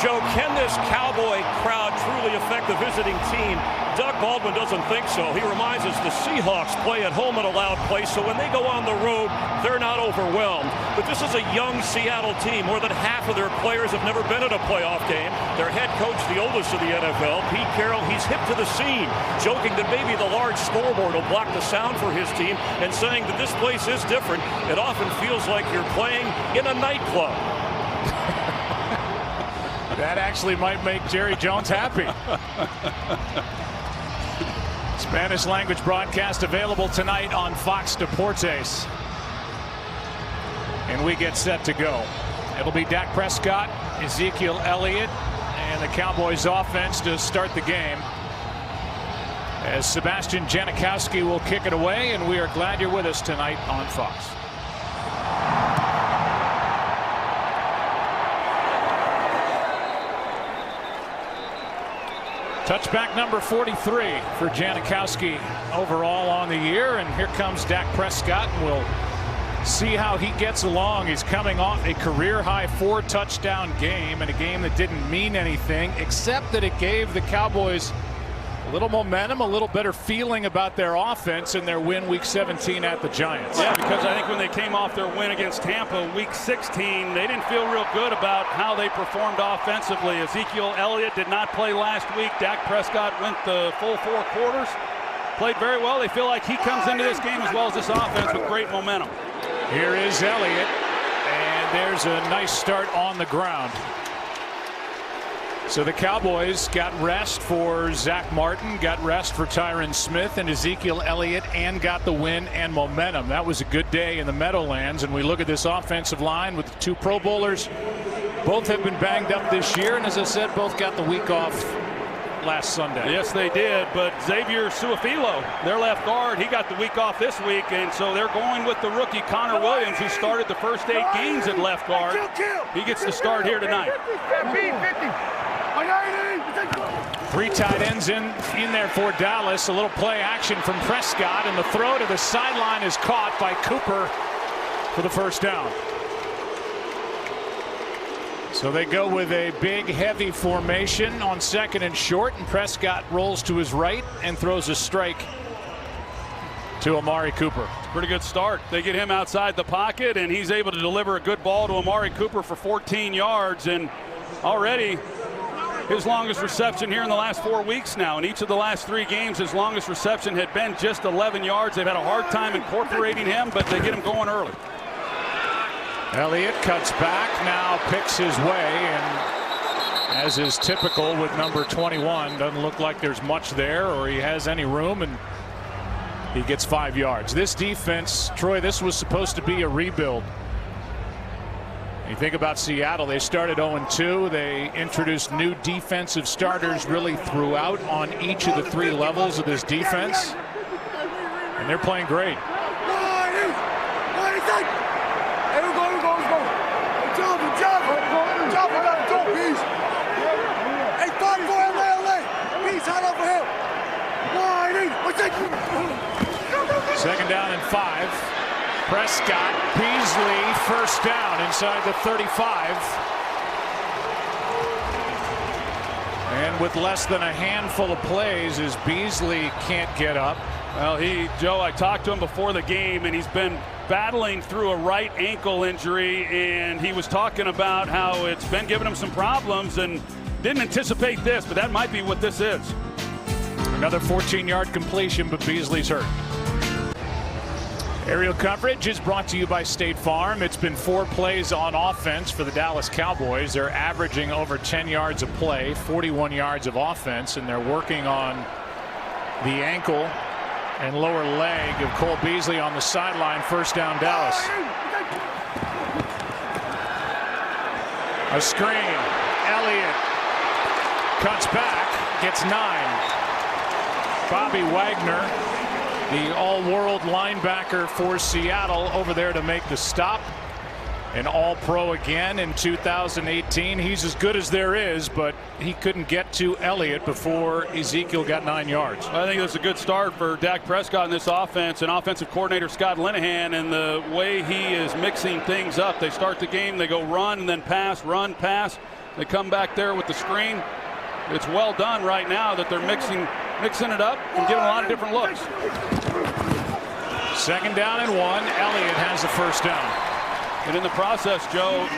Joe, can this Cowboy crowd truly affect the visiting team? Doug Baldwin doesn't think so. He reminds us the Seahawks play at home at a loud place, so when they go on the road, they're not overwhelmed. But this is a young Seattle team. More than half of their players have never been at a playoff game. Their head coach, the oldest of the NFL, Pete Carroll, he's hip to the scene, joking that maybe the large scoreboard will block the sound for his team and saying that this place is different. It often feels like you're playing in a nightclub. That actually might make Jerry Jones happy. Spanish language broadcast available tonight on Fox Deportes. And we get set to go. It'll be Dak Prescott, Ezekiel Elliott, and the Cowboys offense to start the game. As Sebastian Janikowski will kick it away, and we are glad you're with us tonight on Fox. Touchback number 43 for Janikowski overall on the year. And here comes Dak Prescott, and we'll see how he gets along. He's coming off a career-high 4-touchdown game, and a game that didn't mean anything, except that it gave the Cowboys a little momentum, a little better feeling about their offense in their win Week 17 at the Giants. Yeah, because I think when they came off their win against Tampa Week 16, they didn't feel real good about how they performed offensively. Ezekiel Elliott did not play last week. Dak Prescott went the full 4 quarters. Played very well. They feel like he comes into this game as well as this offense with great momentum. Here is Elliott, and there's a nice start on the ground. So the Cowboys got rest for Zach Martin, got rest for Tyron Smith and Ezekiel Elliott, and got the win and momentum. That was a good day in the Meadowlands, and we look at this offensive line with the 2 Pro Bowlers. Both have been banged up this year, and as I said, both got the week off last Sunday. Yes, they did, but Xavier Su'a-Filo, their left guard, he got the week off this week, and so they're going with the rookie Connor Williams, who started the first 8 games at left guard. He gets the start here tonight. 3 tight ends in there for Dallas. A little play action from Prescott, and the throw to the sideline is caught by Cooper for the first down. So they go with a big, heavy formation on 2nd and short, and Prescott rolls to his right and throws a strike to Amari Cooper. Pretty good start. They get him outside the pocket, and he's able to deliver a good ball to Amari Cooper for 14 yards, and already his longest reception here in the last 4 weeks now. In each of the last 3 games, his longest reception had been just 11 yards. They've had a hard time incorporating him, but they get him going early. Elliott cuts back, now picks his way, and as is typical with number 21, doesn't look like there's much there or he has any room, and he gets 5 yards. This defense, Troy, this was supposed to be a rebuild. You think about Seattle, they started 0-2. They introduced new defensive starters really throughout on each of the 3 levels of this defense, and they're playing great. Second down and 5. Prescott, Beasley, first down inside the 35. And with less than a handful of plays, as Beasley can't get up. Well, Joe, I talked to him before the game, and he's been battling through a right ankle injury, and he was talking about how it's been giving him some problems and didn't anticipate this, but that might be what this is. Another 14-yard completion, but Beasley's hurt. Aerial coverage is brought to you by State Farm. It's been 4 plays on offense for the Dallas Cowboys. They're averaging over 10 yards a play, 41 yards of offense, and they're working on the ankle and lower leg of Cole Beasley on the sideline. First down, Dallas. A screen. Elliott cuts back, gets 9. Bobby Wagner, the all-world linebacker for Seattle, over there to make the stop. An all-pro again in 2018. He's as good as there is, but he couldn't get to Elliott before Ezekiel got 9 yards. I think that's a good start for Dak Prescott in this offense, and offensive coordinator Scott Linehan, and the way he is mixing things up. They start the game, they go run and then pass, run, pass. They come back there with the screen. It's well done right now that they're mixing it up and giving a lot of different looks. 2nd down and 1. Elliott has the 1st down. And in the process, Joe,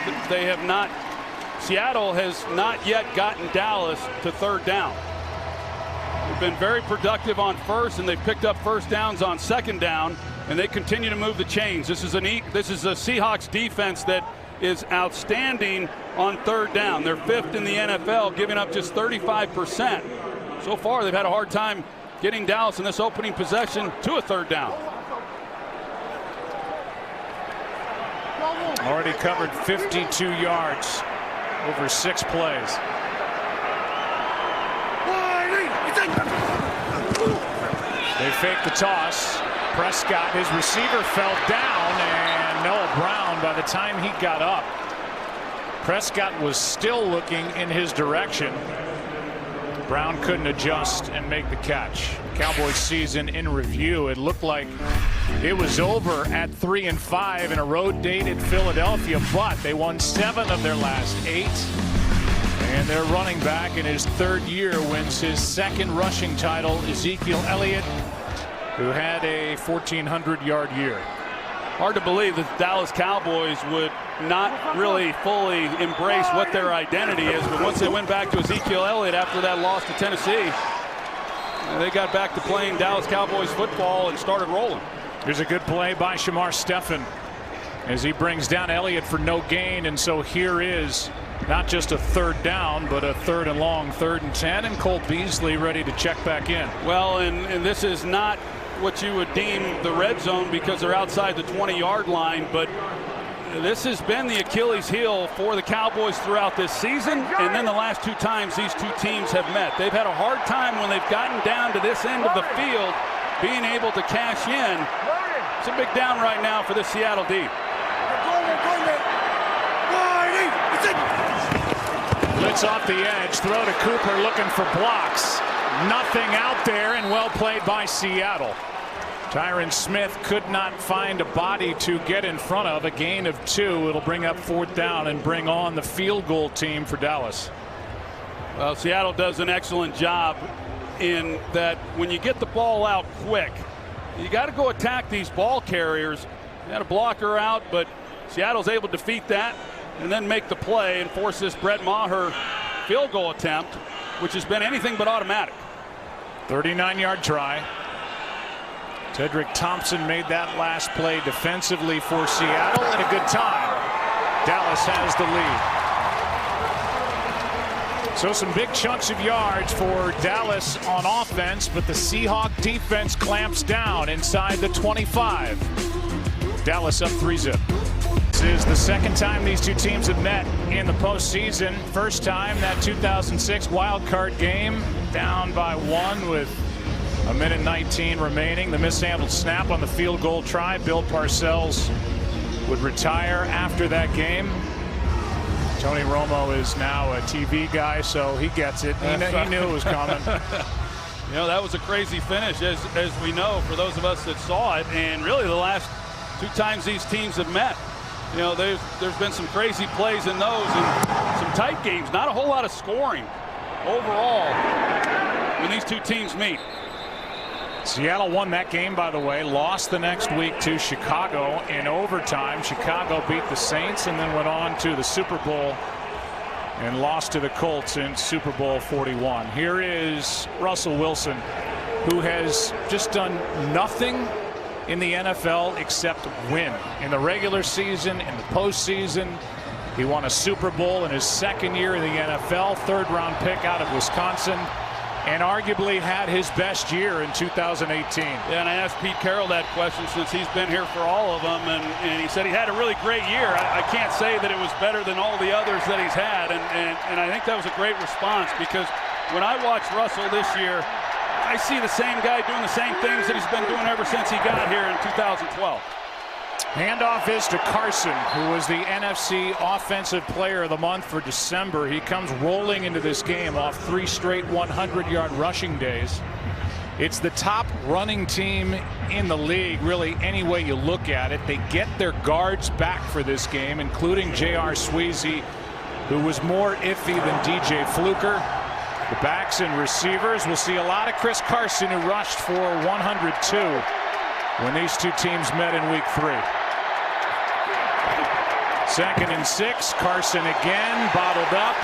Seattle has not yet gotten Dallas to 3rd down. They've been very productive on 1st, and they've picked up 1st downs on 2nd down, and they continue to move the chains. This is a Seahawks defense that is outstanding on 3rd down. They're 5th in the NFL, giving up just 35%. So far, they've had a hard time getting Dallas in this opening possession to a 3rd down. Already covered 52 yards over 6 plays. They fake the toss. Prescott, his receiver, fell down, and Noah Brown, by the time he got up, Prescott was still looking in his direction. Brown couldn't adjust and make the catch. Cowboys season in review. It looked like it was over at 3-5 in a road date at Philadelphia, but they won 7 of their last 8. And their running back in his 3rd year wins his 2nd rushing title, Ezekiel Elliott, who had a 1,400-yard year. Hard to believe that the Dallas Cowboys would not really fully embrace what their identity is, but once they went back to Ezekiel Elliott after that loss to Tennessee, they got back to playing Dallas Cowboys football and started rolling. Here's a good play by Shamar Stephen as he brings down Elliott for no gain, and so here is not just a 3rd down, but a 3rd and long, 3rd and 10, and Cole Beasley ready to check back in. Well, and this is not what you would deem the red zone because they're outside the 20-yard line, but this has been the Achilles heel for the Cowboys throughout this season, and then the last 2 times these 2 teams have met. They've had a hard time when they've gotten down to this end of the field being able to cash in. It's a big down right now for the Seattle D. Blitz off the edge, throw to Cooper looking for blocks. Nothing out there, and well played by Seattle. Tyron Smith could not find a body to get in front of. A gain of 2. It'll bring up 4th down and bring on the field goal team for Dallas. Well, Seattle does an excellent job in that when you get the ball out quick, you got to go attack these ball carriers. You had a blocker out, but Seattle's able to defeat that and then make the play and force this Brett Maher field goal attempt, which has been anything but automatic. 39-yard try. Tedrick Thompson made that last play defensively for Seattle at a good time. Dallas has the lead. So some big chunks of yards for Dallas on offense, but the Seahawk defense clamps down inside the 25. Dallas up 3-zip. This is the 2nd time these 2 teams have met in the postseason. First time that 2006 wildcard game, down by 1 with a minute 19 remaining. The mishandled snap on the field goal try. Bill Parcells would retire after that game. Tony Romo is now a TV guy, so he gets it. He knew it was coming. You know, that was a crazy finish, as we know, for those of us that saw it. And really the last 2 times these teams have met, you know, there's been some crazy plays in those and some tight games. Not a whole lot of scoring overall when these 2 teams meet. Seattle won that game, by the way, lost the next week to Chicago in overtime. Chicago beat the Saints and then went on to the Super Bowl and lost to the Colts in Super Bowl 41. Here is Russell Wilson, who has just done nothing in the NFL except win. In the regular season, in the postseason, he won a Super Bowl in his 2nd year in the NFL, 3rd-round pick out of Wisconsin, and arguably had his best year in 2018. Yeah, and I asked Pete Carroll that question since he's been here for all of them, and he said he had a really great year. I can't say that it was better than all the others that he's had, and I think that was a great response, because when I watch Russell this year, I see the same guy doing the same things that he's been doing ever since he got here in 2012. Handoff is to Carson, who was the NFC Offensive Player of the Month for December. He comes rolling into this game off 3 straight 100-yard rushing days. It's the top running team in the league, really, any way you look at it. They get their guards back for this game, including J.R. Sweezy, who was more iffy than DJ Fluker. The backs and receivers will see a lot of Chris Carson, who rushed for 102 when these two teams met in week 3. 2nd and 6. Carson again bottled up,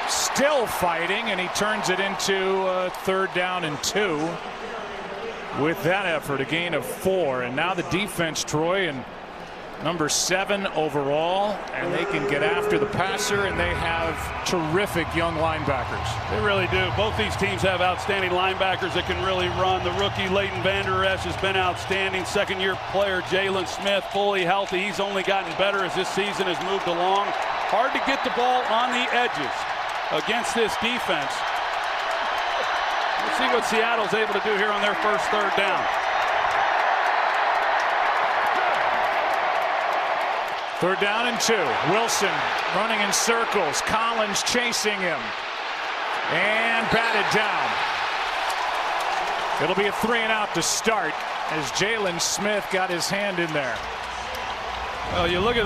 still fighting, and he turns it into 3rd down and 2 with that effort, a gain of 4. And now the defense, Troy, and number 7 overall, and they can get after the passer, and they have terrific young linebackers. They really do. Both these teams have outstanding linebackers that can really run. The rookie Leighton Vander Esch has been outstanding. 2nd-year player Jalen Smith, fully healthy. He's only gotten better as this season has moved along. Hard to get the ball on the edges against this defense. We'll see what Seattle's able to do here on their first 3rd down. 3rd down and 2. Wilson running in circles. Collins chasing him. And batted down. It'll be a 3-and-out to start as Jalen Smith got his hand in there. Well, you look at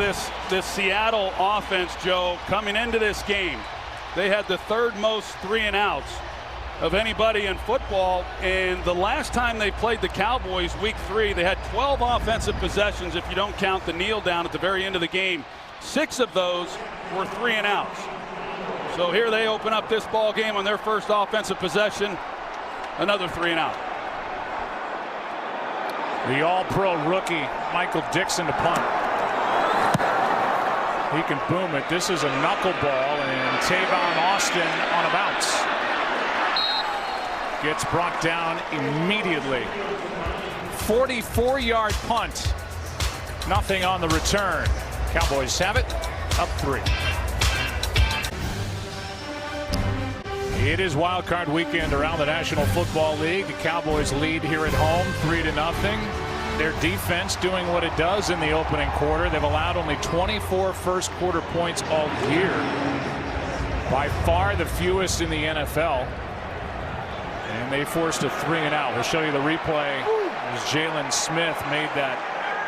this Seattle offense, Joe, coming into this game. They had the 3rd most 3-and-outs of anybody in football, and the last time they played the Cowboys, week 3, they had 12 offensive possessions if you don't count the kneel down at the very end of the game. 6 of those were 3-and-outs. So here they open up this ball game on their first offensive possession, another 3-and-out. The all-pro rookie Michael Dixon to punt. He can boom it. This is a knuckleball, and Tavon Austin on a bounce. Gets brought down immediately. 44-yard punt. Nothing on the return. Cowboys have it, up 3. It is wild card weekend around the National Football League. The Cowboys lead here at home 3-0. Their defense doing what it does in the opening quarter. They've allowed only 24 first quarter points all year. By far the fewest in the NFL. And they forced a 3-and-out. We'll show you the replay as Jalen Smith made that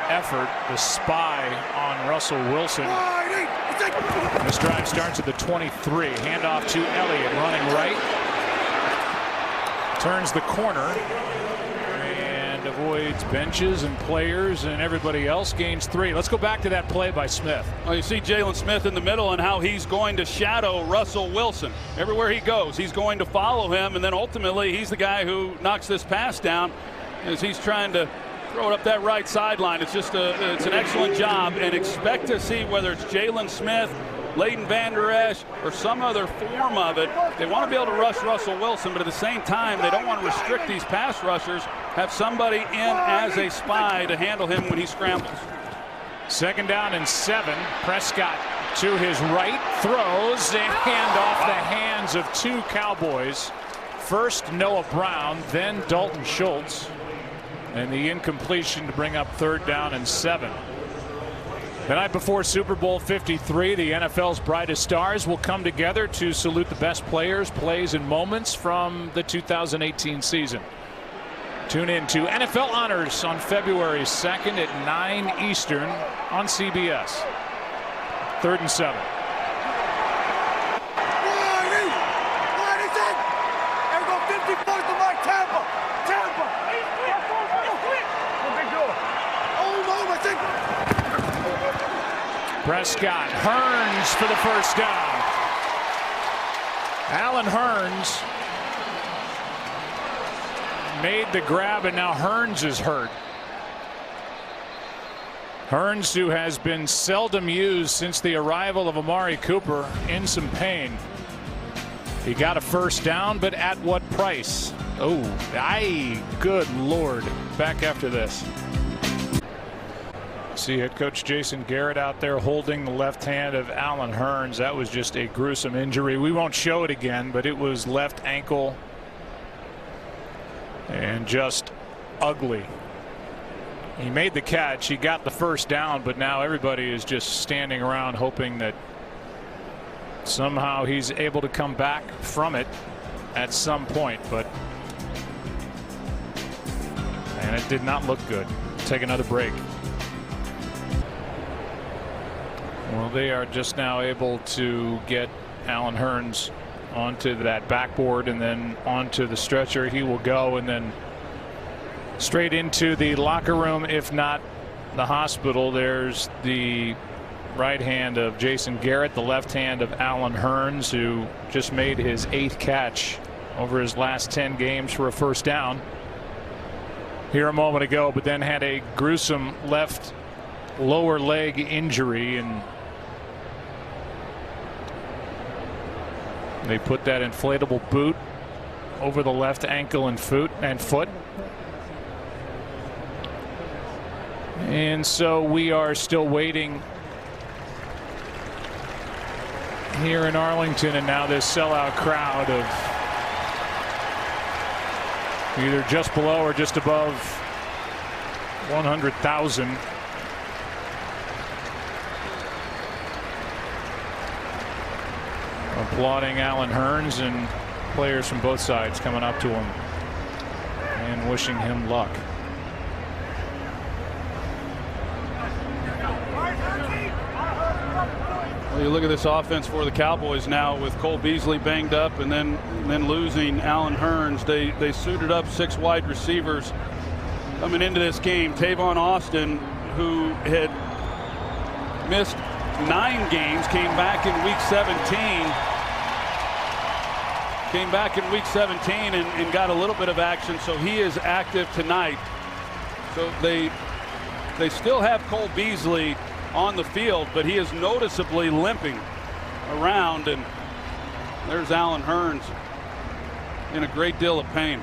effort, the spy on Russell Wilson. This drive starts at the 23. Handoff to Elliott, running right. Turns the corner and avoids benches and players and everybody else. Gains 3. Let's go back to that play by Smith. Well, you see Jalen Smith in the middle and how he's going to shadow Russell Wilson. Everywhere he goes, he's going to follow him, and then ultimately he's the guy who knocks this pass down as he's trying to throw it up that right sideline. It's just it's an excellent job, and expect to see whether it's Jalen Smith, Leighton Vander Esch, or some other form of it. They want to be able to rush Russell Wilson, but at the same time, they don't want to restrict these pass rushers. Have somebody in as a spy to handle him when he scrambles. 2nd down and 7. Prescott to his right, throws a hand off the hands of 2 Cowboys. First Noah Brown, then Dalton Schultz, and the incompletion to bring up 3rd down and 7. The night before Super Bowl 53, the NFL's brightest stars will come together to salute the best players, plays, and moments from the 2018 season. Tune in to NFL Honors on February 2nd at 9 Eastern on CBS. 3rd and 7. Prescott, Hearns for the first down. Allen Hearns made the grab, and now Hearns is hurt. Hearns, who has been seldom used since the arrival of Amari Cooper, in some pain. He got a first down, but at what price? Oh, good Lord. Back after this. See head coach Jason Garrett out there holding the left hand of Allen Hearns. That was just a gruesome injury. We won't show it again, but it was left ankle and just ugly. He made the catch. He got the first down, but now everybody is just standing around hoping that somehow he's able to come back from it at some point. And it did not look good. Take another break. Well, they are just now able to get Alan Hearns onto that backboard and then onto the stretcher. He will go and then straight into the locker room, if not the hospital. There's the right hand of Jason Garrett, the left hand of Alan Hearns, who just made his 8th catch over his last 10 games for a first down here a moment ago, but then had a gruesome left lower leg injury, and they put that inflatable boot over the left ankle and foot. And so we are still waiting here in Arlington, and now this sellout crowd of either just below or just above 100,000. Applauding Alan Hearns, and players from both sides coming up to him and wishing him luck. Well, you look at this offense for the Cowboys now with Cole Beasley banged up and then losing Alan Hearns. They suited up 6 wide receivers coming into this game. Tavon Austin, who had missed 9 games, came back in week 17 and got a little bit of action, so he is active tonight. So they still have Cole Beasley on the field, but he is noticeably limping around, and there's Alan Hearns in a great deal of pain.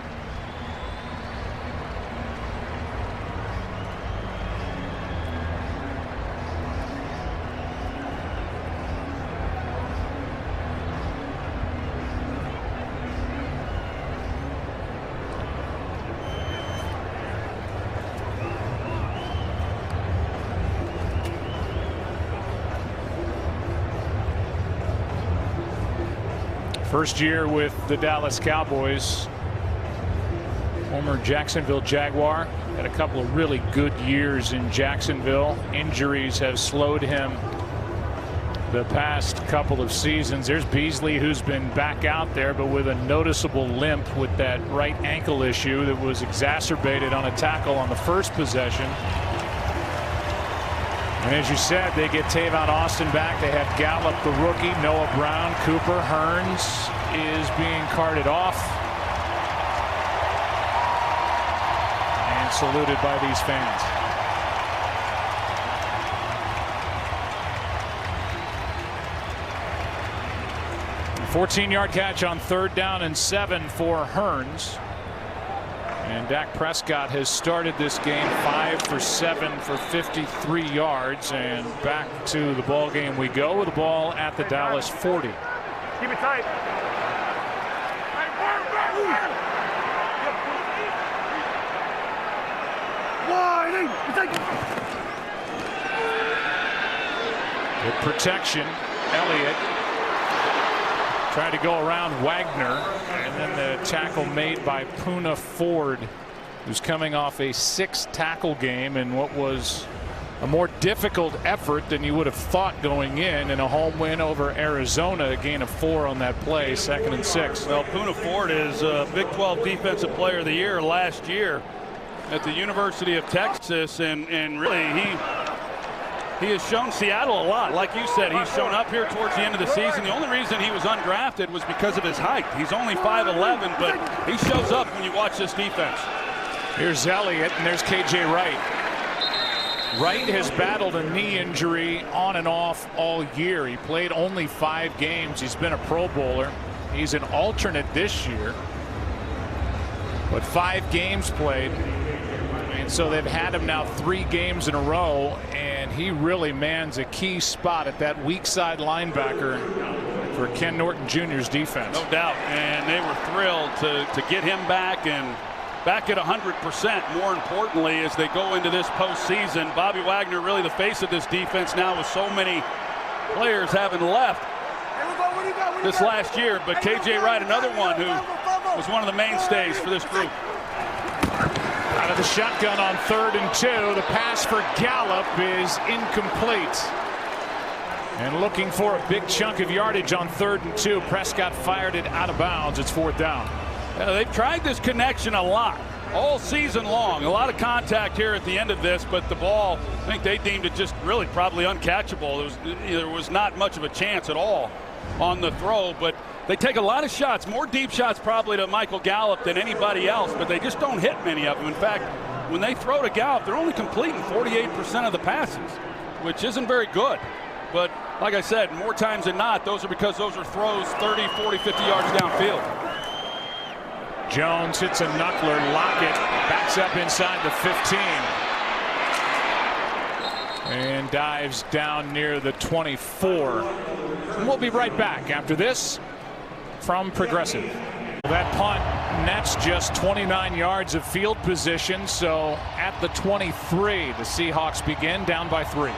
First year with the Dallas Cowboys. Former Jacksonville Jaguar. Had a couple of really good years in Jacksonville. Injuries have slowed him the past couple of seasons. There's Beasley, who's been back out there, but with a noticeable limp with that right ankle issue that was exacerbated on a tackle on the first possession. And as you said, they get Tavon Austin back. They have Gallup, the rookie, Noah Brown, Cooper. Hearns is being carted off and saluted by these fans. A 14-yard catch on 3rd down and 7 for Hearns. And Dak Prescott has started this game 5 for 7 for 53 yards. And back to the ball game we go with the ball at the Dallas 40. Keep it tight. Good protection. Elliott tried to go around Wagner, and then the tackle made by Poona Ford, who's coming off a 6-tackle game in what was a more difficult effort than you would have thought going in a home win over Arizona. A gain of 4 on that play, 2nd and 6. Well, Poona Ford is Big 12 Defensive Player of the Year last year at the University of Texas, and really he has shown Seattle a lot. Like you said, he's shown up here towards the end of the season. The only reason he was undrafted was because of his height. He's only 5'11", but he shows up when you watch this defense. Here's Elliott, and there's KJ Wright. Wright has battled a knee injury on and off all year. He played only 5 games. He's been a Pro Bowler. He's an alternate this year, but 5 games played. And so they've had him now 3 games in a row, and he really mans a key spot at that weak side linebacker for Ken Norton Jr.'s defense. No doubt, and they were thrilled to get him back and back at 100%. More importantly, as they go into this postseason, Bobby Wagner really the face of this defense now, with so many players having left this last year. But KJ Wright, another one who was one of the mainstays for this group. Out of the shotgun on 3rd and 2. The pass for Gallup is incomplete. And looking for a big chunk of yardage on 3rd and 2. Prescott fired it out of bounds. It's 4th down. Yeah, they've tried this connection a lot all season long. A lot of contact here at the end of this, but the ball, I think they deemed it just really probably uncatchable. There was not much of a chance at all on the throw, but they take a lot of shots, more deep shots probably to Michael Gallup than anybody else, but they just don't hit many of them. In fact, when they throw to Gallup, they're only completing 48% of the passes, which isn't very good. But like I said, more times than not, those are because those are throws 30, 40, 50 yards downfield. Jones hits a knuckler. Lockett backs up inside the 15. And dives down near the 24. And we'll be right back after this from Progressive. That punt nets just 29 yards of field position. So at the 23, the Seahawks begin down by 3.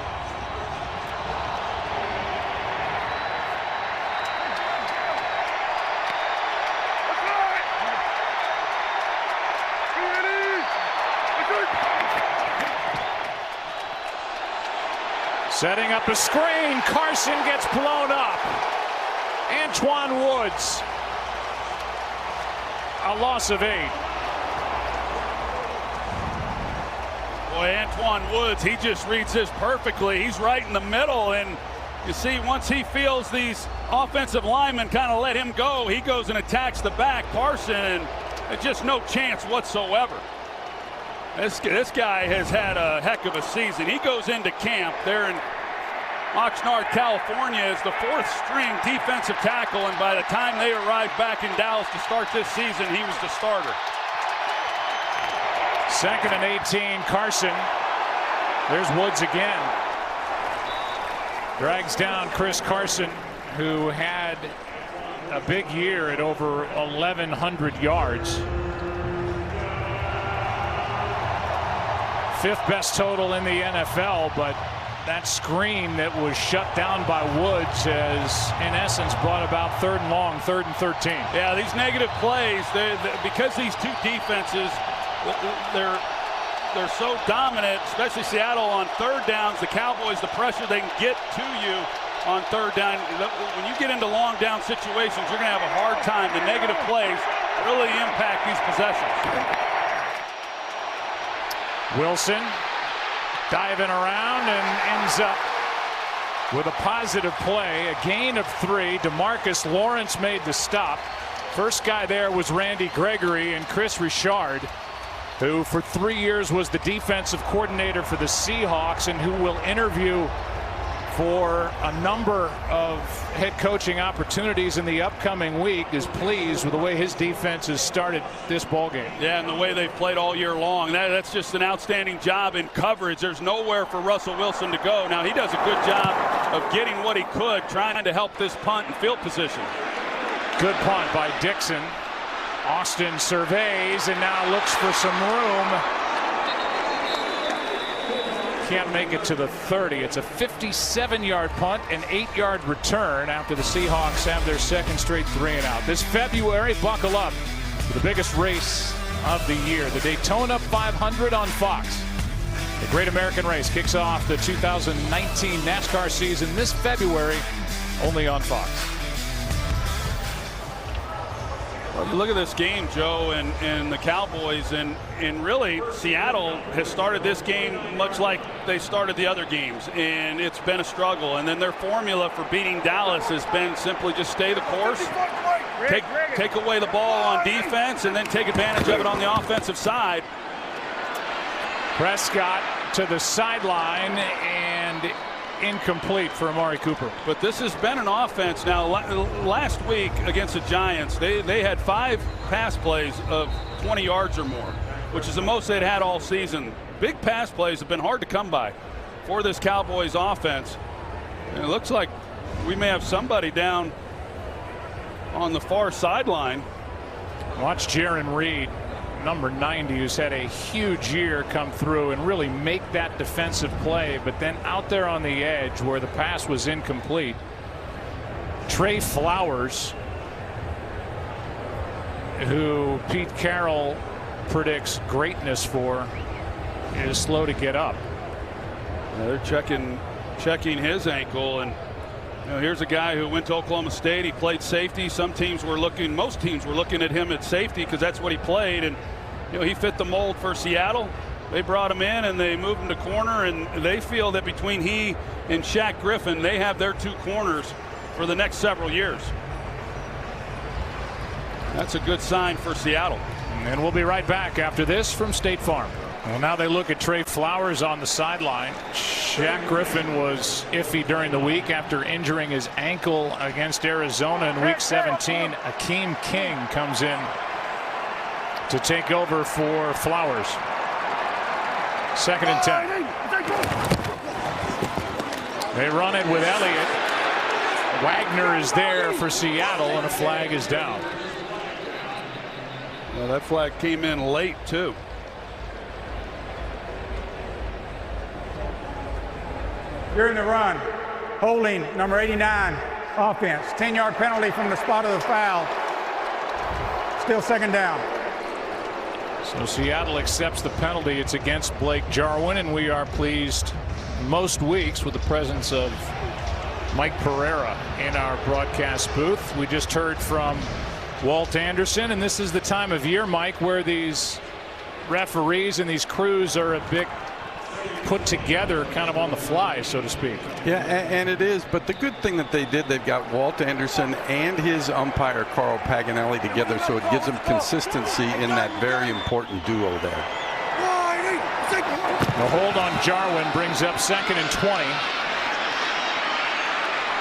Setting up a screen. Carson gets blown up. Antoine Woods. A loss of 8. Boy, Antoine Woods, he just reads this perfectly. He's right in the middle, and you see once he feels these offensive linemen kind of let him go, he goes and attacks the back. Carson, and just no chance whatsoever. This guy has had a heck of a season. He goes into camp there in Oxnard, California, as the 4th string defensive tackle, and by the time they arrived back in Dallas to start this season, he was the starter. 2nd and 18, Carson. There's Woods again. Drags down Chris Carson, who had a big year at over 1,100 yards. 5th best total in the NFL, but that screen that was shut down by Woods has, in essence, brought about 3rd and long, 3rd and 13. Yeah, these negative plays, because these two defenses, they're so dominant, especially Seattle on 3rd downs. The Cowboys, the pressure they can get to you on 3rd down. When you get into long down situations, you're going to have a hard time. The negative plays really impact these possessions. Wilson diving around and ends up with a positive play, a gain of 3. DeMarcus Lawrence made the stop. First guy there was Randy Gregory, and Chris Richard, who for 3 years was the defensive coordinator for the Seahawks and who will interview for a number of head coaching opportunities in the upcoming week, is pleased with the way his defense has started this ball game. Yeah, and the way they've played all year long. That's just an outstanding job in coverage. There's nowhere for Russell Wilson to go. Now, he does a good job of getting what he could, trying to help this punt and field position. Good punt by Dixon. Austin surveys and now looks for some room. Can't make it to the 30. It's a 57-yard punt, an 8-yard return after the Seahawks have their 2nd straight 3-and-out. This February, buckle up for the biggest race of the year, the Daytona 500 on Fox. The Great American Race kicks off the 2019 NASCAR season this February, only on Fox. Well, look at this game, Joe, and the Cowboys, and really Seattle has started this game much like they started the other games, and it's been a struggle. And then their formula for beating Dallas has been simply just stay the course, take away the ball on defense, and then take advantage of it on the offensive side. Prescott to the sideline, and incomplete for Amari Cooper. But this has been an offense now. Last week against the Giants, they had 5 pass plays of 20 yards or more, which is the most they'd had all season. Big pass plays have been hard to come by for this Cowboys offense. And it looks like we may have somebody down on the far sideline. Watch Jaron Reed, number 90, who's had a huge year, come through and really make that defensive play, but then out there on the edge where the pass was incomplete, Trey Flowers, who Pete Carroll predicts greatness for, is slow to get up. They're checking his ankle, and You know, here's a guy who went to Oklahoma State. He played safety. Most teams were looking at him at safety because that's what he played. And you know, he fit the mold for Seattle. They brought him in and they moved him to corner, and they feel that between he and Shaq Griffin, they have their two corners for the next several years. That's a good sign for Seattle. And we'll be right back after this from State Farm. Well, now they look at Trey Flowers on the sideline. Shaq Griffin was iffy during the week after injuring his ankle against Arizona in Week 17. Akeem King comes in to take over for Flowers. 2nd and 10. They run it with Elliott. Wagner is there for Seattle, and a flag is down. Well, that flag came in late, too. During the run, holding number 89, offense. 10-yard penalty from the spot of the foul. Still 2nd down. So Seattle accepts the penalty. It's against Blake Jarwin, and we are pleased most weeks with the presence of Mike Pereira in our broadcast booth. We just heard from Walt Anderson, and this is the time of year, Mike, where these referees and these crews are a bit put together kind of on the fly, so to speak. Yeah, and it is. But the good thing that they did, they've got Walt Anderson and his umpire, Carl Paganelli, together, so it gives them consistency in that very important duo there. The hold on Jarwin brings up 2nd and 20.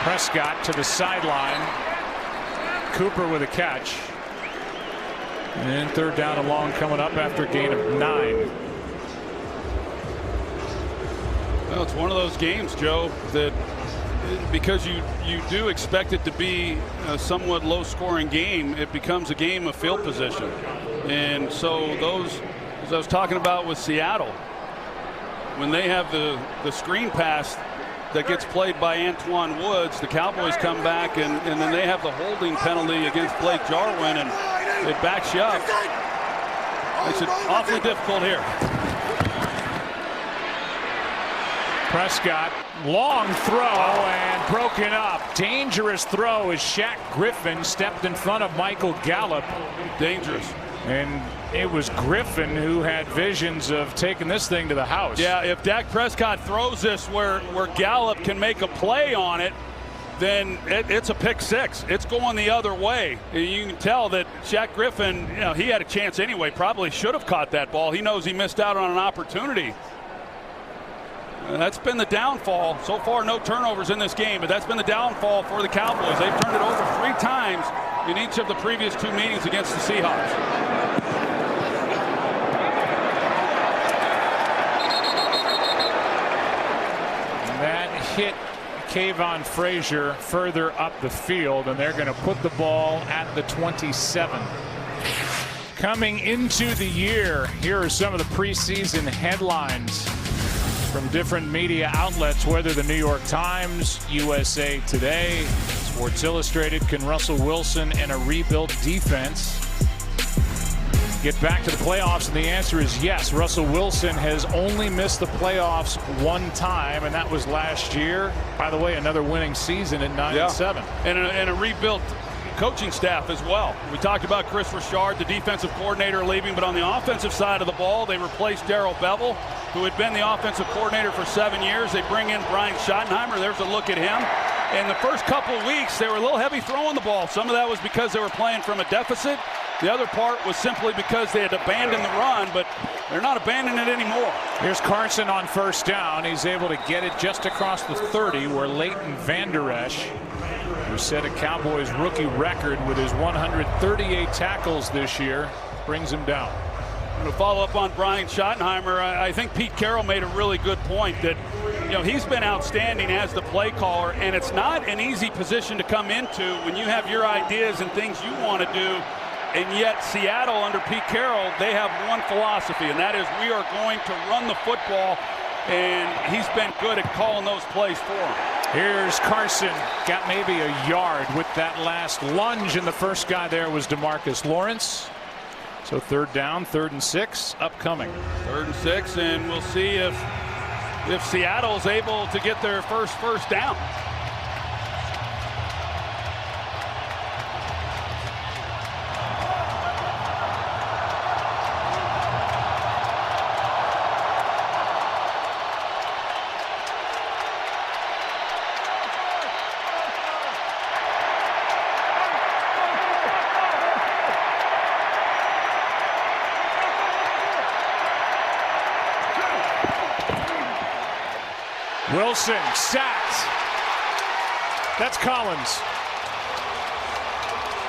Prescott to the sideline. Cooper with a catch. And 3rd down and long coming up after a gain of 9. Well, it's one of those games, Joe, that because you do expect it to be a somewhat low-scoring game, it becomes a game of field position. And so those, as I was talking about with Seattle, when they have the screen pass that gets played by Antoine Woods, the Cowboys come back and then they have the holding penalty against Blake Jarwin, and it backs you up. Makes it awfully difficult here. Prescott, long throw and broken up. Dangerous throw as Shaq Griffin stepped in front of Michael Gallup. Dangerous. And it was Griffin who had visions of taking this thing to the house. Yeah, if Dak Prescott throws this where Gallup can make a play on it, then it's a pick six. It's going the other way. You can tell that Shaq Griffin, you know, he had a chance anyway, probably should have caught that ball. He knows he missed out on an opportunity. That's been the downfall. So far, no turnovers in this game, but that's been the downfall for the Cowboys. They've turned it over 3 times in each of the previous 2 meetings against the Seahawks. That hit Kayvon Frazier further up the field, and they're going to put the ball at the 27. Coming into the year, here are some of the preseason headlines from different media outlets, whether the New York Times, USA Today, Sports Illustrated. Can Russell Wilson and a rebuilt defense get back to the playoffs? And the answer is yes. Russell Wilson has only missed the playoffs 1 time, and that was last year. By the way, another winning season at 9-7. And a rebuilt coaching staff as well. We talked about Chris Richard, the defensive coordinator, leaving, but on the offensive side of the ball, they replaced Darrell Bevel, who had been the offensive coordinator for 7 years. They bring in Brian Schottenheimer. There's a look at him. In the first couple of weeks, they were a little heavy throwing the ball. Some of that was because they were playing from a deficit. The other part was simply because they had abandoned the run, but they're not abandoning it anymore. Here's Carson on 1st down. He's able to get it just across the 30, where Leighton Vander Esch, who set a Cowboys rookie record with his 138 tackles this year, brings him down. To follow up on Brian Schottenheimer, I think Pete Carroll made a really good point that, you know, he's been outstanding as the play caller, and it's not an easy position to come into when you have your ideas and things you want to do. And yet Seattle under Pete Carroll, they have one philosophy, and that is we are going to run the football, and he's been good at calling those plays for him. Here's Carson, got maybe a yard with that last lunge, and the first guy there was DeMarcus Lawrence. So 3rd down, 3rd and 6 upcoming. 3rd and 6, and we'll see if Seattle's able to get their first down. Wilson sacked. That's Collins.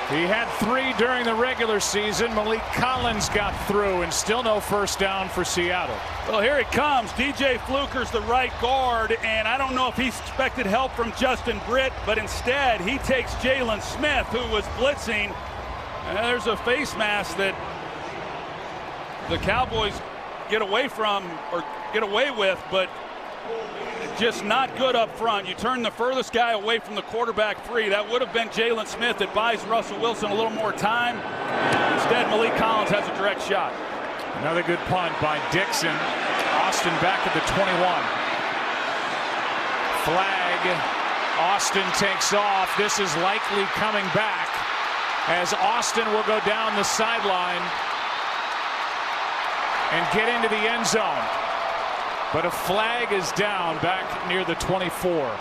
He had 3 during the regular season. Malik Collins got through, and still no first down for Seattle. Well, here it comes. DJ Fluker's the right guard, and I don't know if he expected help from Justin Britt, but instead he takes Jalen Smith, who was blitzing. And there's a face mask that the Cowboys get away with, but just not good up front. You turn the furthest guy away from the quarterback 3. That would have been Jalen Smith. It buys Russell Wilson a little more time. Instead, Malik Collins has a direct shot. Another good punt by Dixon. Austin back at the 21. Flag. Austin takes off. This is likely coming back as Austin will go down the sideline and get into the end zone. But a flag is down back near the 24.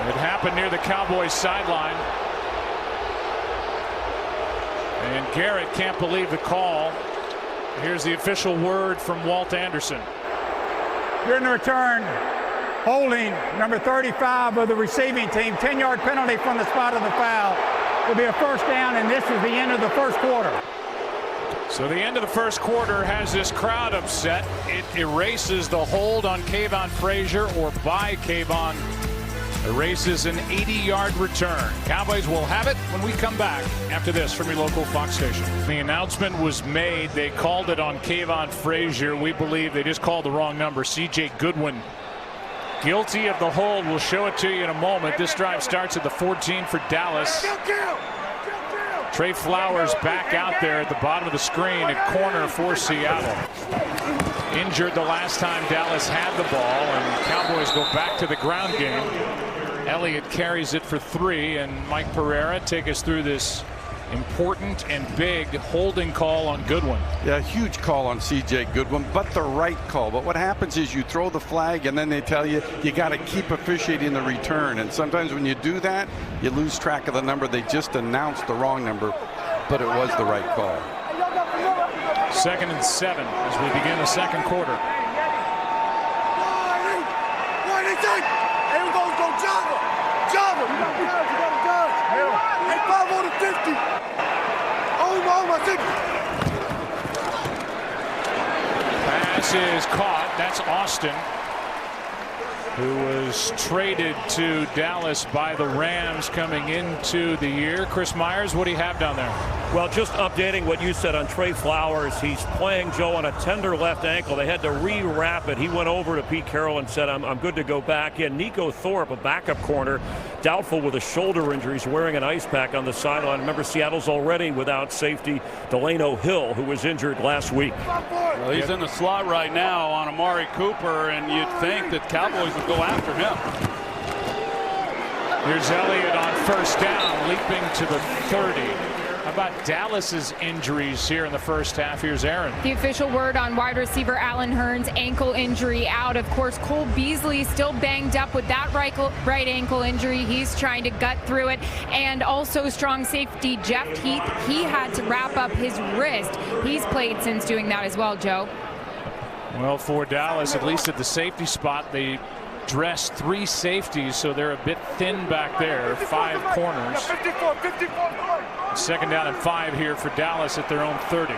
It happened near the Cowboys sideline. And Garrett can't believe the call. Here's the official word from Walt Anderson. During the return, holding number 35 of the receiving team, 10-yard penalty from the spot of the foul. Will be a first down, and this is the end of the first quarter. So the end of the first quarter has this crowd upset. It erases the hold on Kayvon Frazier, or by Kayvon erases an 80-yard return. Cowboys will have it when we come back after this from your local Fox station. The announcement was made. They called it on Kayvon Frazier. We believe they just called the wrong number. C.J. Goodwin guilty of the hold. We'll show it to you in a moment. This drive starts at the 14 for Dallas. Trey Flowers back out there at the bottom of the screen at corner for Seattle. Injured the last time Dallas had the ball, and Cowboys go back to the ground game. Elliott carries it for 3, and Mike Pereira take us through this important and big holding call on Goodwin. Yeah, huge call on C.J. Goodwin, but the right call. But what happens is you throw the flag, and then they tell you got to keep officiating the return. And sometimes when you do that, you lose track of the number. They just announced the wrong number, but it was the right call. 2nd and 7 as we begin the second quarter. Java, you got to dodge. Hey, 5 on the 50. Oh, my 50. Pass is caught. That's Austin, who was traded to Dallas by the Rams coming into the year. Chris Myers, what do you have down there? Well, just updating what you said on Trey Flowers. He's playing, Joe, on a tender left ankle. They had to re-wrap it. He went over to Pete Carroll and said, I'm good to go back in. Nico Thorpe, a backup corner, doubtful with a shoulder injury. He's wearing an ice pack on the sideline. Remember, Seattle's already without safety Delano Hill, who was injured last week. Well, he's in the slot right now on Amari Cooper, and you'd think that Cowboys would go after him. Here's Elliott on first down, leaping to the 30. How about Dallas's injuries here in the first half? Here's Aaron. The official word on wide receiver Allen Hurns' ankle injury out. Of course, Cole Beasley still banged up with that right ankle injury. He's trying to gut through it. And also strong safety Jeff Heath. He had to wrap up his wrist. He's played since doing that as well, Joe. Well, for Dallas, at least at the safety spot, they dressed 3 safeties, so they're a bit thin back there. 5 corners. 2nd down and 5 here for Dallas at their own 30.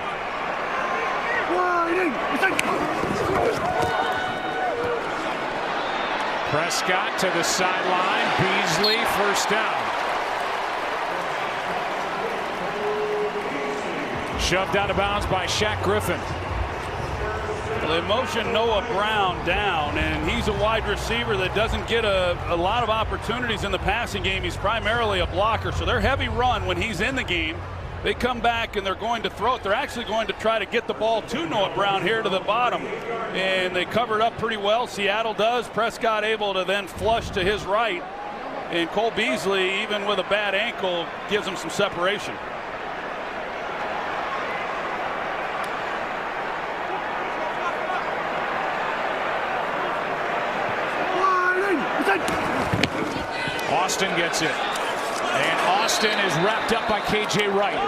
Prescott to the sideline. Beasley, first down. Shoved out of bounds by Shaq Griffin. They motion Noah Brown down, and he's a wide receiver that doesn't get a lot of opportunities in the passing game. He's primarily a blocker, so they're heavy run when he's in the game. They come back and they're going to throw it. They're actually going to try to get the ball to Noah Brown here to the bottom, and they covered up pretty well. Seattle does. Prescott able to then flush to his right, and Cole Beasley, even with a bad ankle, gives him some separation. Austin gets it. And Austin is wrapped up by KJ Wright.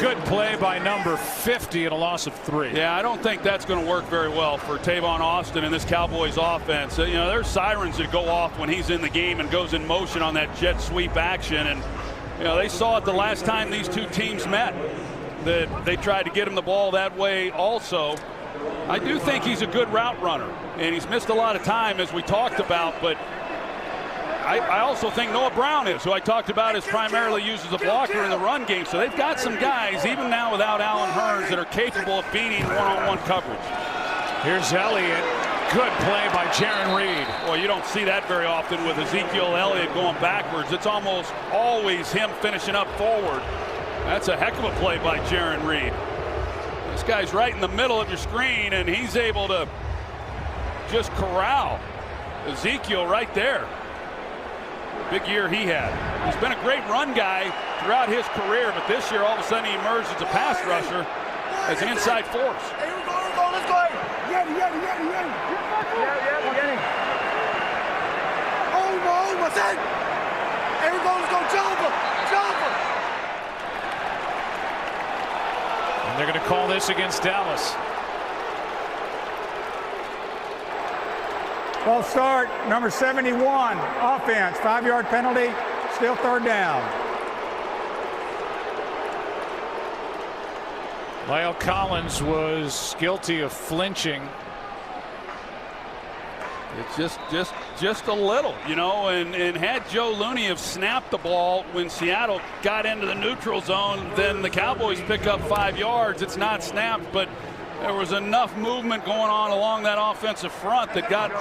Good play by number 50 at a loss of 3. Yeah, I don't think that's going to work very well for Tavon Austin and this Cowboys offense. You know, there's sirens that go off when he's in the game and goes in motion on that jet sweep action. And, you know, they saw it the last time these two teams met, that they tried to get him the ball that way also. I do think he's a good route runner, and he's missed a lot of time, as we talked about, but I also think Noah Brown is, who I talked about, is primarily used as a blocker in the run game. So they've got some guys, even now without Allen Hurns, that are capable of beating one-on-one coverage. Here's Elliott. Good play by Jaron Reed. Well, you don't see that very often with Ezekiel Elliott going backwards. It's almost always him finishing up forward. That's a heck of a play by Jaron Reed. This guy's right in the middle of your screen, and he's able to just corral Ezekiel right there. Big year he had. He's been a great run guy throughout his career, but this year all of a sudden he emerged as a pass rusher, as an inside force. Hey, let's go. Yeti. Oh, what's that? Hey, let's go, jumper. And they're going to call this against Dallas. False start, number 71, offense, 5-yard penalty, still 3rd down. Lyle Collins was guilty of flinching. It's just a little, you know, and had Joe Looney have snapped the ball when Seattle got into the neutral zone, then the Cowboys pick up 5 yards. It's not snapped, but there was enough movement going on along that offensive front that got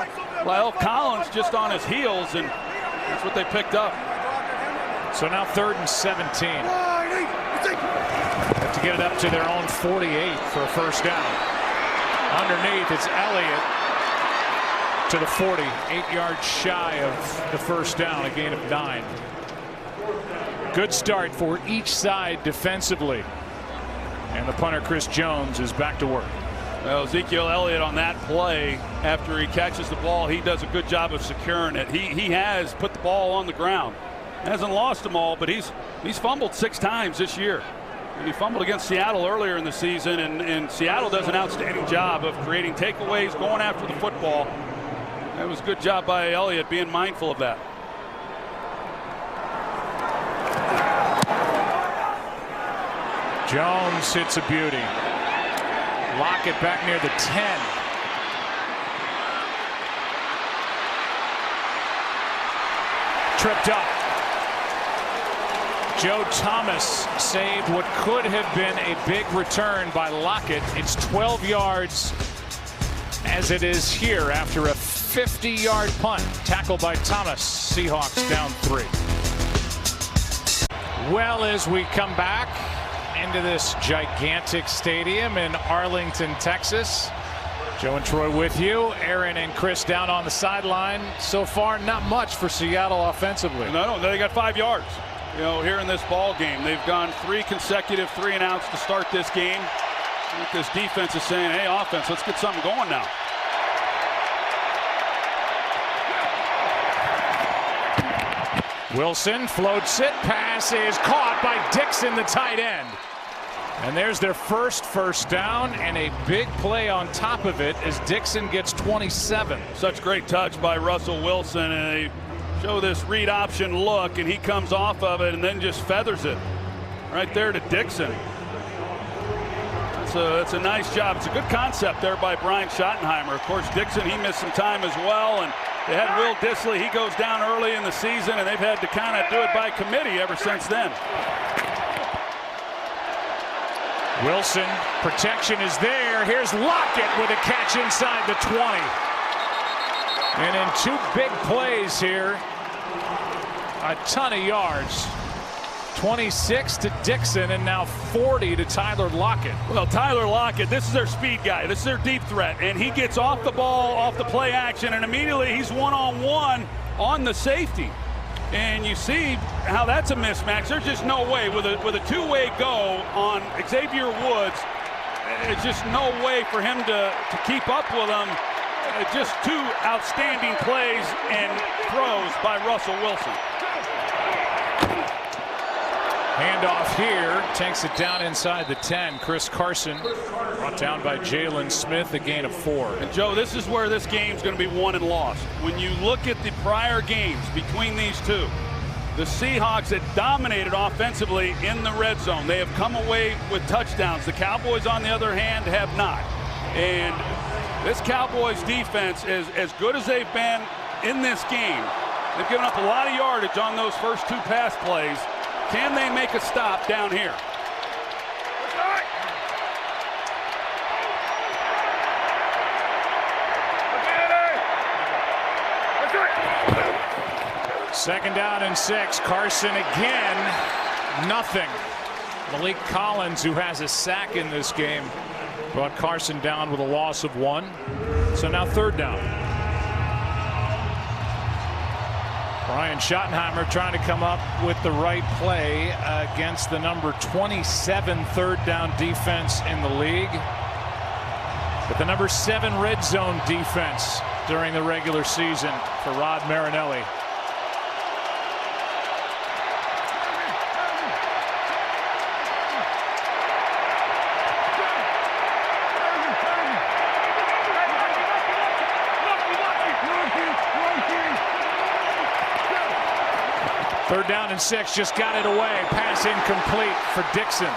Lyle Collins just on his heels, and that's what they picked up. So now 3rd and 17. Have to get it up to their own 48 for a first down. Underneath, it's Elliott to the 40, 8 yards shy of the first down, a gain of 9. Good start for each side defensively. And the punter, Chris Jones, is back to work. Well, Ezekiel Elliott on that play, after he catches the ball, he does a good job of securing it. He has put the ball on the ground. Hasn't lost them all, but he's fumbled 6 times this year. And he fumbled against Seattle earlier in the season, and Seattle does an outstanding job of creating takeaways, going after the football. That was a good job by Elliott being mindful of that. Jones hits a beauty. Lockett back near the 10. Tripped up. Joe Thomas saved what could have been a big return by Lockett. It's 12 yards as it is here after a 50-yard punt. Tackled by Thomas. Seahawks down 3. Well, as we come back into this gigantic stadium in Arlington, Texas. Joe and Troy with you. Aaron and Chris down on the sideline. So far, not much for Seattle offensively. No, they got 5 yards. You know, here in this ball game, they've gone 3 consecutive 3-and-outs to start this game. I think this defense is saying, hey, offense, let's get something going now. Wilson floats it. Pass is caught by Dixon, the tight end. And there's their first down, and a big play on top of it as Dixon gets 27. Such great touch by Russell Wilson, and they show this read option look, and he comes off of it and then just feathers it right there to Dixon. It's a nice job. It's a good concept there by Brian Schottenheimer. Of course, Dixon, he missed some time as well, and they had Will Dissly. He goes down early in the season, and they've had to kind of do it by committee ever since then. Wilson, protection is there. Here's Lockett with a catch inside the 20. And in 2 big plays here, a ton of yards. 26 to Dixon, and now 40 to Tyler Lockett. Well, Tyler Lockett, this is their speed guy. This is their deep threat, and he gets off the ball, off the play action, and immediately he's one-on-one on the safety. And you see how that's a mismatch. There's just no way with a 2-way go on Xavier Woods. It's just no way for him to keep up with him. Just two outstanding plays and throws by Russell Wilson. Handoff here, takes it down inside the 10. Chris Carson brought down by Jalen Smith, a gain of 4. And Joe, this is where this game's going to be won and lost. When you look at the prior games between these two, the Seahawks had dominated offensively in the red zone. They have come away with touchdowns. The Cowboys, on the other hand, have not. And this Cowboys defense is as good as they've been in this game. They've given up a lot of yardage on those first 2 pass plays. Can they make a stop down here? Second down and 6. Carson again. Nothing. Malik Collins, who has a sack in this game, brought Carson down with a loss of 1. So now 3rd down. Brian Schottenheimer trying to come up with the right play against the number 27 3rd down defense in the league. But the number 7 red zone defense during the regular season for Rod Marinelli. Third down and 6, just got it away. Pass incomplete for Dixon.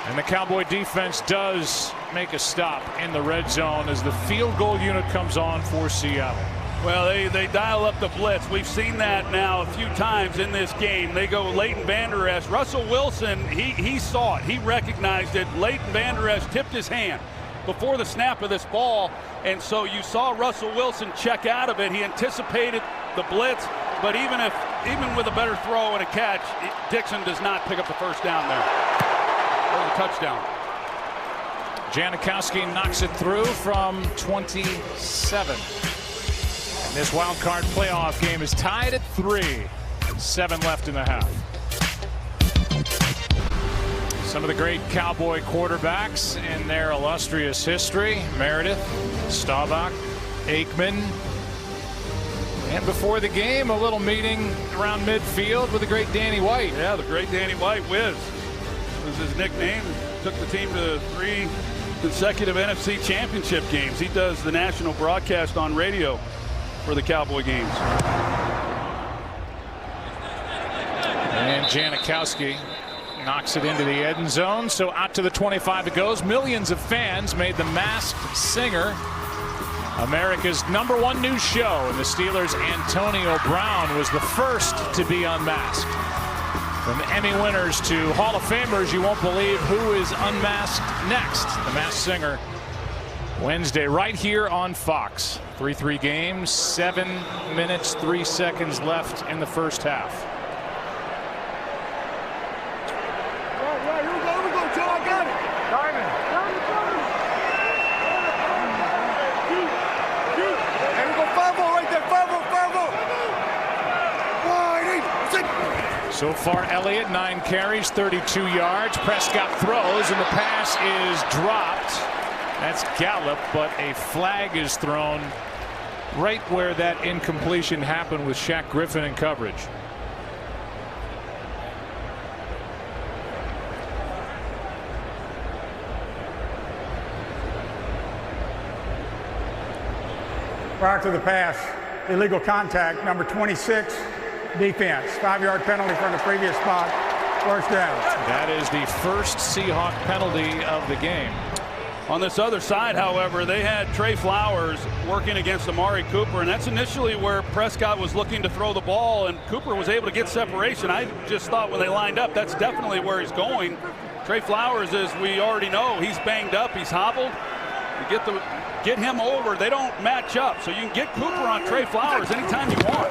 And the Cowboy defense does make a stop in the red zone as the field goal unit comes on for Seattle. Well, they dial up the blitz. We've seen that now a few times in this game. They go Leighton Vander Esch. Russell Wilson, he saw it. He recognized it. Leighton Vander Esch tipped his hand before the snap of this ball. And so you saw Russell Wilson check out of it. He anticipated the blitz. But even with a better throw and a catch, Dixon does not pick up the first down there. Or the touchdown. Janikowski knocks it through from 27. And this wild card playoff game is tied at 3. 7 left in the half. Some of the great Cowboy quarterbacks in their illustrious history: Meredith, Staubach, Aikman. And before the game, a little meeting around midfield with the great Danny White. Yeah, the great Danny White, Wiz was his nickname. Took the team to 3 consecutive NFC championship games. He does the national broadcast on radio for the Cowboy games. And Janikowski knocks it into the end zone. So out to the 25 it goes. Millions of fans made The Masked Singer America's #1 news show, and the Steelers' Antonio Brown was the first to be unmasked. From Emmy winners to Hall of Famers, you won't believe who is unmasked next. The Masked Singer, Wednesday, right here on Fox. 3-3 games, 7 minutes, 3 seconds left in the first half. Right, here we go, Joe, I got it. Diamond. And we go 5-0 right there, 5-0, 5-0. So far, Elliott, 9 carries, 32 yards. Prescott throws, and the pass is dropped. That's Gallup, but a flag is thrown right where that incompletion happened with Shaq Griffin in coverage. Prior to the pass, illegal contact, number 26, defense. 5-yard penalty from the previous spot. First down. That is the first Seahawk penalty of the game. On this other side, however, they had Trey Flowers working against Amari Cooper, and that's initially where Prescott was looking to throw the ball, and Cooper was able to get separation. I just thought when they lined up, that's definitely where he's going. Trey Flowers, as we already know, he's banged up, he's hobbled. You get him over, they don't match up, so you can get Cooper on Trey Flowers anytime you want.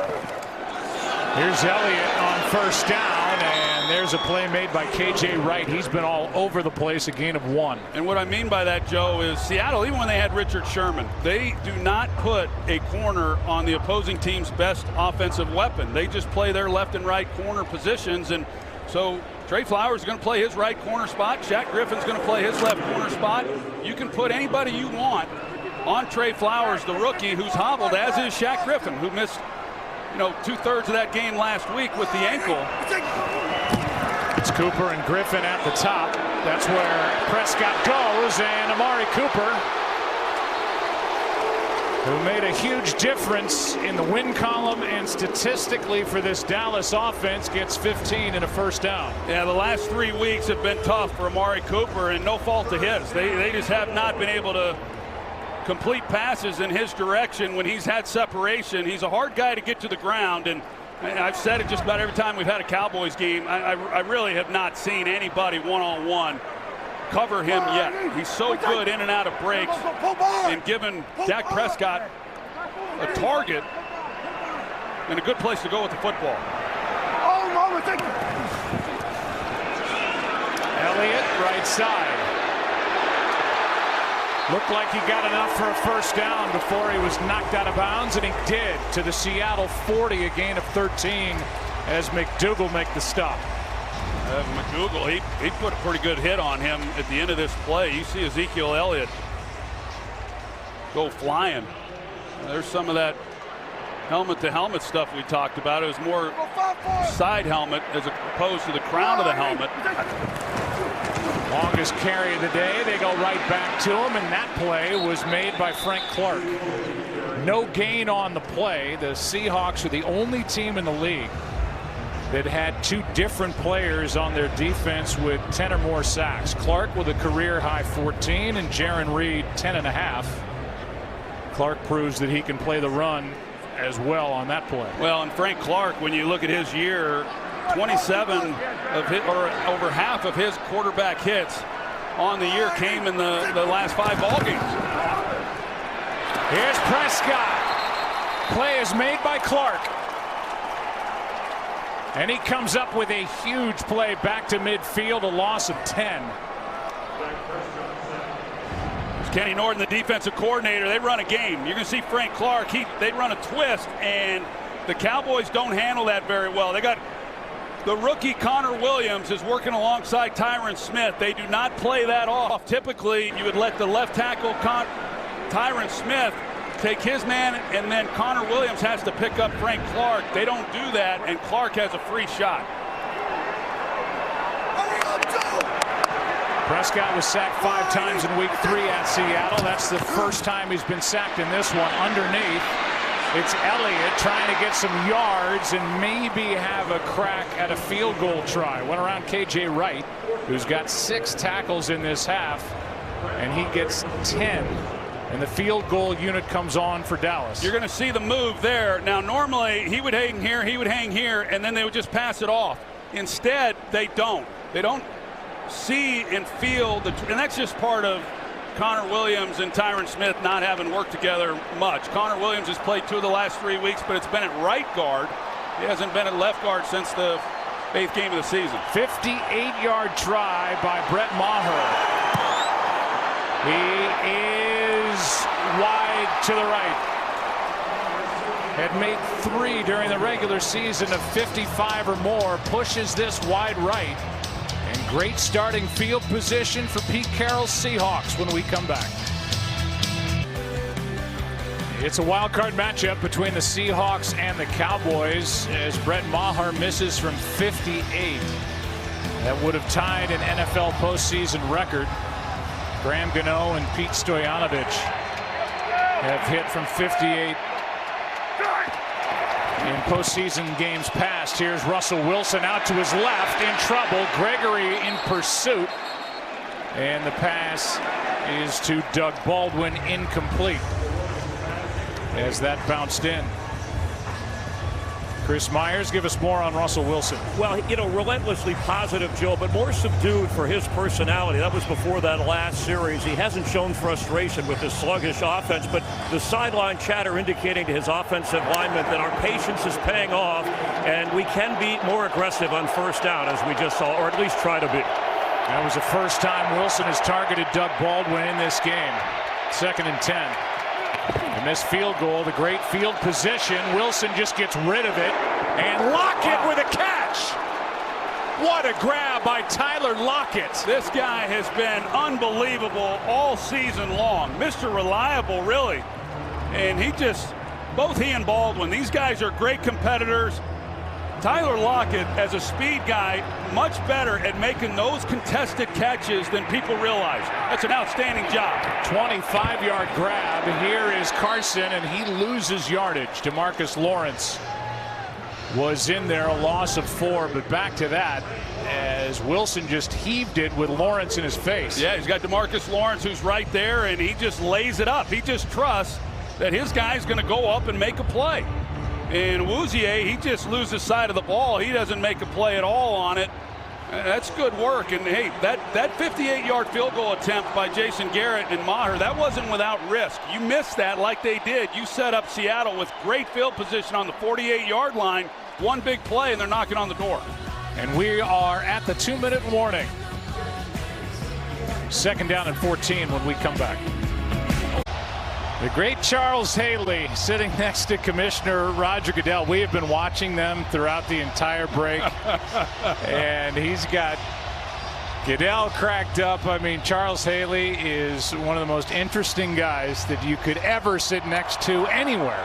Here's Elliott on first down, and there's a play made by KJ Wright. He's been all over the place, a gain of 1. And what I mean by that, Joe, is Seattle, even when they had Richard Sherman, they do not put a corner on the opposing team's best offensive weapon. They just play their left and right corner positions, and so Trey Flowers is going to play his right corner spot. Shaq Griffin's going to play his left corner spot. You can put anybody you want on Trey Flowers, the rookie, who's hobbled, as is Shaq Griffin, who missed, 2/3 of that game last week with the ankle. It's Cooper and Griffin at the top. That's where Prescott goes, and Amari Cooper, who made a huge difference in the win column and statistically for this Dallas offense, gets 15 and a first down. Yeah, the last 3 weeks have been tough for Amari Cooper, and no fault of his. They just have not been able to complete passes in his direction when he's had separation. He's a hard guy to get to the ground, and I've said it just about every time we've had a Cowboys game. I really have not seen anybody one-on-one cover him yet. He's so good in and out of breaks, and giving Dak Prescott a target and a good place to go with the football. Elliott, right side. Looked like he got enough for a first down before he was knocked out of bounds, and he did, to the Seattle 40, a gain of 13 as McDougal make the stop. McDougal, he put a pretty good hit on him at the end of this play. You see Ezekiel Elliott go flying. There's some of that helmet-to-helmet stuff we talked about. It was more side helmet as opposed to the crown of the helmet. Longest carry of the day. They go right back to him, and that play was made by Frank Clark. No gain on the play. The Seahawks are the only team in the league that had two different players on their defense with 10 or more sacks. Clark with a career-high 14, and Jarran Reed 10.5. Clark proves that he can play the run as well on that play. Well, and Frank Clark, when you look at his year, 27 of his, or over half of his quarterback hits on the year came in the last 5 ball games. Here's Prescott. Play is made by Clark. And he comes up with a huge play back to midfield, a loss of 10. Kenny Norton, the defensive coordinator, they run a game. You're going to see Frank Clark, they run a twist, and the Cowboys don't handle that very well. They got the rookie Connor Williams is working alongside Tyron Smith. They do not play that off. Typically, you would let the left tackle Tyron Smith take his man, and then Connor Williams has to pick up Frank Clark. They don't do that, and Clark has a free shot. Prescott was sacked 5 times in week 3 at Seattle. That's the first time he's been sacked in this one. Underneath, it's Elliott trying to get some yards and maybe have a crack at a field goal try. Went around KJ Wright, who's got 6 tackles in this half, and he gets 10. And the field goal unit comes on for Dallas. You're going to see the move there. Now, normally he would hang here, and then they would just pass it off. Instead, they don't. They don't see and feel, and that's just part of Connor Williams and Tyron Smith not having worked together much. Connor Williams has played 2 of the last 3 weeks, but it's been at right guard. He hasn't been at left guard since the 8th game of the season. 58-yard try by Brett Maher. He is wide to the right. Had made 3 during the regular season of 55 or more. Pushes this wide right. And great starting field position for Pete Carroll's Seahawks when we come back. It's a wild card matchup between the Seahawks and the Cowboys as Brett Maher misses from 58. That would have tied an NFL postseason record. Graham Gano and Pete Stoyanovich have hit from 58 in postseason games past. Here's Russell Wilson out to his left, in trouble. Gregory in pursuit, and the pass is to Doug Baldwin, incomplete as that bounced in. Chris Myers, give us more on Russell Wilson. Well, relentlessly positive, Joe, but more subdued for his personality. That was before that last series. He hasn't shown frustration with his sluggish offense, but the sideline chatter indicating to his offensive linemen that our patience is paying off, and we can be more aggressive on first down, as we just saw, or at least try to be. That was the first time Wilson has targeted Doug Baldwin in this game. 2nd and 10. And this field goal, the great field position. Wilson just gets rid of it, and Lockett with a catch. What a grab job by Tyler Lockett. This guy has been unbelievable all season long. Mr. Reliable, really. And both he and Baldwin, these guys are great competitors. Tyler Lockett, as a speed guy, much better at making those contested catches than people realize. That's an outstanding job. 25-yard grab. Here is Carson, and he loses yardage. DeMarcus Lawrence was in there, a loss of 4, but back to that as Wilson just heaved it with Lawrence in his face. Yeah, he's got DeMarcus Lawrence who's right there, and he just lays it up. He just trusts that his guy's going to go up and make a play. And Wouzier, he just loses sight of the ball. He doesn't make a play at all on it. That's good work. And hey, that 58-yard field goal attempt by Jason Garrett and Maher, that wasn't without risk. You missed that like they did. You set up Seattle with great field position on the 48-yard line. One big play, and they're knocking on the door. And we are at the 2-minute warning. 2nd down and 14 when we come back. The great Charles Haley sitting next to Commissioner Roger Goodell. We have been watching them throughout the entire break. And he's got Goodell cracked up. I mean, Charles Haley is one of the most interesting guys that you could ever sit next to anywhere.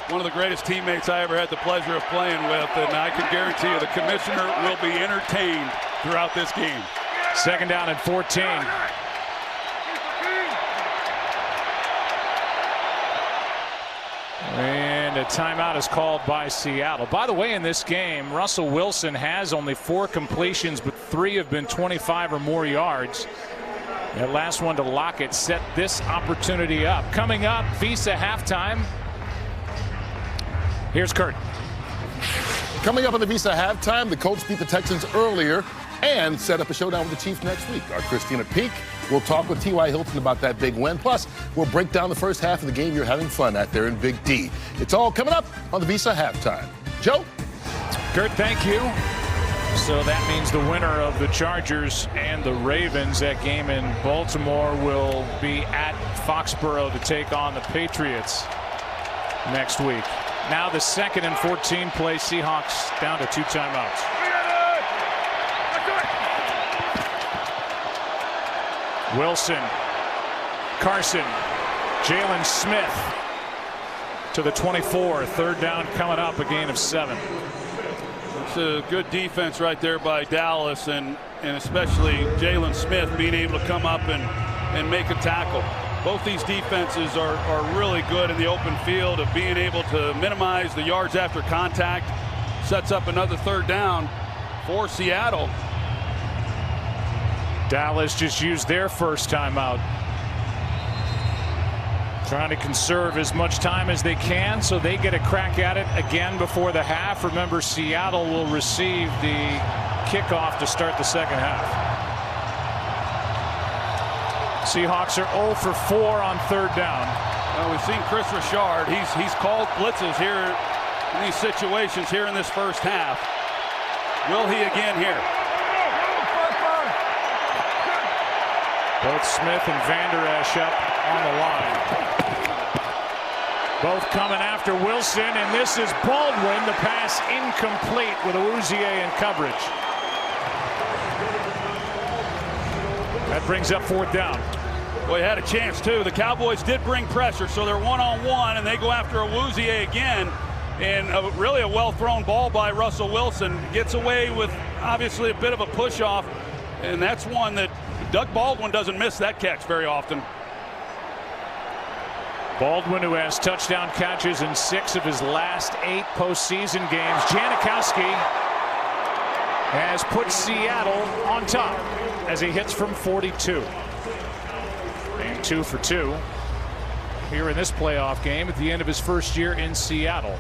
One of the greatest teammates I ever had the pleasure of playing with, and I can guarantee you the commissioner will be entertained throughout this game. 2nd down and 14. And a timeout is called by Seattle. By the way, in this game, Russell Wilson has only 4 completions, but 3 have been 25 or more yards. That last one to Lockett set this opportunity up. Coming up, Visa halftime. Here's Kurt. Coming up on the Visa halftime, the Colts beat the Texans earlier and set up a showdown with the Chiefs next week. Our Christina Peak will talk with T.Y. Hilton about that big win. Plus, we'll break down the first half of the game you're having fun at there in Big D. It's all coming up on the Visa halftime. Joe? Kurt, thank you. So that means the winner of the Chargers and the Ravens, that game in Baltimore, will be at Foxborough to take on the Patriots next week. Now the 2nd and 14 play. Seahawks down to 2 timeouts. Wilson, Carson, Jalen Smith to the 24. 3rd down coming up, a gain of 7. It's a good defense right there by Dallas, and especially Jalen Smith being able to come up and make a tackle. Both these defenses are really good in the open field of being able to minimize the yards after contact. Sets up another 3rd down for Seattle. Dallas just used their first timeout. Trying to conserve as much time as they can so they get a crack at it again before the half. Remember, Seattle will receive the kickoff to start the 2nd half. Seahawks are 0 for 4 on 3rd down. Well, we've seen Chris Richard. He's called blitzes here in these situations here in this first half. Will he again here? Both Smith and Vander Esch up on the line. Both coming after Wilson, and this is Baldwin. The pass incomplete with Wouzier in coverage. That brings up 4th down. Well, he had a chance too. The Cowboys did bring pressure, so they're one-on-one, and they go after Wouzier again. And really a well-thrown ball by Russell Wilson. Gets away with obviously a bit of a push-off, and that's one that Doug Baldwin doesn't miss that catch very often. Baldwin, who has touchdown catches in 6 of his last 8 postseason games. Janikowski has put Seattle on top as he hits from 42. And 2 for 2 here in this playoff game at the end of his first year in Seattle.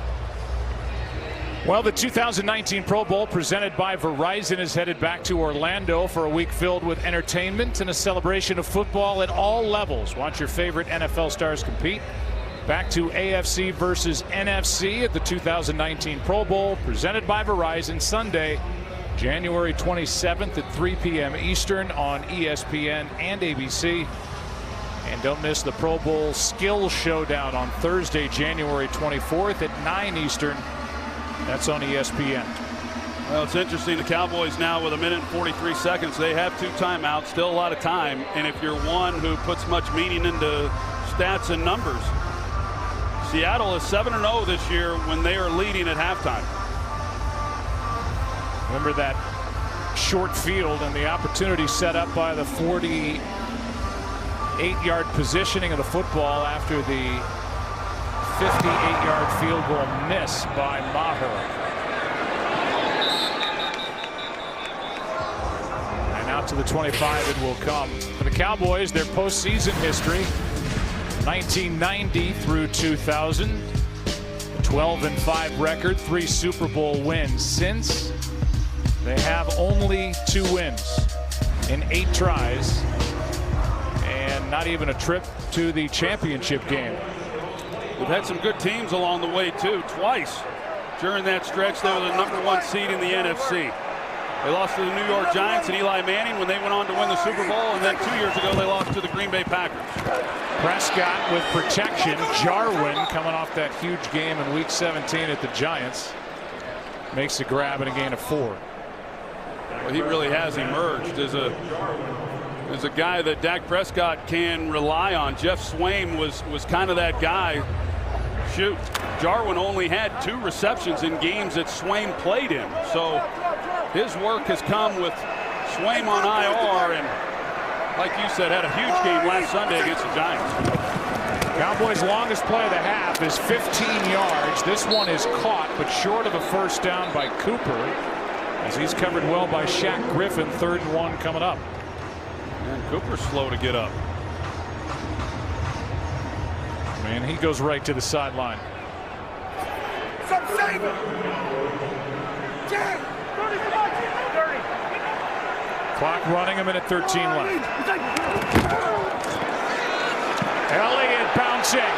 Well, the 2019 Pro Bowl presented by Verizon is headed back to Orlando for a week filled with entertainment and a celebration of football at all levels. Watch your favorite NFL stars compete. Back to AFC versus NFC at the 2019 Pro Bowl presented by Verizon, Sunday, January 27th at 3 p.m. Eastern on ESPN and ABC. And don't miss the Pro Bowl Skills Showdown on Thursday, January 24th at 9 Eastern. That's on ESPN. Well, it's interesting. The Cowboys now with 1 minute and 43 seconds. They have 2 timeouts, still a lot of time. And if you're one who puts much meaning into stats and numbers, Seattle is 7-0 this year when they are leading at halftime. Remember that short field and the opportunity set up by the 48-yard positioning of the football after the 58-yard field goal miss by Maher. And out to the 25 it will come. For the Cowboys, their postseason history, 1990 through 2000, a 12-5 record, 3 Super Bowl wins since. They have only 2 wins in 8 tries, and not even a trip to the championship game. We've had some good teams along the way too. Twice during that stretch they were the #1 seed in the NFC. They lost to the New York Giants and Eli Manning when they went on to win the Super Bowl, and then 2 years ago they lost to the Green Bay Packers. Prescott with protection. Jarwin, coming off that huge game in Week 17 at the Giants, makes a grab and a gain of 4. Well, he really has emerged as a guy that Dak Prescott can rely on. Jeff Swaim was kind of that guy. Shoot, Jarwin only had 2 receptions in games that Swaim played in. So his work has come with Swaim on IR, and like you said, had a huge game last Sunday against the Giants. Cowboys' longest play of the half is 15 yards. This one is caught, but short of a first down by Cooper, as he's covered well by Shaq Griffin. 3rd and 1 coming up. And Cooper's slow to get up. And he goes right to the sideline. Clock running, 1:13 left. Elliott bouncing.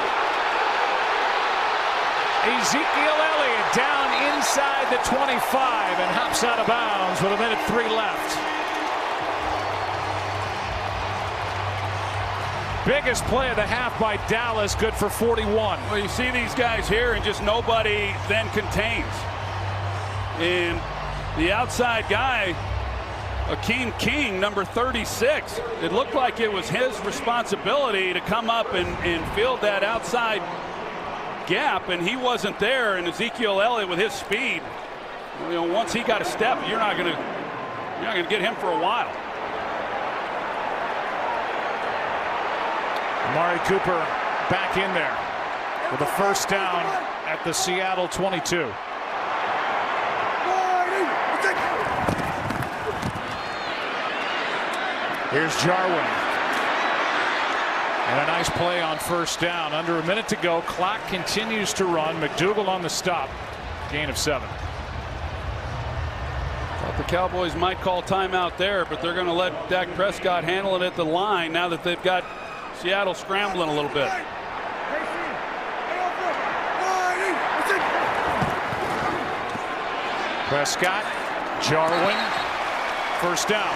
Ezekiel Elliott down inside the 25 and hops out of bounds with 1:03 left. Biggest play of the half by Dallas, good for 41. Well, you see these guys here and just nobody then contains. And the outside guy, Akeem King, number 36, it looked like it was his responsibility to come up and fill that outside gap, and he wasn't there. And Ezekiel Elliott with his speed, you know, once he got a step, you're not going to get him for a while. Amari Cooper back in there with a first down at the Seattle 22. Here's Jarwin. And a nice play on first down. Under a minute to go. Clock continues to run. McDougal on the stop. Gain of 7. Thought the Cowboys might call timeout there, but they're going to let Dak Prescott handle it at the line now that they've got Seattle scrambling a little bit. Prescott, Jarwin, first down.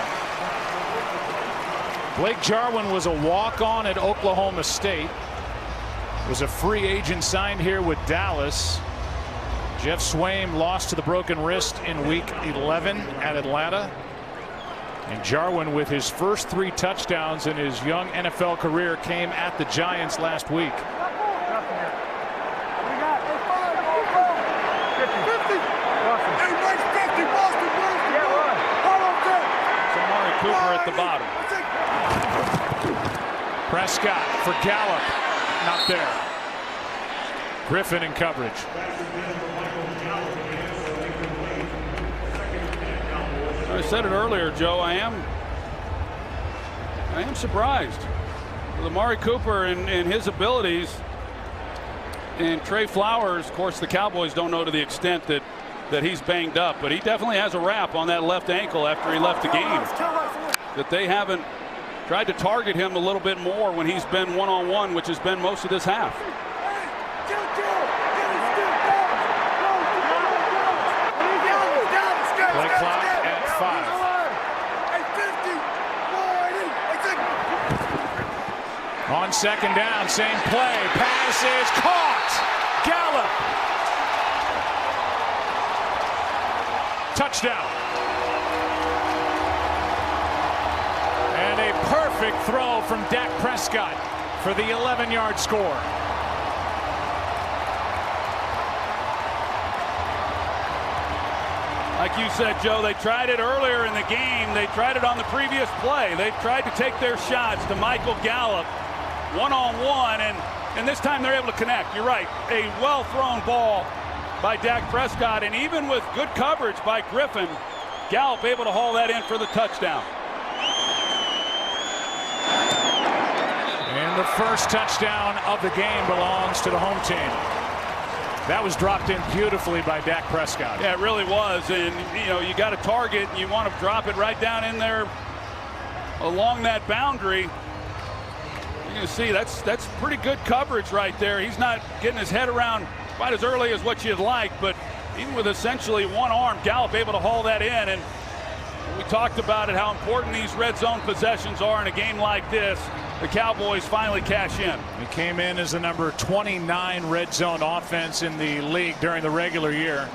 Blake Jarwin was a walk-on at Oklahoma State. Was a free agent signed here with Dallas. Jeff Swaim lost to the broken wrist in Week 11 at Atlanta. And Jarwin, with his first 3 touchdowns in his young NFL career, came at the Giants last week. Amari Cooper at the bottom. Prescott for Gallup, not there. Griffin in coverage. I said it earlier, Joe. I am surprised with Amari Cooper and his abilities. And Trey Flowers, of course, the Cowboys don't know to the extent that he's banged up, but he definitely has a wrap on that left ankle after he left the game. That they haven't tried to target him a little bit more when he's been one-on-one, which has been most of this half. Play clock at 5. On second down, same play. Pass is caught. Gallup. Touchdown. And a perfect throw from Dak Prescott for the 11-yard score. Like you said, Joe, they tried it earlier in the game. They tried it on the previous play. They tried to take their shots to Michael Gallup one-on-one, and this time they're able to connect. You're right, a well-thrown ball by Dak Prescott, and even with good coverage by Griffin, Gallup able to haul that in for the touchdown. And the first touchdown of the game belongs to the home team. That was dropped in beautifully by Dak Prescott. Yeah, it really was. And, you know, you got a target and you want to drop it right down in there along that boundary. You can see that's pretty good coverage right there. He's not getting his head around quite as early as what you'd like, but even with essentially one arm, Gallup able to haul that in. And we talked about it, how important these red zone possessions are in a game like this. The Cowboys finally cash in. He came in as the number 29 red zone offense in the league during the regular year.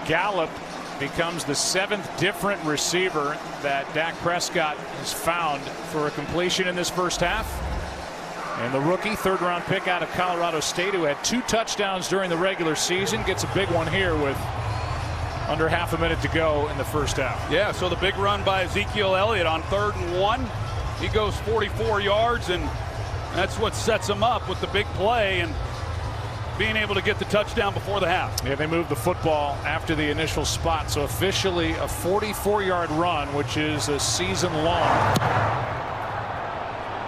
Gallup becomes the 7th different receiver that Dak Prescott has found for a completion in this first half. And the rookie, 3rd-round pick out of Colorado State, who had 2 touchdowns during the regular season, gets a big one here with under half a minute to go in the first half. Yeah, so the big run by Ezekiel Elliott on 3rd and 1. He goes 44 yards, and that's what sets him up with the big play and being able to get the touchdown before the half. Yeah, they moved the football after the initial spot, so officially a 44-yard run, which is a season long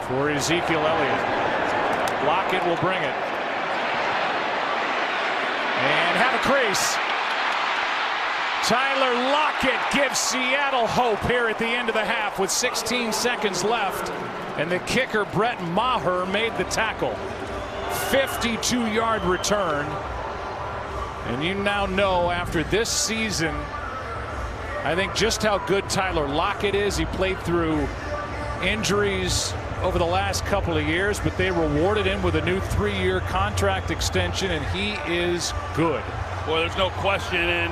for Ezekiel Elliott. Lockett will bring it. And have a crease. Tyler Lockett gives Seattle hope here at the end of the half with 16 seconds left. And the kicker, Brett Maher, made the tackle. 52-yard return. And you now know after this season, I think just how good Tyler Lockett is. He played through injuries over the last couple of years, but they rewarded him with a new 3-year contract extension, and he is good. Boy, there's no question, and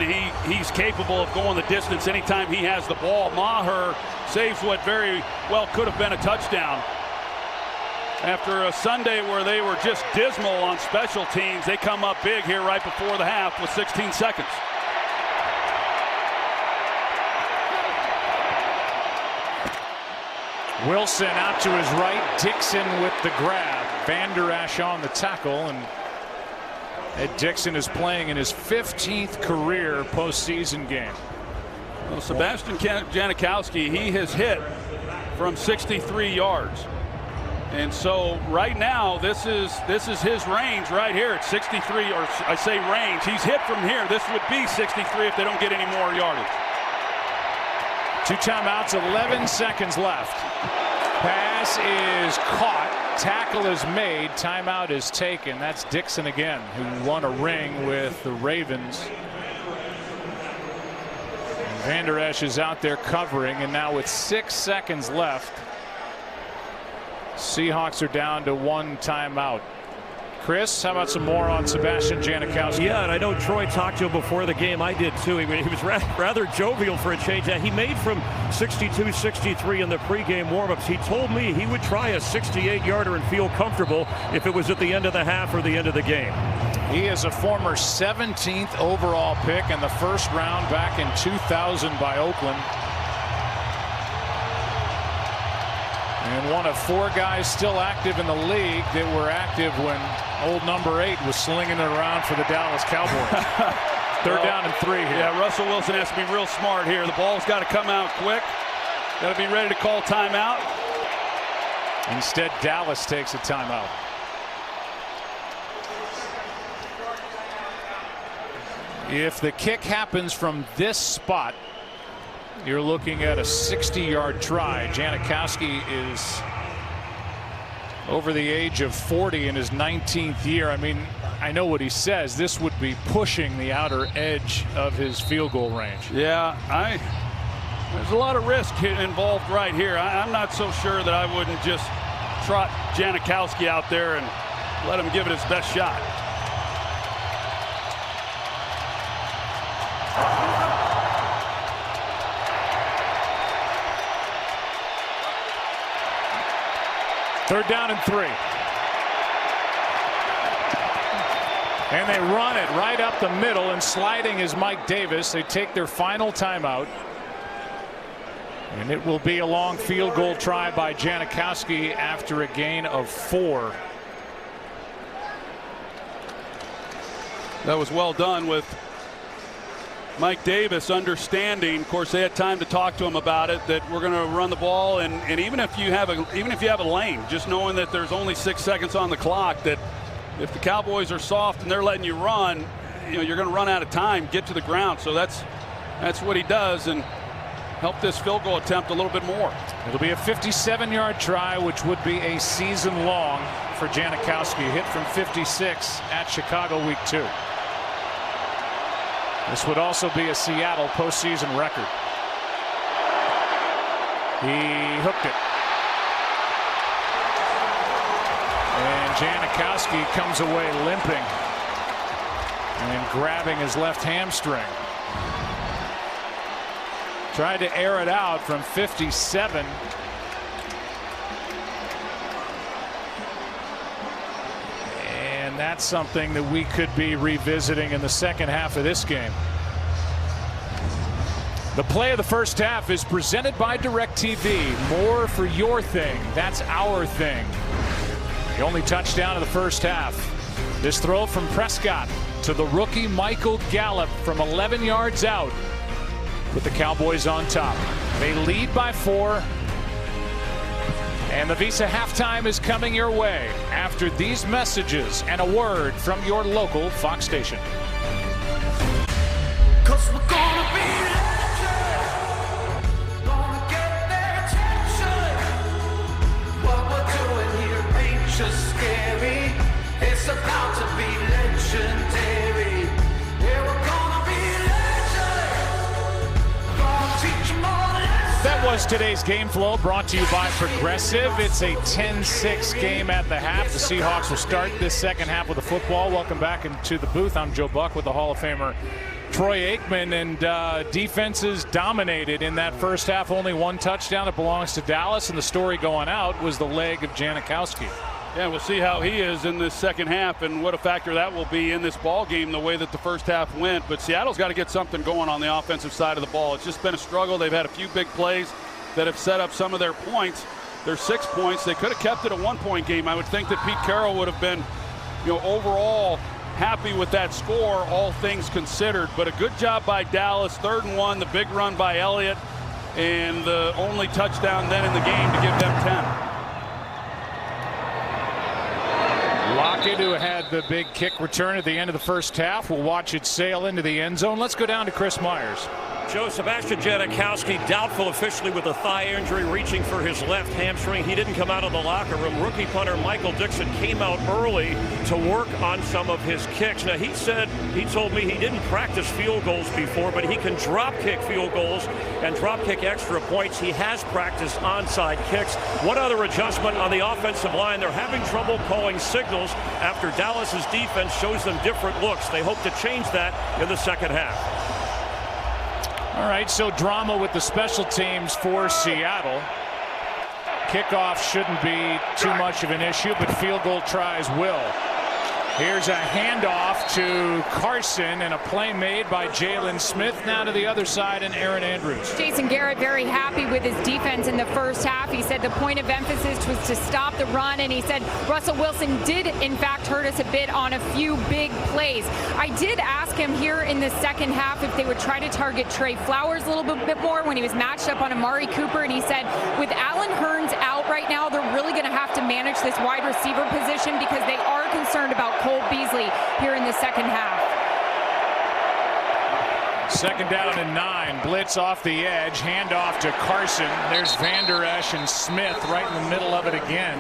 he's capable of going the distance anytime he has the ball. Maher saves what very well could have been a touchdown. After a Sunday where they were just dismal on special teams, they come up big here right before the half with 16 seconds. Wilson out to his right, Dixon with the grab. Van Der Esch on the tackle, and Ed Dixon is playing in his 15th career postseason game. Well, Sebastian Janikowski, he has hit from 63 yards. And so right now, this is his range right here at 63, or I say range. He's hit from here. This would be 63 if they don't get any more yardage. 2 timeouts, 11 seconds left. Pass is caught. Tackle is made. Timeout is taken. That's Dixon again, who won a ring with the Ravens. And Van Der Esch is out there covering, and now with 6 seconds left, Seahawks are down to 1 timeout. Chris, how about some more on Sebastian Janikowski? Yeah, and I know Troy talked to him before the game. I did too. He was rather jovial for a change. He made from 62, 63 in the pregame warmups. He told me he would try a 68-yarder and feel comfortable if it was at the end of the half or the end of the game. He is a former 17th overall pick in the first round back in 2000 by Oakland. And one of 4 guys still active in the league that were active when old number 8 was slinging it around for the Dallas Cowboys. Third down and 3 here. Yeah, Russell Wilson has to be real smart here. The ball's got to come out quick. Got to be ready to call timeout. Instead, Dallas takes a timeout. If the kick happens from this spot, you're looking at a 60-yard try. Janikowski is over the age of 40 in his 19th year. I mean, I know what he says. This would be pushing the outer edge of his field goal range. Yeah, there's a lot of risk involved right here. I'm not so sure that I wouldn't just trot Janikowski out there and let him give it his best shot. 3rd down and 3. And they run it right up the middle, and sliding is Mike Davis. They take their final timeout. And it will be a long field goal try by Janikowski after a gain of 4. That was well done with Mike Davis understanding. Of course, they had time to talk to him about it, that we're going to run the ball, and even if you have a lane, just knowing that there's only 6 seconds on the clock, that if the Cowboys are soft and they're letting you run, you're going to run out of time, get to the ground. So that's what he does, and help this field goal attempt a little bit more. It'll be a 57-yard try, which would be a season long for Janikowski. Hit from 56 at Chicago week 2. This would also be a Seattle postseason record. He hooked it. And Janikowski comes away limping and grabbing his left hamstring. Tried to air it out from 57. And that's something that we could be revisiting in the second half of this game. The play of the first half is presented by DirecTV. More for your thing. That's our thing. The only touchdown of the first half. This throw from Prescott to the rookie Michael Gallup from 11 yards out. Put the Cowboys on top. They lead by 4. And the Visa halftime is coming your way after these messages and a word from your local Fox station. 'Cause we're gonna be legends, gonna get their attention. What we're doing here ain't just scary, it's about to be legendary. Yeah, we're gonna be legends, gonna teach them all lessons. That was today's game flow, brought to you by Progressive. It's a 10-6 game at the half. The Seahawks will start this second half with a football. Welcome back into the booth. I'm Joe Buck with the Hall of Famer Troy Aikman, and defenses dominated in that first half. Only 1 touchdown. It belongs to Dallas, and the story going out was the leg of Janikowski. Yeah, we'll see how he is in this second half and what a factor that will be in this ball game, the way that the first half went. But Seattle's got to get something going on the offensive side of the ball. It's just been a struggle. They've had a few big plays that have set up some of their points. Their 6 points. They could have kept it a 1-point game. I would think that Pete Carroll would have been, overall happy with that score, all things considered. But a good job by Dallas. 3rd and 1, the big run by Elliott, and the only touchdown then in the game to give them 10. Lockett, who had the big kick return at the end of the first half, will watch it sail into the end zone. Let's go down to Chris Myers. Joe, Sebastian Janikowski doubtful officially with a thigh injury, reaching for his left hamstring. He didn't come out of the locker room. Rookie punter Michael Dixon came out early to work on some of his kicks. Now, he told me he didn't practice field goals before, but he can drop kick field goals and drop kick extra points. He has practiced onside kicks. One other adjustment on the offensive line. They're having trouble calling signals after Dallas's defense shows them different looks. They hope to change that in the second half. All right, so drama with the special teams for Seattle. Kickoff shouldn't be too much of an issue, but field goal tries will. Here's a handoff to Carson, and a play made by Jalen Smith. Now to the other side, and Aaron Andrews. Jason Garrett very happy with his defense in the first half. He said the point of emphasis was to stop the run, and he said Russell Wilson did in fact hurt us a bit on a few big plays. I did ask him here in the second half if they would try to target Trey Flowers a little bit more when he was matched up on Amari Cooper, and he said with Allen Hurns out right now, they're really going to have to manage this wide receiver position because they are concerned about Cole Beasley here in the second half. 2nd down and 9. Blitz off the edge. Handoff to Carson. There's Van Der Esch and Smith right in the middle of it again.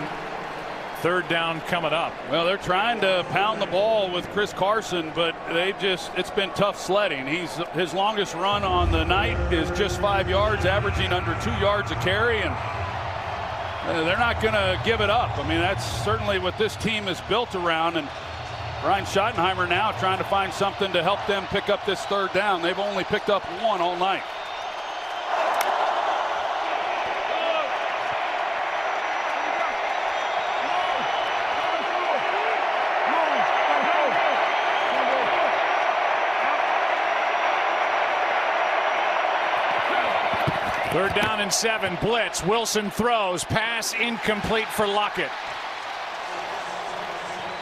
3rd down coming up. Well, they're trying to pound the ball with Chris Carson, but it's been tough sledding. His longest run on the night is just 5 yards, averaging under 2 yards a carry, and they're not going to give it up. I mean, that's certainly what this team is built around, and Brian Schottenheimer now trying to find something to help them pick up this 3rd down. They've only picked up 1 all night. Third down and 7. Blitz. Wilson throws. Pass incomplete for Lockett.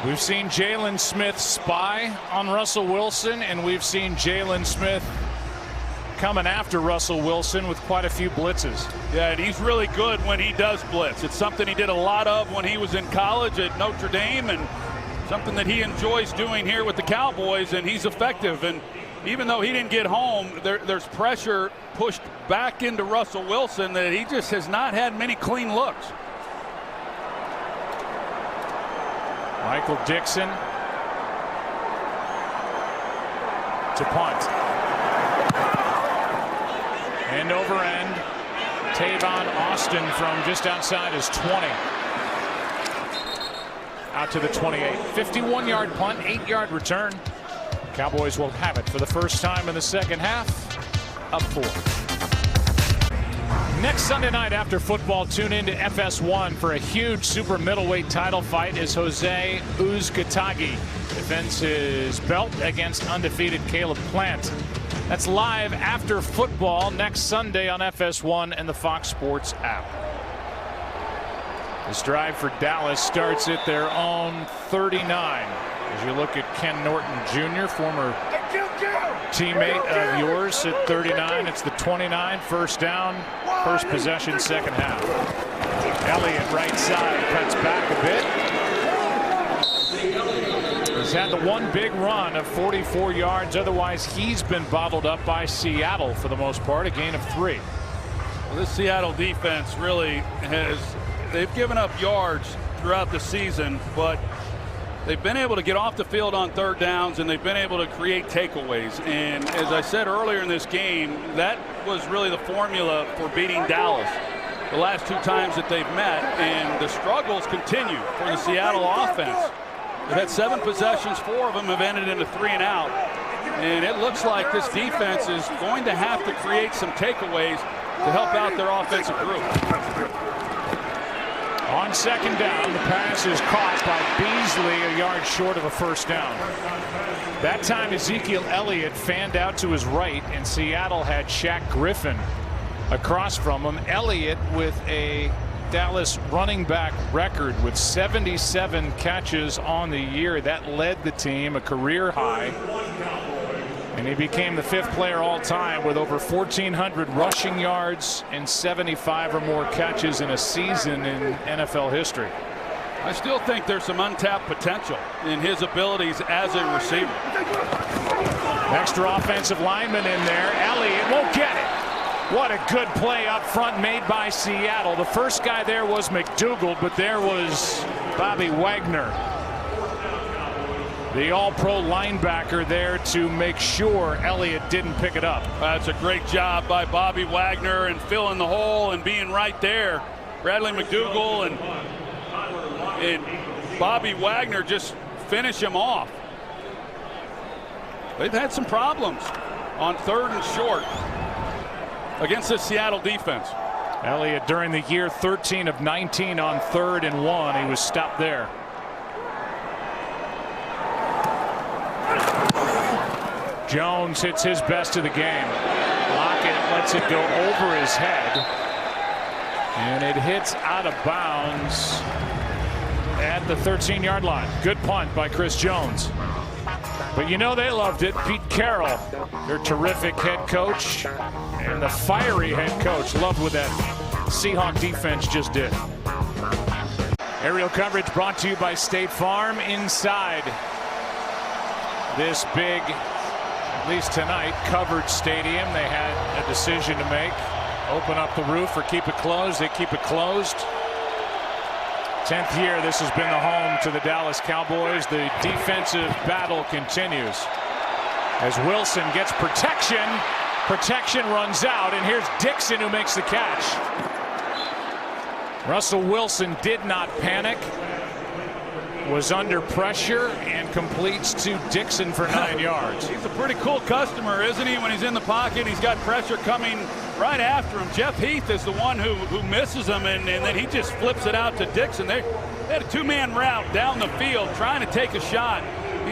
We've seen Jalen Smith spy on Russell Wilson, and we've seen Jalen Smith coming after Russell Wilson with quite a few blitzes. Yeah, and he's really good when he does blitz. It's something he did a lot of when he was in college at Notre Dame, and something that he enjoys doing here with the Cowboys, and he's effective. And even though he didn't get home, there's pressure pushed back into Russell Wilson that he just has not had many clean looks. Michael Dixon to punt. End over end. Tavon Austin from just outside his 20. Out to the 28. 51-yard punt, 8-yard return. Cowboys will have it for the first time in the second half. Up 4. Next Sunday night after football, tune in to FS1 for a huge super middleweight title fight as Jose Uzcategui defends his belt against undefeated Caleb Plant. That's live after football next Sunday on FS1 and the Fox Sports app. This drive for Dallas starts at their own 39. As you look at Ken Norton Jr., former teammate of yours at 39. It's the 29. First down, first possession, second half. Elliott right side cuts back a bit. He's had the one big run of 44 yards. Otherwise, he's been bottled up by Seattle for the most part, a gain of 3. Well, this Seattle defense really they've given up yards throughout the season, but they've been able to get off the field on third downs, and they've been able to create takeaways. And as I said earlier in this game, that was really the formula for beating Dallas the last 2 times that they've met, and the struggles continue for the Seattle offense. They've had 7 possessions, 4 of them have ended in a 3 and out, and it looks like this defense is going to have to create some takeaways to help out their offensive group. On second down, the pass is caught by Beasley, a yard short of a first down. That time Ezekiel Elliott fanned out to his right, and Seattle had Shaq Griffin across from him. Elliott with a Dallas running back record with 77 catches on the year. That led the team, a career high. And he became the 5th player all time with over 1,400 rushing yards and 75 or more catches in a season in NFL history. I still think there's some untapped potential in his abilities as a receiver. Extra offensive lineman in there. Elliott won't get it. What a good play up front made by Seattle. The first guy there was McDougal, but there was Bobby Wagner, the all-pro linebacker, there to make sure Elliott didn't pick it up. That's a great job by Bobby Wagner and filling the hole and being right there. Bradley McDougal and Bobby Wagner just finish him off. They've had some problems on 3rd and short against the Seattle defense. Elliott during the year 13 of 19 on 3rd and 1. He was stopped there. Jones hits his best of the game. Lockett lets it go over his head, and it hits out of bounds at the 13-yard line. Good punt by Chris Jones. But you know they loved it. Pete Carroll, their terrific head coach, and the fiery head coach, loved what that Seahawk defense just did. Aerial coverage brought to you by State Farm. Inside this big, at least tonight, covered stadium, they had a decision to make. Open up the roof or keep it closed. They keep it closed. 10th year this has been the home to the Dallas Cowboys. The defensive battle continues as Wilson gets protection. Protection runs out, and here's Dixon who makes the catch. Russell Wilson did not panic, was under pressure, and completes to Dixon for 9 yards. He's a pretty cool customer, isn't he? When he's in the pocket, he's got pressure coming right after him. Jeff Heath is the one who misses him, and then he just flips it out to Dixon. They had a 2-man route down the field trying to take a shot.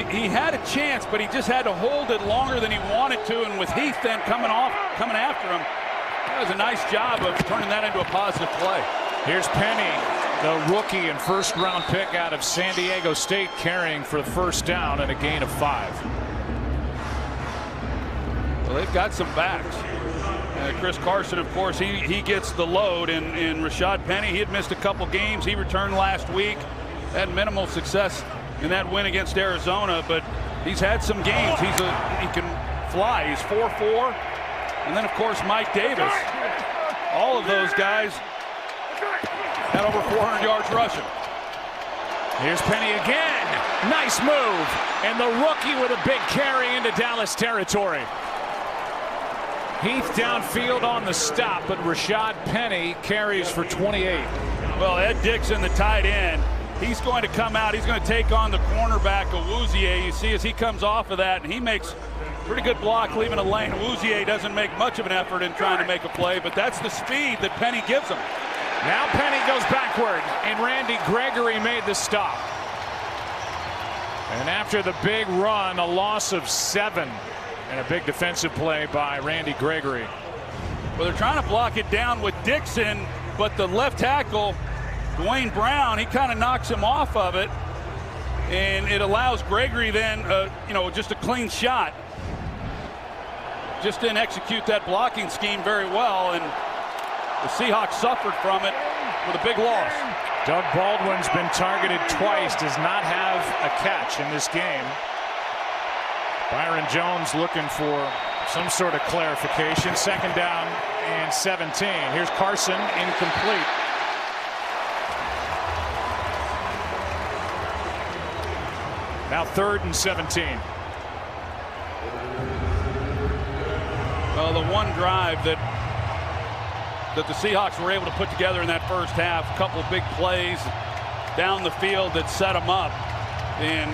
He had a chance, but he just had to hold it longer than he wanted to, and with Heath then coming after him, That was a nice job of turning that into a positive play. Here's Penny, the rookie and first-round pick out of San Diego State, carrying for the first down and a gain of 5. Well, they've got some backs. Chris Carson, of course, he gets the load, and Rashad Penny, he had missed a couple games. He returned last week, had minimal success in that win against Arizona, but he's had some games. He can fly. He's 4'4", and then of course Mike Davis. All of those guys had over 400 yards rushing. Here's Penny again. Nice move, and the rookie with a big carry into Dallas territory. Heath downfield on the stop, but Rashad Penny carries for 28. Well, Ed Dixon, the tight end, he's going to come out. He's going to take on the cornerback, Awuzie. You see as he comes off of that, and he makes pretty good block leaving a lane. Awuzie doesn't make much of an effort in trying to make a play, but that's the speed that Penny gives him. Now Penny goes backward, and Randy Gregory made the stop. And after the big run, a loss of 7. And a big defensive play by Randy Gregory. Well, they're trying to block it down with Dixon, but the left tackle, Dwayne Brown, he kind of knocks him off of it, and it allows Gregory then, just a clean shot. Just didn't execute that blocking scheme very well, and the Seahawks suffered from it with a big loss. Doug Baldwin's been targeted twice, does not have a catch in this game. Byron Jones looking for some sort of clarification. 2nd down and 17. Here's Carson, incomplete. Now 3rd and 17. Well, the one drive that the Seahawks were able to put together in that first half, a couple of big plays down the field that set them up. And,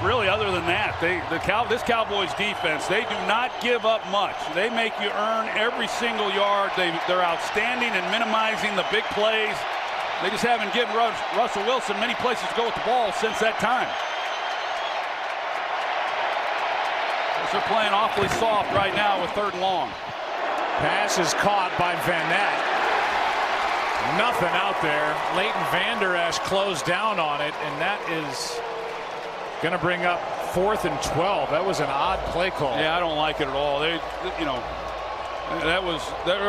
really other than that, this Cowboys defense, they do not give up much. They make you earn every single yard. They're outstanding in minimizing the big plays. They just haven't given Russell Wilson many places to go with the ball since that time. They're playing awfully soft right now with 3rd and long. Pass is caught by Van Ness. Nothing out there. Leighton Vander Esch closed down on it, and that is going to bring up 4th and 12. That was an odd play call. Yeah, I don't like it at all. There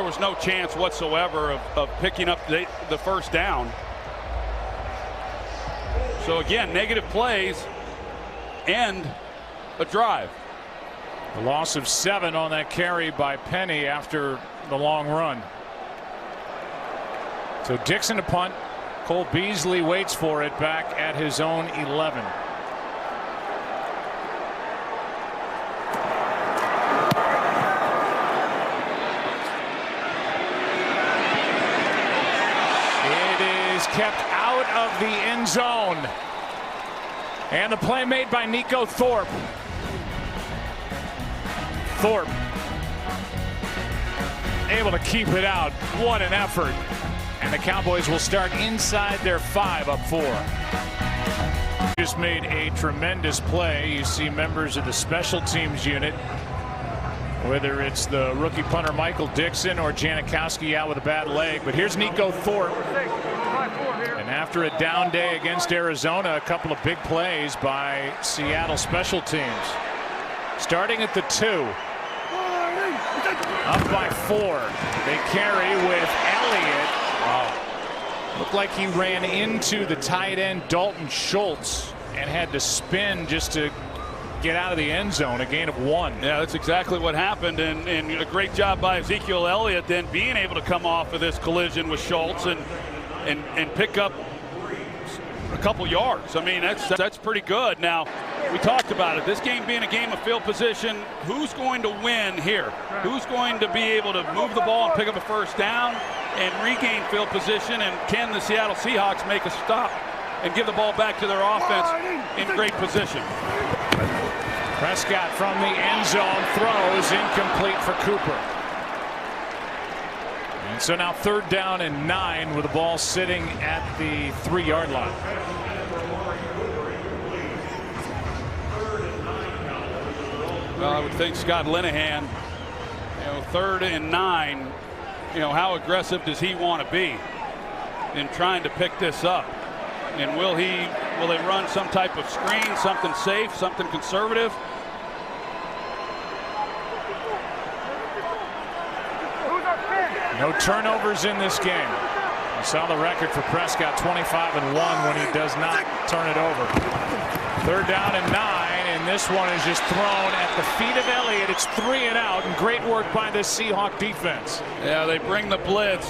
was no chance whatsoever of picking up the first down. So again, negative plays and a drive. A loss of 7 on that carry by Penny after the long run. So Dixon to punt. Cole Beasley waits for it back at his own 11. Kept out of the end zone. And the play made by Nico Thorpe. Thorpe able to keep it out. What an effort. And the Cowboys will start inside their 5 up 4. Just made a tremendous play. You see members of the special teams unit, whether it's the rookie punter Michael Dixon or Janikowski out with a bad leg. But here's Nico Thorpe. And after a down day against Arizona, a couple of big plays by Seattle special teams. Starting at the 2. Up by 4. They carry with Elliott. Wow. Looked like he ran into the tight end Dalton Schultz and had to spin just to get out of the end zone. A gain of 1. Yeah, that's exactly what happened, and a great job by Ezekiel Elliott then being able to come off of this collision with Schultz and pick up a couple yards. I mean, that's pretty good. Now, we talked about it. This game being a game of field position, who's going to win here? Who's going to be able to move the ball and pick up a first down and regain field position? And can the Seattle Seahawks make a stop and give the ball back to their offense in great position? Prescott from the end zone throws incomplete for Cooper. And so now 3rd down and 9 with the ball sitting at the 3-yard line. Well, I would think Scott Linehan, 3rd and 9, how aggressive does he want to be in trying to pick this up? And will they run some type of screen, something safe, something conservative? No turnovers in this game. You saw the record for Prescott, 25-1 when he does not turn it over. 3rd down and 9, and this one is just thrown at the feet of Elliott. It's 3 and out, and great work by the Seahawk defense. Yeah, they bring the blitz.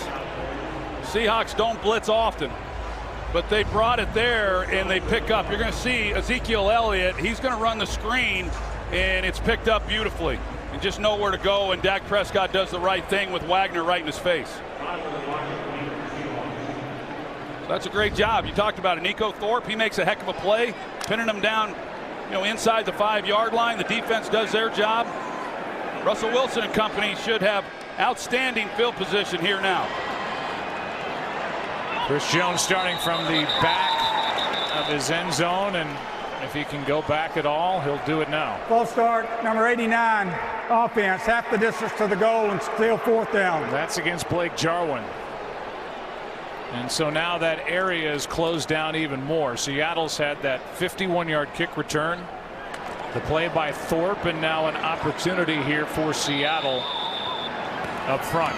Seahawks don't blitz often, but they brought it there, and they pick up. You're going to see Ezekiel Elliott. He's going to run the screen, and it's picked up beautifully. And just know where to go, and Dak Prescott does the right thing with Wagner right in his face. So that's a great job. You talked about it. Nico Thorpe, he makes a heck of a play, pinning him down, inside the 5-yard line. The defense does their job. Russell Wilson and company should have outstanding field position here now. Chris Jones starting from the back of his end zone, and if he can go back at all, he'll do it now. False start, number 89, offense, half the distance to the goal and still 4th down. That's against Blake Jarwin. And so now that area is closed down even more. Seattle's had that 51-yard kick return. The play by Thorpe, and now an opportunity here for Seattle up front.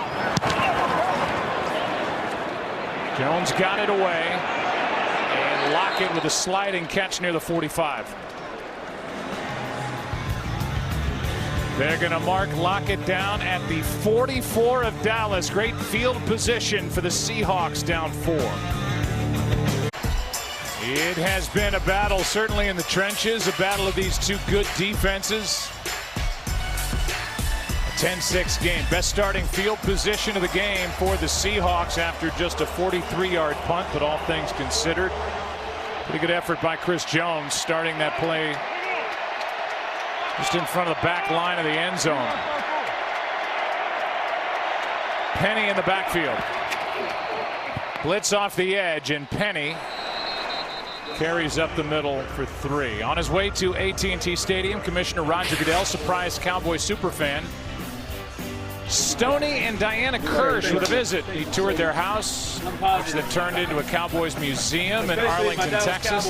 Jones got it away, and Lockett with a sliding catch near the 45. They're going to mark Lockett down at the 44 of Dallas. Great field position for the Seahawks, down 4. It has been a battle, certainly in the trenches, a battle of these two good defenses. A 10-6 game. Best starting field position of the game for the Seahawks after just a 43-yard punt, but all things considered, pretty good effort by Chris Jones starting that play just in front of the back line of the end zone. Penny in the backfield. Blitz off the edge, and Penny carries up the middle for 3. On his way to AT&T Stadium, Commissioner Roger Goodell surprised Cowboys superfan Stoney and Diana Kirsch with a visit. He toured their house, which then turned into a Cowboys museum in Arlington, Texas.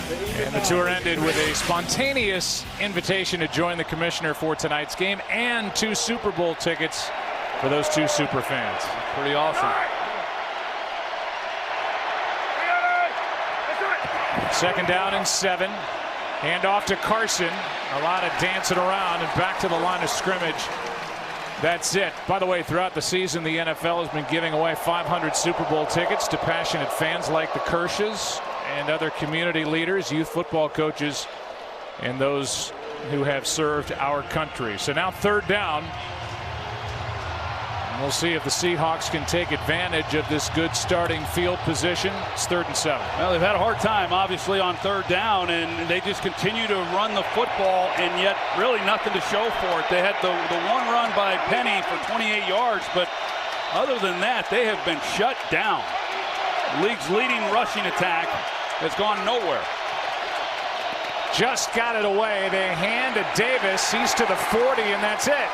And the tour ended with a spontaneous invitation to join the commissioner for tonight's game and 2 Super Bowl tickets for those 2 super fans. Pretty awesome. 2nd down and 7. Hand off to Carson. A lot of dancing around and back to the line of scrimmage. That's it. By the way, throughout the season, the NFL has been giving away 500 Super Bowl tickets to passionate fans like the Kirsches and other community leaders, youth football coaches, and those who have served our country. So now 3rd down. And we'll see if the Seahawks can take advantage of this good starting field position. It's 3rd and 7. Well, they've had a hard time, obviously, on 3rd down, and they just continue to run the football, and yet really nothing to show for it. They had the one run by Penny for 28 yards, but other than that, they have been shut down. The league's leading rushing attack has gone nowhere. Just got it away. They hand to Davis. He's to the 40, and that's it.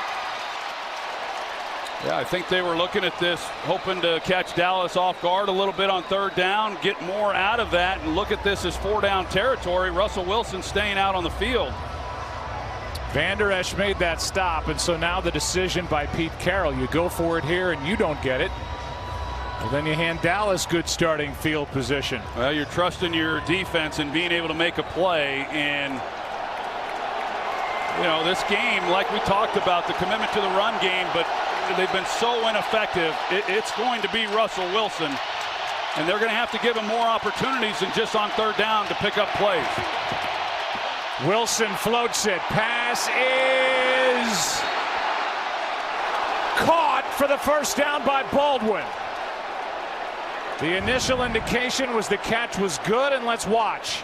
Yeah, I think they were looking at this, hoping to catch Dallas off guard a little bit on 3rd down, get more out of that, and look at this as 4-down territory. Russell Wilson staying out on the field. Van Der Esch made that stop, and so now the decision by Pete Carroll. You go for it here, and you don't get it. Well, then you hand Dallas good starting field position. Well, you're trusting your defense and being able to make a play. And, this game, like we talked about, the commitment to the run game, but they've been so ineffective. It's going to be Russell Wilson, and they're going to have to give him more opportunities than just on 3rd down to pick up plays. Wilson floats it. Pass is caught for the 1st down by Baldwin. The initial indication was the catch was good, and let's watch.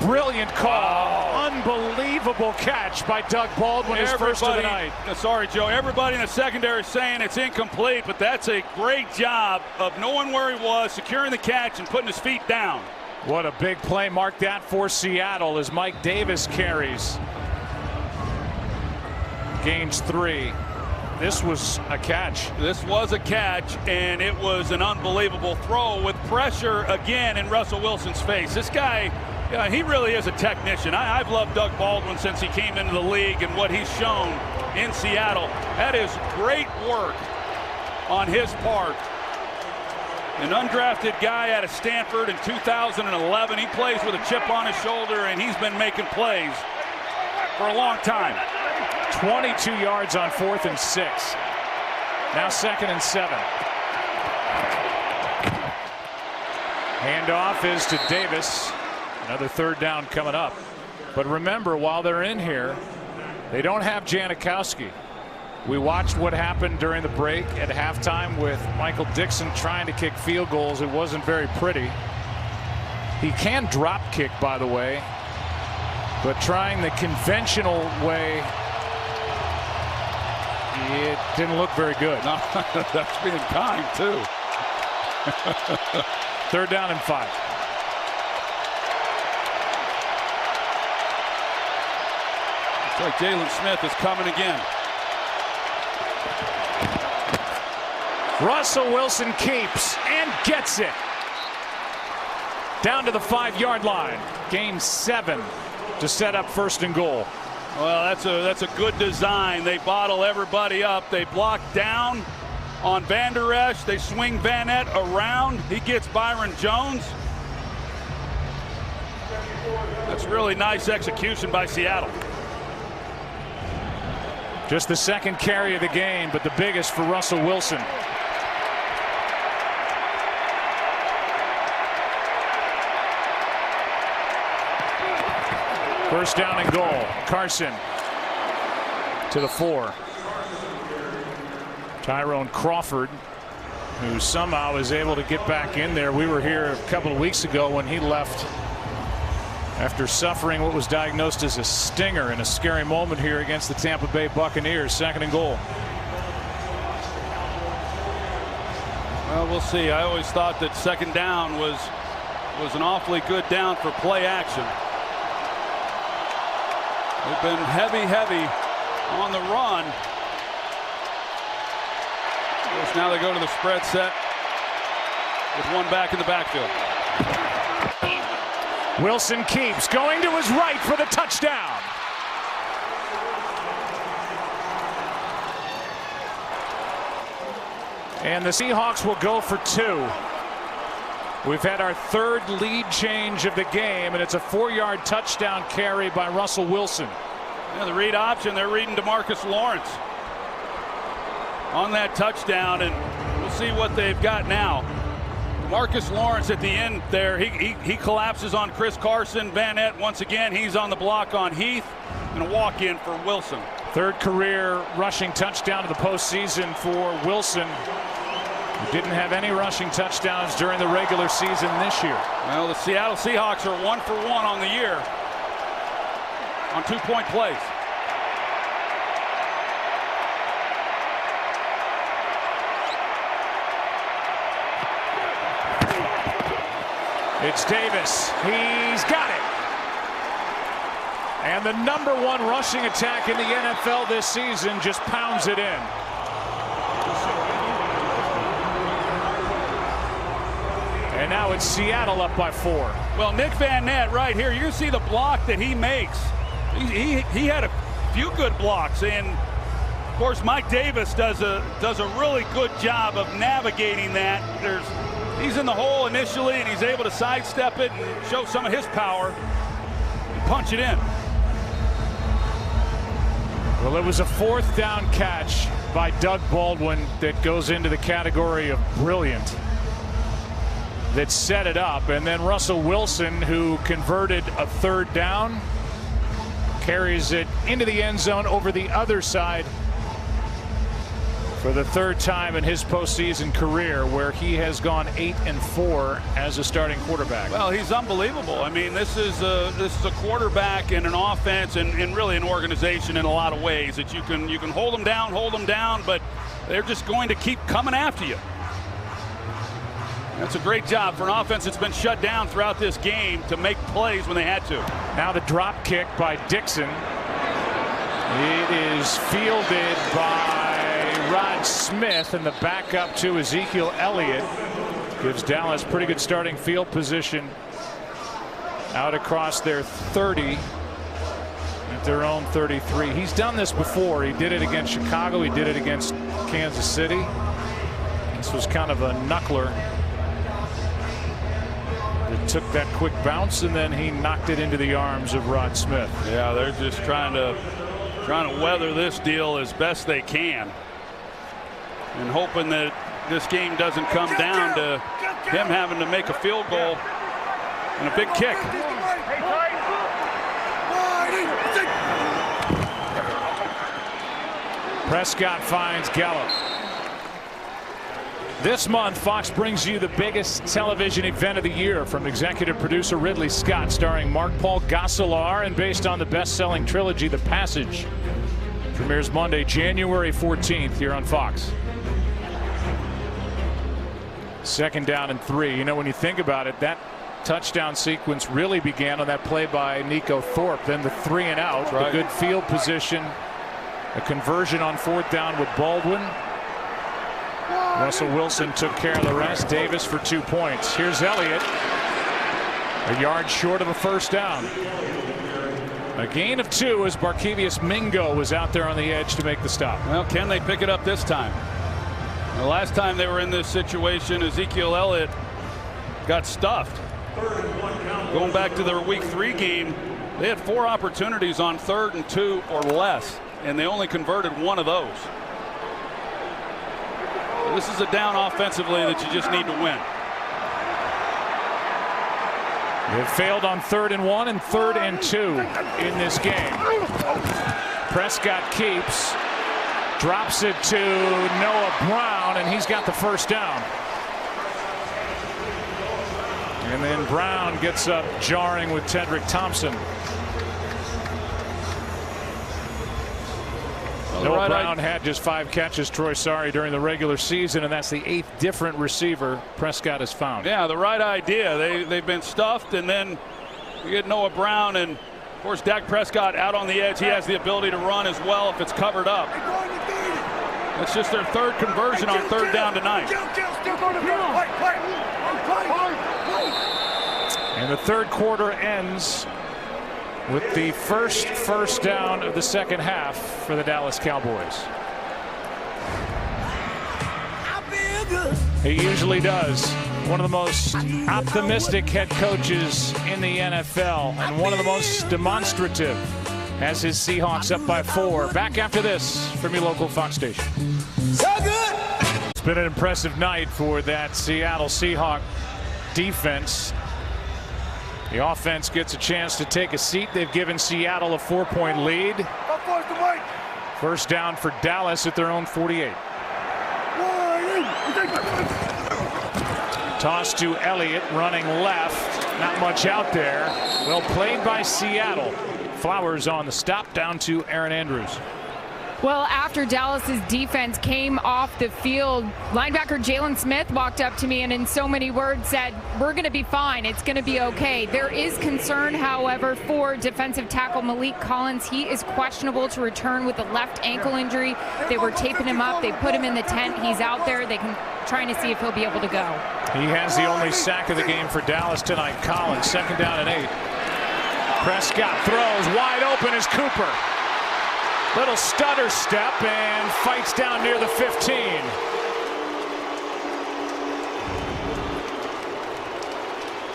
Brilliant call. Unbelievable catch by Doug Baldwin, his first of the night. Sorry, Joe. Everybody in the secondary is saying it's incomplete, but that's a great job of knowing where he was, securing the catch, and putting his feet down. What a big play. Mark that for Seattle as Mike Davis carries. gains 3. This was a catch. This was a catch, and it was an unbelievable throw with pressure again in Russell Wilson's face. This guy, he really is a technician. I've loved Doug Baldwin since he came into the league and what he's shown in Seattle. That is great work on his part. An undrafted guy out of Stanford in 2011. He plays with a chip on his shoulder, and he's been making plays for a long time. 22 yards on 4th and 6. Now 2nd and 7. Handoff is to Davis. Another 3rd down coming up. But remember, while they're in here, they don't have Janikowski. We watched what happened during the break at halftime with Michael Dixon trying to kick field goals. It wasn't very pretty. He can drop kick, by the way, but trying the conventional way, it didn't look very good. No, that's being kind, too. 3rd down and 5. Looks like Jalen Smith is coming again. Russell Wilson keeps and gets it. Down to the 5-yard line. Gain 7 to set up 1st and goal. Well, that's a good design. They bottle everybody up. They block down on Van Der Esch. They swing Van Nett around. He gets Byron Jones. That's really nice execution by Seattle. Just the 2nd carry of the game, but the biggest for Russell Wilson. First down and goal. Carson to the 4. Tyrone Crawford, who somehow is able to get back in there. We were here a couple of weeks ago when he left after suffering what was diagnosed as a stinger in a scary moment here against the Tampa Bay Buccaneers. 2nd and goal. Well, we'll see. I always thought that 2nd down was an awfully good down for play action. They've been heavy on the run. Yes, now they go to the spread set with one back in the backfield. Wilson keeps going to his right for the touchdown. And the Seahawks will go for 2. We've had our 3rd lead change of the game, and it's a 4-yard touchdown carry by Russell Wilson. Yeah, the read option, they're reading DeMarcus Lawrence on that touchdown, and we'll see what they've got now. DeMarcus Lawrence at the end there, he collapses on Chris Carson. Van Nett, once again, he's on the block on Heath, and a walk-in for Wilson. 3rd career rushing touchdown of the postseason for Wilson. Didn't have any rushing touchdowns during the regular season this year. Well, the Seattle Seahawks are 1 for 1 on the year on 2-point plays. It's Davis. He's got it. And the #1 rushing attack in the NFL this season just pounds it in. And now it's Seattle up by 4. Well, Nick Van Nett right here, you see the block that he makes. He had a few good blocks, and of course Mike Davis does a really good job of navigating that. He's in the hole initially, and he's able to sidestep it and show some of his power and punch it in. Well, it was a 4th down catch by Doug Baldwin that goes into the category of brilliant, that set it up, and then Russell Wilson, who converted a 3rd down, carries it into the end zone over the other side for the 3rd time in his postseason career, where he has gone 8-4 as a starting quarterback. Well, he's unbelievable. I mean, this is a quarterback and an offense and really an organization in a lot of ways that you can hold them down, but they're just going to keep coming after you. That's a great job for an offense that's been shut down throughout this game to make plays when they had to. Now the drop kick by Dixon. It is fielded by Rod Smith, and the backup to Ezekiel Elliott gives Dallas pretty good starting field position out across their 30 at their own 33. He's done this before. He did it against Chicago. He did it against Kansas City. This was kind of a knuckler. It took that quick bounce, and then he knocked it into the arms of Rod Smith. Yeah, they're just trying to weather this deal as best they can, and hoping that this game doesn't come down to him having to make a field goal and a big kick. Prescott finds Gallup. This month, Fox brings you the biggest television event of the year from executive producer Ridley Scott, starring Mark-Paul Gosselaar and based on the best-selling trilogy The Passage. Premieres Monday, January 14th here on Fox. Second down and 3. You know, when you think about it, that touchdown sequence really began on that play by Nico Thorpe. Then the 3 and out, the good field position, a conversion on 4th down with Baldwin. Russell Wilson took care of the rest. Davis for 2 points. Here's Elliott, a yard short of a first down. A gain of 2 as Barkevius Mingo was out there on the edge to make the stop. Well, can they pick it up this time? The last time they were in this situation, Ezekiel Elliott got stuffed. Going back to their week 3 game, they had 4 opportunities on 3rd and 2 or less, and they only converted 1 of those. This is a down offensively that you just need to win. They've failed on 3rd and 1 and 3rd and 2 in this game. Prescott keeps, drops it to Noah Brown, and he's got the first down. And then Brown gets up jarring with Tedrick Thompson. Noah Brown had just 5 catches, Troy Sorry, during the regular season, and that's the 8th different receiver Prescott has found. Yeah, the right idea. They've been stuffed, and then you get Noah Brown, and of course Dak Prescott out on the edge. He has the ability to run as well if it's covered up. That's just their 3rd conversion on 3rd down tonight. And the 3rd quarter ends with the first down of the second half for the Dallas Cowboys. He usually does. One of the most optimistic head coaches in the NFL, and one of the most demonstrative, has his Seahawks up by 4. Back after this from your local Fox station. It's been an impressive night for that Seattle Seahawks defense. The offense gets a chance to take a seat. They've given Seattle a 4-point lead. First down for Dallas at their own 48. Toss to Elliott, running left. Not much out there. Well played by Seattle. Flowers on the stop, down to Aaron Andrews. Well, after Dallas's defense came off the field, linebacker Jalen Smith walked up to me and in so many words said, "We're going to be fine. It's going to be okay." There is concern, however, for defensive tackle Malik Collins. He is questionable to return with a left ankle injury. They were taping him up. They put him in the tent. He's out there. They can trying to see if he'll be able to go. He has the only sack of the game for Dallas tonight. Collins, 2nd down and 8. Prescott throws, wide open is Cooper. Little stutter step and fights down near the 15.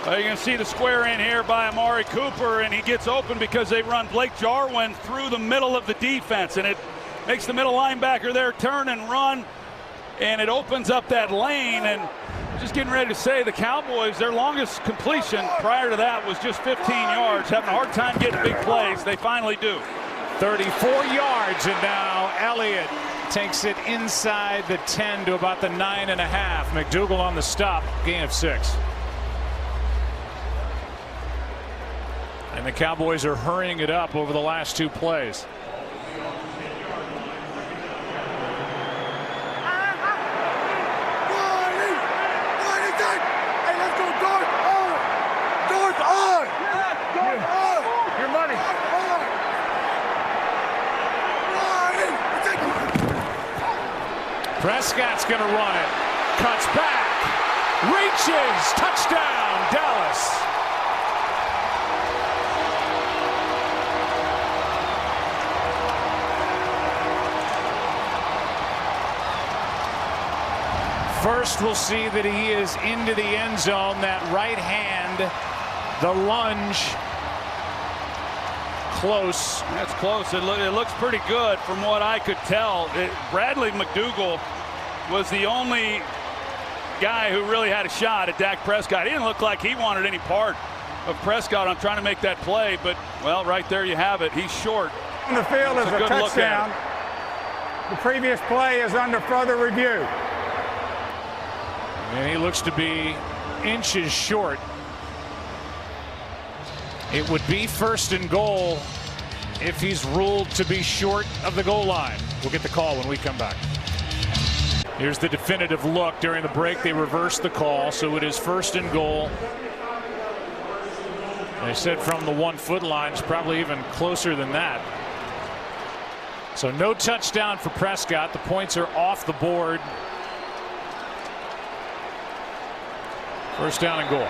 Well, you can see the square in here by Amari Cooper, and he gets open because they run Blake Jarwin through the middle of the defense, and it makes the middle linebacker there turn and run, and it opens up that lane. And just getting ready to say, the Cowboys, their longest completion prior to that was just 15 yards, having a hard time getting big plays. They finally do. 34 yards, and now Elliott takes it inside the 10 to about the 9.5. McDougal on the stop, gain of 6. And the Cowboys are hurrying it up over the last 2 plays. Prescott's going to run it. Cuts back. Reaches. Touchdown, Dallas. First, we'll see that he is into the end zone. That right hand, the lunge, close. That's close. It looks pretty good from what I could tell. Bradley McDougald was the only guy who really had a shot at Dak Prescott. He didn't look like he wanted any part of Prescott on trying to make that play, but, well, right there you have it. He's short. On the field is a touchdown. The previous play is under further review. And he looks to be inches short. It would be 1st and goal if he's ruled to be short of the goal line. We'll get the call when we come back. Here's the definitive look. During the break, they reversed the call, so it is 1st and goal. They said from the 1-foot line. It's probably even closer than that. So no touchdown for Prescott. The points are off the board. 1st down and goal.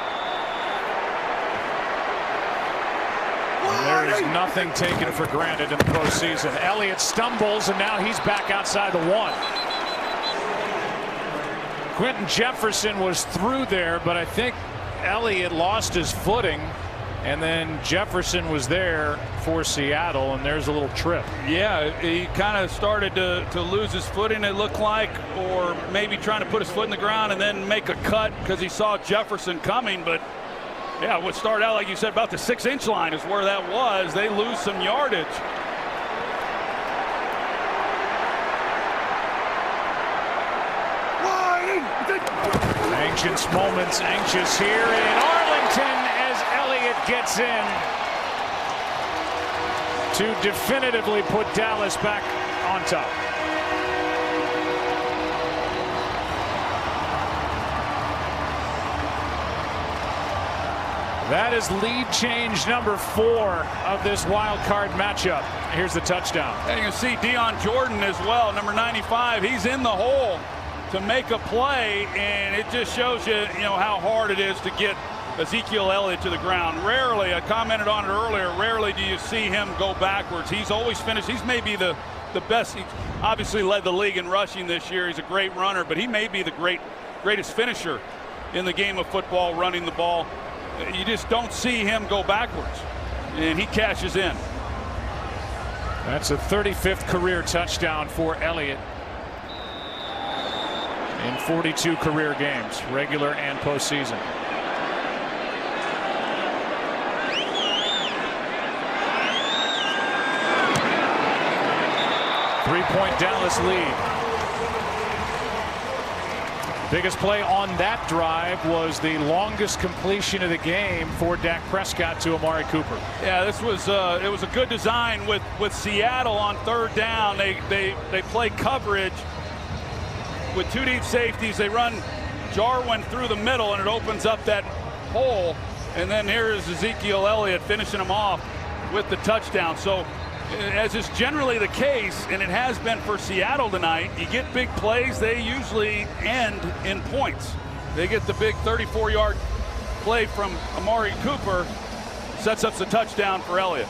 And there is nothing taken for granted in the postseason. Elliott stumbles, and now he's back outside the 1. Quentin Jefferson was through there, but I think Elliott lost his footing, and then Jefferson was there for Seattle, and there's a little trip. Yeah, he kind of started to lose his footing, it looked like, or maybe trying to put his foot in the ground and then make a cut because he saw Jefferson coming. But yeah, what started out, like you said, about the 6-inch line is where that was. They lose some yardage. Anxious moments, anxious here in Arlington as Elliott gets in to definitively put Dallas back on top. That is lead change number 4 of this wild card matchup. Here's the touchdown. And you can see Deion Jordan as well, number 95. He's in the hole to make a play, and it just shows you, how hard it is to get Ezekiel Elliott to the ground. Rarely, I commented on it earlier, rarely do you see him go backwards. He's always finished. He's maybe the best. He obviously led the league in rushing this year. He's a great runner, but he may be the greatest finisher in the game of football, running the ball. You just don't see him go backwards, and he cashes in. That's a 35th career touchdown for Elliott in 42 career games, regular and postseason. Three-point Dallas lead. Biggest play on that drive was the longest completion of the game for Dak Prescott to Amari Cooper. Yeah, this was it was a good design with Seattle on 3rd down. They play coverage with 2 deep safeties. They run Jarwin through the middle, and it opens up that hole. And then here is Ezekiel Elliott finishing him off with the touchdown. So, as is generally the case, and it has been for Seattle tonight, you get big plays, they usually end in points. They get the big 34-yard play from Amari Cooper, sets up the touchdown for Elliott.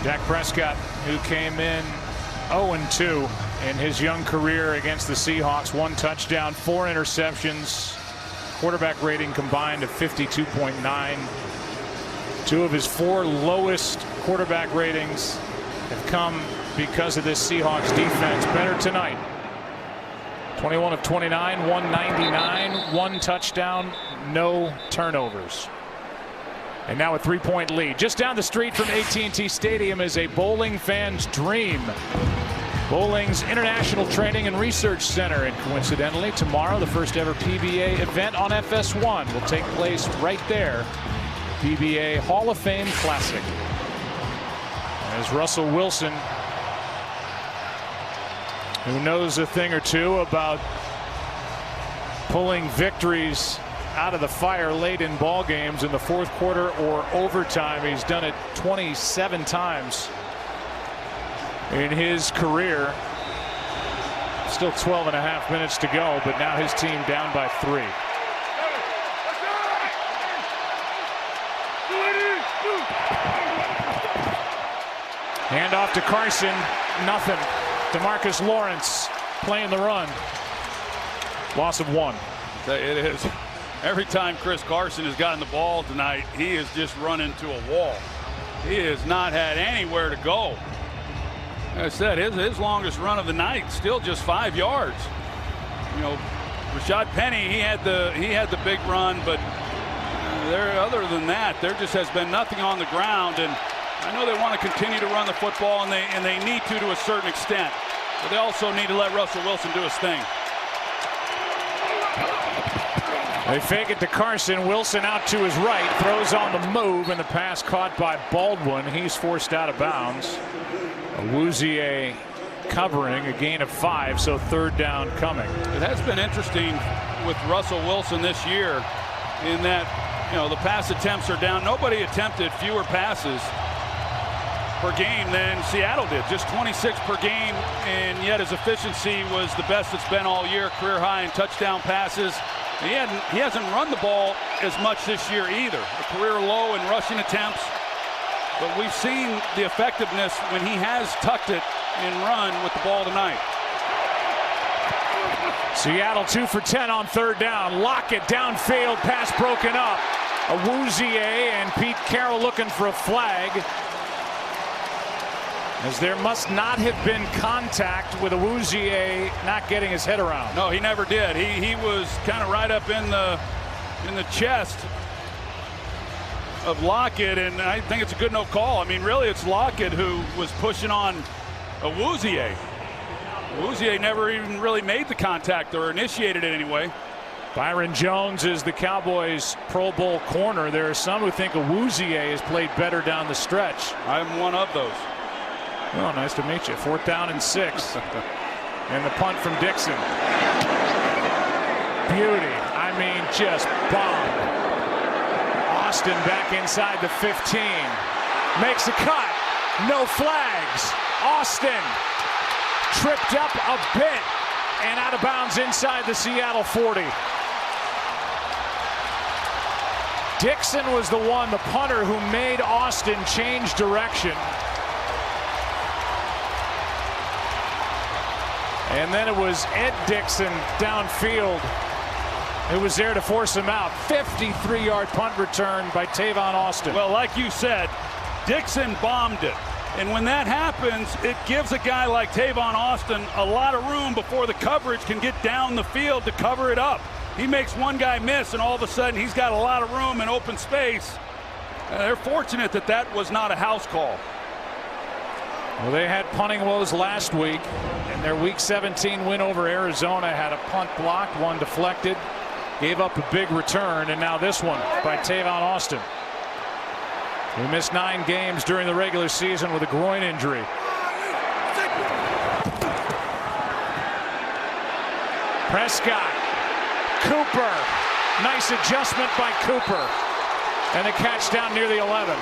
Dak Prescott, who came in 0-2 in his young career against the Seahawks. 1 touchdown, 4 interceptions, quarterback rating combined of 52.9. 2 of his 4 lowest quarterback ratings have come because of this Seahawks defense. Better tonight. 21 of 29, 199, 1 touchdown, no turnovers. And now a 3-point lead. Just down the street from AT&T Stadium is a bowling fan's dream. Bowling's International Training and Research Center. And coincidentally, tomorrow, the first ever PBA event on FS1 will take place right there. PBA Hall of Fame Classic. As Russell Wilson, who knows a thing or two about pulling victories out of the fire late in ball games in the fourth quarter or overtime. He's done it 27 times in his career. Still 12 and a half minutes to go, but now his team down by 3. Hand off to Carson, nothing. DeMarcus Lawrence playing the run. Loss of 1. It is. Every time Chris Carson has gotten the ball tonight, he has just run into a wall. He has not had anywhere to go. Like I said, his longest run of the night, still just 5 yards. You know, Rashad Penny, he had the big run, but other than that, there just has been nothing on the ground. And I know they want to continue to run the football, and they need to a certain extent. But they also need to let Russell Wilson do his thing. They fake it to Carson. Wilson out to his right, throws on the move, and the pass caught by Baldwin. He's forced out of bounds. Awuzie covering, a gain of 5, so third down coming. It has been interesting with Russell Wilson this year in that, you know, the pass attempts are down. Nobody attempted fewer passes per game than Seattle did, just 26 per game, and yet his efficiency was the best it's been all year, career high in touchdown passes. He hasn't run the ball as much this year either, a career low in rushing attempts, but we've seen the effectiveness when he has tucked it and run with the ball tonight. Seattle 2 for 10 on third down. Lockett downfield, pass broken up. Awuzie and Pete Carroll looking for a flag, as there must not have been contact with Awuzie not getting his head around. No, he never did. He was kind of right up in the chest of Lockett, and I think it's a good no call. I mean, really, it's Lockett who was pushing on Awuzie. Awuzie never even really made the contact or initiated it anyway. Byron Jones is the Cowboys Pro Bowl corner. There are some who think Awuzie has played better down the stretch. I'm one of those. Oh, nice to meet you. 4th down and 6. And the punt from Dixon. Beauty. I mean, just bombed. Austin back inside the 15. Makes a cut. No flags. Austin tripped up a bit and out of bounds inside the Seattle 40. Dixon was the one, the punter, who made Austin change direction. And then it was Ed Dixon downfield who was there to force him out. 53-yard punt return by Tavon Austin. Well, like you said, Dixon bombed it. And when that happens, it gives a guy like Tavon Austin a lot of room before the coverage can get down the field to cover it up. He makes one guy miss, and all of a sudden he's got a lot of room and open space. They're fortunate that that was not a house call. Well, they had punting woes last week, and their Week 17 win over Arizona had a punt blocked, one deflected, gave up a big return, and now this one by Tavon Austin. He missed 9 games during the regular season with a groin injury. Prescott, Cooper, nice adjustment by Cooper, and a catch down near the 11.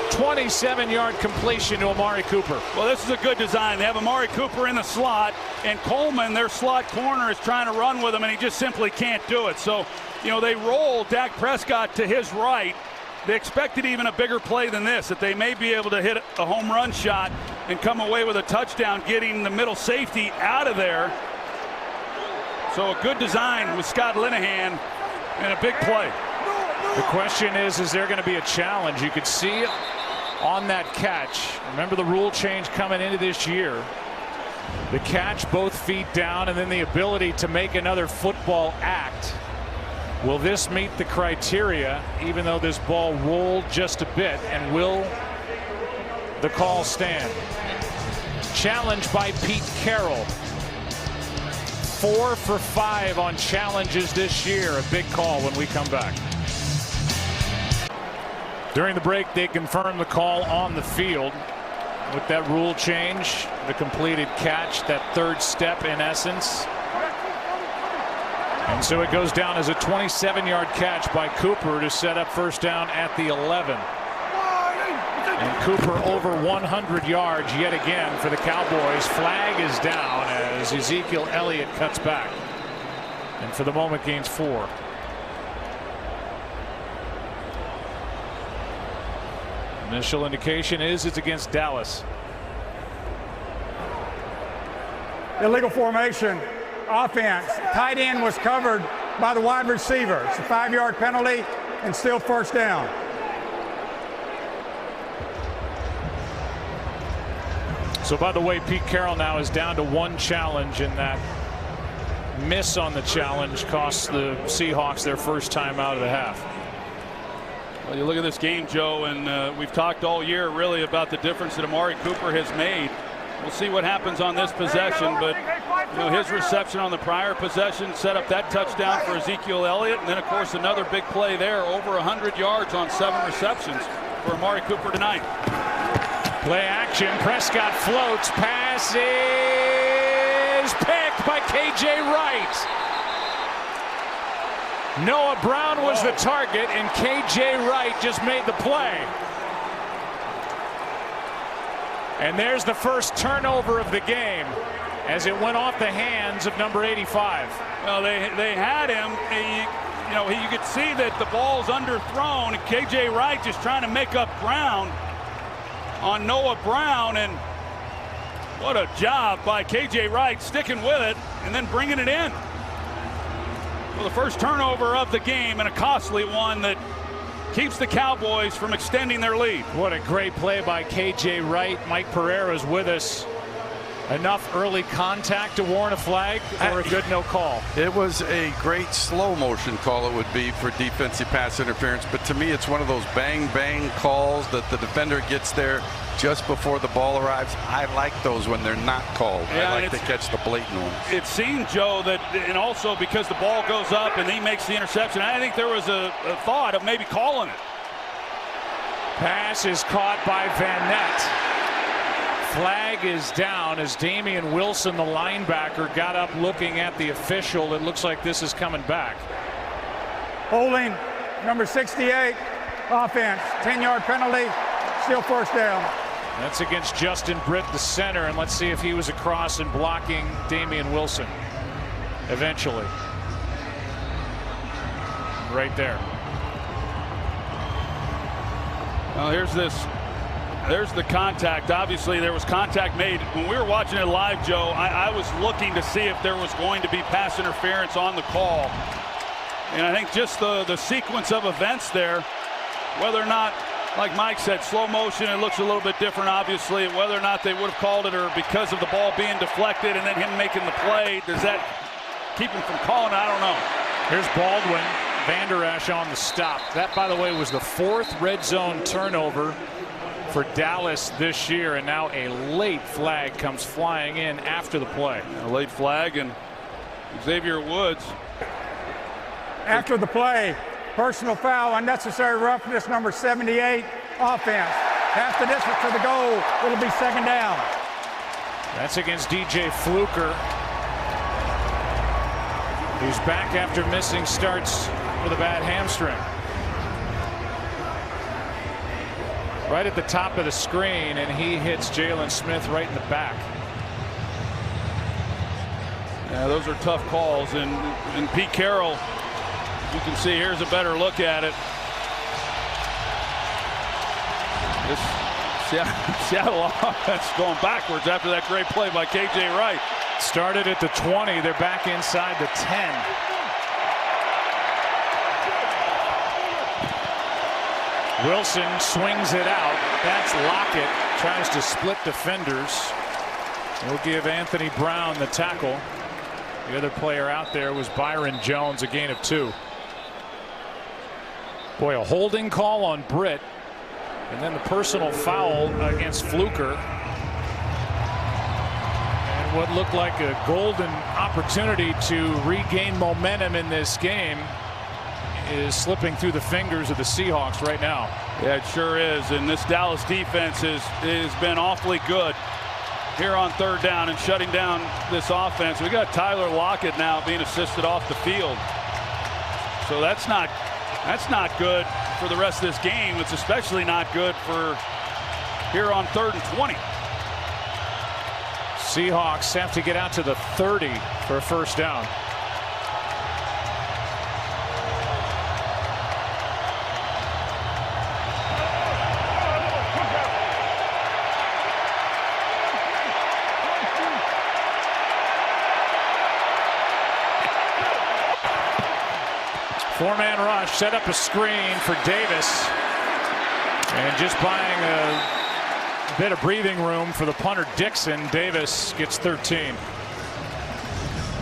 27-yard completion to Amari Cooper. Well, this is a good design. They have Amari Cooper in the slot, and Coleman, their slot corner, is trying to run with him, and he just simply can't do it. So, you know, they roll Dak Prescott to his right. They expected even a bigger play than this, that they may be able to hit a home run shot and come away with a touchdown, getting the middle safety out of there. So a good design with Scott Linehan and a big play. The question is there going to be a challenge? You could see it on that catch. Remember the rule change coming into this year. The catch, both feet down, and then the ability to make another football act. Will this meet the criteria, even though this ball rolled just a bit, and will the call stand? Challenge by Pete Carroll. 4 for 5 on challenges this year. A big call when we come back. During the break, they confirmed the call on the field. With that rule change, the completed catch, that third step in essence, And so it goes down as a 27-yard catch by Cooper to set up first down at the 11. And Cooper over 100 yards yet again for the Cowboys. Flag is down as Ezekiel Elliott cuts back. And for the moment gains 4. Initial indication is it's against Dallas. Illegal formation. Offense. Tight end was covered by the wide receiver. It's a 5-yard penalty and still first down. So by the way, Pete Carroll now is down to 1 challenge, and that miss on the challenge costs the Seahawks their first time out of the half. Well, you look at this game, Joe, and we've talked all year really about the difference that Amari Cooper has made. We'll see what happens on this possession, but you know, his reception on the prior possession set up that touchdown for Ezekiel Elliott, and then of course another big play there, over 100 yards on 7 receptions for Amari Cooper tonight. Play action. Prescott floats. Pass is picked by KJ Wright. Noah Brown was the target, and KJ Wright just made the play. And there's the first turnover of the game as it went off the hands of number 85. Well, they had him. You could see that the ball's underthrown, and KJ Wright just trying to make up ground on Noah Brown, and what a job by KJ Wright sticking with it and then bringing it in. Well, the first turnover of the game, and a costly one that keeps the Cowboys from extending their lead. What a great play by KJ Wright. Mike Pereira's with us. Enough early contact to warrant a flag or a good no call? It was a great slow motion call, it would be, for defensive pass interference. But to me, it's one of those bang bang calls that the defender gets there just before the ball arrives. I like those when they're not called. Yeah, I like to catch the blatant ones. It seemed, Joe, that, and also because the ball goes up and he makes the interception, I think there was a thought of maybe calling it. Pass is caught by Van Nett. Flag is down as Damian Wilson, the linebacker, got up looking at the official. It looks like this is coming back. Holding number 68. Offense. 10-yard penalty. Still first down. That's against Justin Britt, the center, and let's see if he was across and blocking Damian Wilson eventually. Right there. Well, there's the contact. Obviously, there was contact made. When we were watching it live, Joe, I was looking to see if there was going to be pass interference on the call. And I think just the sequence of events there, whether or not, like Mike said, slow motion, it looks a little bit different, obviously. Whether or not they would have called it, or because of the ball being deflected and then him making the play, does that keep him from calling? I don't know. Here's Baldwin. Vander Esch on the stop. That, by the way, was the 4th red zone turnover for Dallas this year, and now a late flag comes flying in after the play. A late flag, and Xavier Woods. After the play, personal foul, unnecessary roughness, number 78. Offense. Half the distance to the goal. It'll be second down. That's against DJ Fluker, who's back after missing starts with a bad hamstring. Right at the top of the screen, and he hits Jalen Smith right in the back. Yeah, those are tough calls, and Pete Carroll, you can see, here's a better look at it. This Seattle offense going backwards after that great play by KJ Wright. Started at the 20, they're back inside the 10. Wilson swings it out. That's Lockett. Tries to split defenders. We'll give Anthony Brown the tackle. The other player out there was Byron Jones, a gain of 2. Boy, a holding call on Britt. And then the personal foul against Fluker. And what looked like a golden opportunity to regain momentum in this game is slipping through the fingers of the Seahawks right now. Yeah, it sure is. And this Dallas defense has been awfully good. here on third down and shutting down this offense. We got Tyler Lockett now being assisted off the field. So that's not good for the rest of this game. It's especially not good for here on 3rd and 20. Seahawks have to get out to the 30 for a first down. Four-man rush, set up a screen for Davis, and just buying a bit of breathing room for the punter Dixon. Davis gets 13.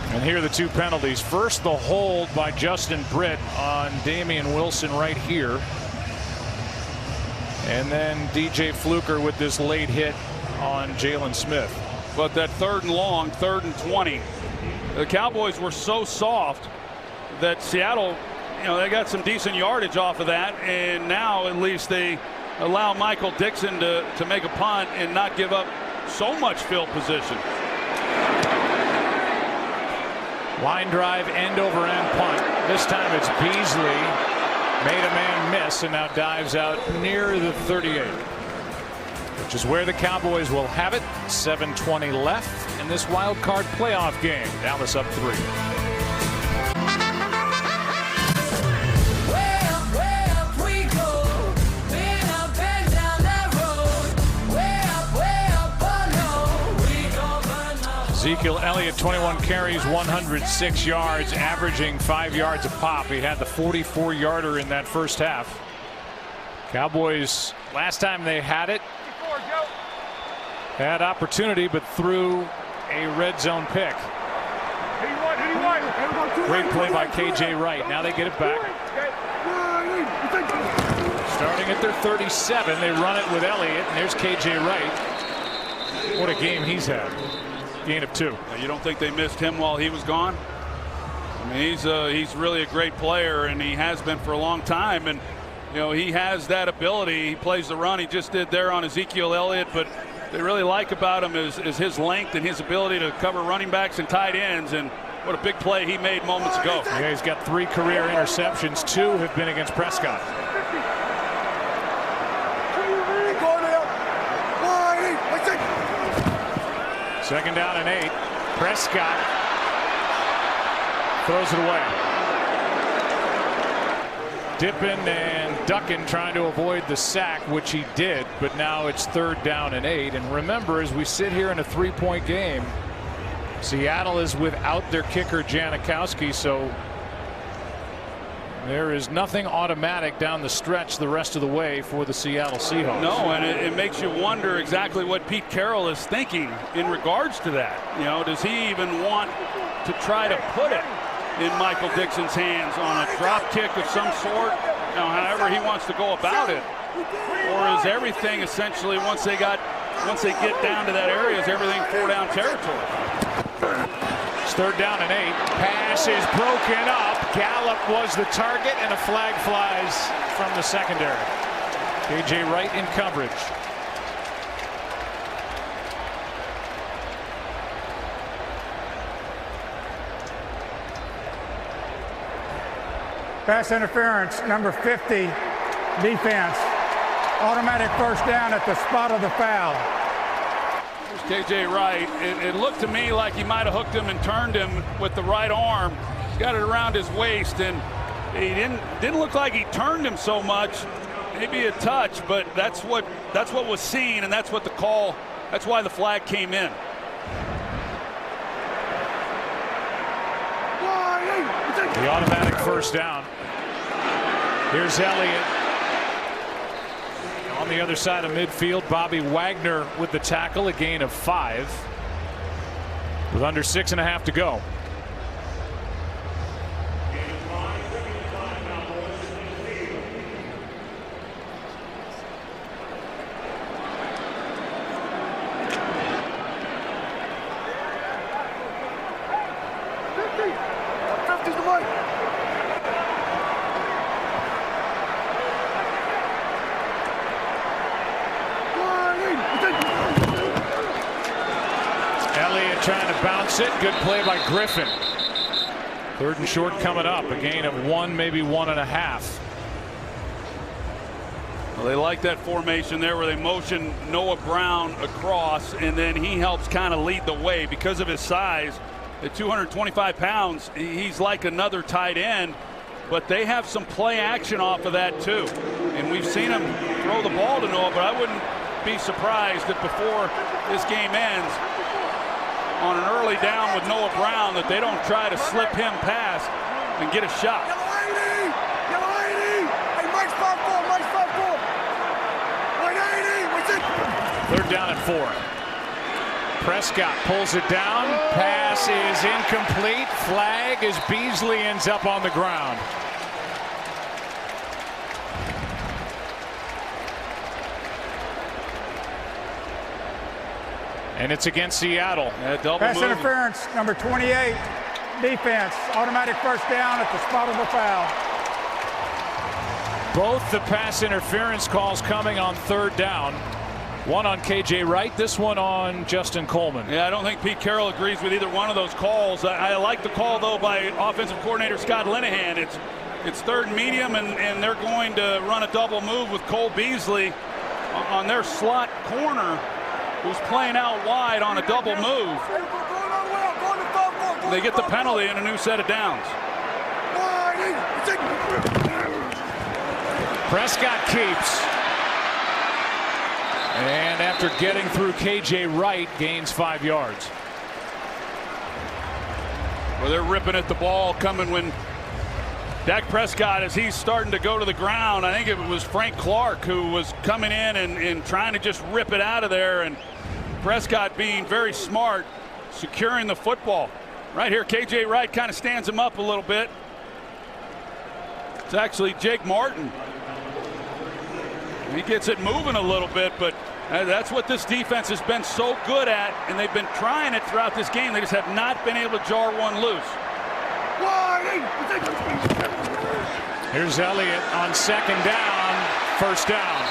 And here are the two penalties. First, the hold by Justin Britt on Damian Wilson right here, and then DJ Fluker with this late hit on Jalen Smith. But that 3rd and long, 3rd and 20, the Cowboys were so soft that Seattle, they got some decent yardage off of that, and now at least they allow Michael Dixon to make a punt and not give up so much field position. Line drive, end over end punt. This time it's Beasley, made a man miss, and now dives out near the 38, which is where the Cowboys will have it. 7:20 left in this wild card playoff game. Dallas up 3. Ezekiel Elliott, 21 carries, 106 yards, averaging 5 yards a pop. He had the 44-yarder in that first half. Cowboys, last time they had it, had opportunity, but threw a red zone pick. Great play by KJ Wright. Now they get it back. Starting at their 37, they run it with Elliott, and there's KJ Wright. What a game he's had. Gain of 2. You don't think they missed him while he was gone? I mean, he's really a great player, and he has been for a long time. And he has that ability. He plays the run. He just did there on Ezekiel Elliott. But they really like about him is his length and his ability to cover running backs and tight ends. And what a big play he made moments ago. Yeah, he's got 3 career interceptions. 2 have been against Prescott. Second down and 8. Prescott throws it away. Dipping and ducking, trying to avoid the sack, which he did, but now it's 3rd down and 8. And remember, as we sit here in a 3-point game, Seattle is without their kicker Janikowski, so there is nothing automatic down the stretch the rest of the way for the Seattle Seahawks. No, and it makes you wonder exactly what Pete Carroll is thinking in regards to that. Does he even want to try to put it in Michael Dixon's hands on a drop kick of some sort? However he wants to go about it, or is everything essentially once they get down to that area, is everything 4-down territory? It's 3rd down and 8. Pass is broken up. Gallup was the target, and a flag flies from the secondary. KJ Wright in coverage. Pass interference, number 50, defense. Automatic first down at the spot of the foul. KJ Wright, it looked to me like he might have hooked him and turned him with the right arm. He's got it around his waist, and he didn't look like he turned him so much. Maybe a touch, but that's what was seen, and that's what the call. That's why the flag came in. The automatic first down. Here's Elliott. On the other side of midfield, Bobby Wagner with the tackle, a gain of 5 with under 6.5 to go. force it. Good play by Griffin. 3rd and short coming up. A gain of 1, maybe 1.5. Well, they like that formation there where they motion Noah Brown across, and then he helps kind of lead the way because of his size. At 225 pounds, he's like another tight end, but they have some play action off of that too. And we've seen him throw the ball to Noah, but I wouldn't be surprised that before this game ends, on an early down with Noah Brown, that they don't try to slip him past and get a shot. Yellow 80! Yellow 80! Hey, Mike's 5-4, Mike's 5-4. 180, what's it? 3rd down and 4. Prescott pulls it down. Pass is incomplete. Flag as Beasley ends up on the ground. And it's against Seattle. Pass interference, number 28. Defense, automatic first down at the spot of the foul. Both the pass interference calls coming on 3rd down. One on KJ Wright, this one on Justin Coleman. Yeah, I don't think Pete Carroll agrees with either one of those calls. I like the call, though, by offensive coordinator Scott Linehan. It's 3rd and medium, and they're going to run a double move with Cole Beasley on their slot corner, who's playing out wide on a double move. They get the penalty and a new set of downs. Prescott keeps. And after getting through KJ Wright, gains 5 yards. Well, they're ripping at the ball coming when Dak Prescott, as he's starting to go to the ground. I think it was Frank Clark who was coming in and trying to just rip it out of there. And Prescott being very smart, securing the football. Right here, KJ Wright kind of stands him up a little bit. It's actually Jake Martin. He gets it moving a little bit, but that's what this defense has been so good at, and they've been trying it throughout this game. They just have not been able to jar one loose. Here's Elliott on 2nd down, 1st down.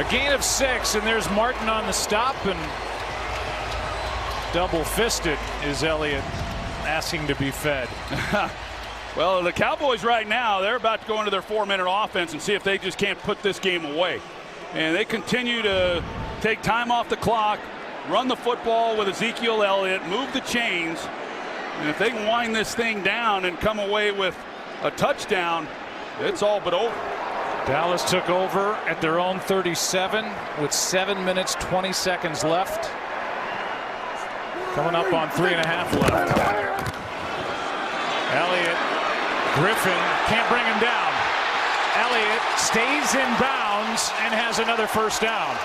A gain of 6, and there's Martin on the stop, and double-fisted is Elliott asking to be fed. Well, the Cowboys right now, they're about to go into their 4-minute offense and see if they just can't put this game away. And they continue to take time off the clock, run the football with Ezekiel Elliott, move the chains. And if they can wind this thing down and come away with a touchdown, it's all but over. Dallas took over at their own 37 with 7 minutes, 20 seconds left. Coming up on 3.5 left. Elliott. Griffin can't bring him down. Elliott stays in bounds and has another 1st down.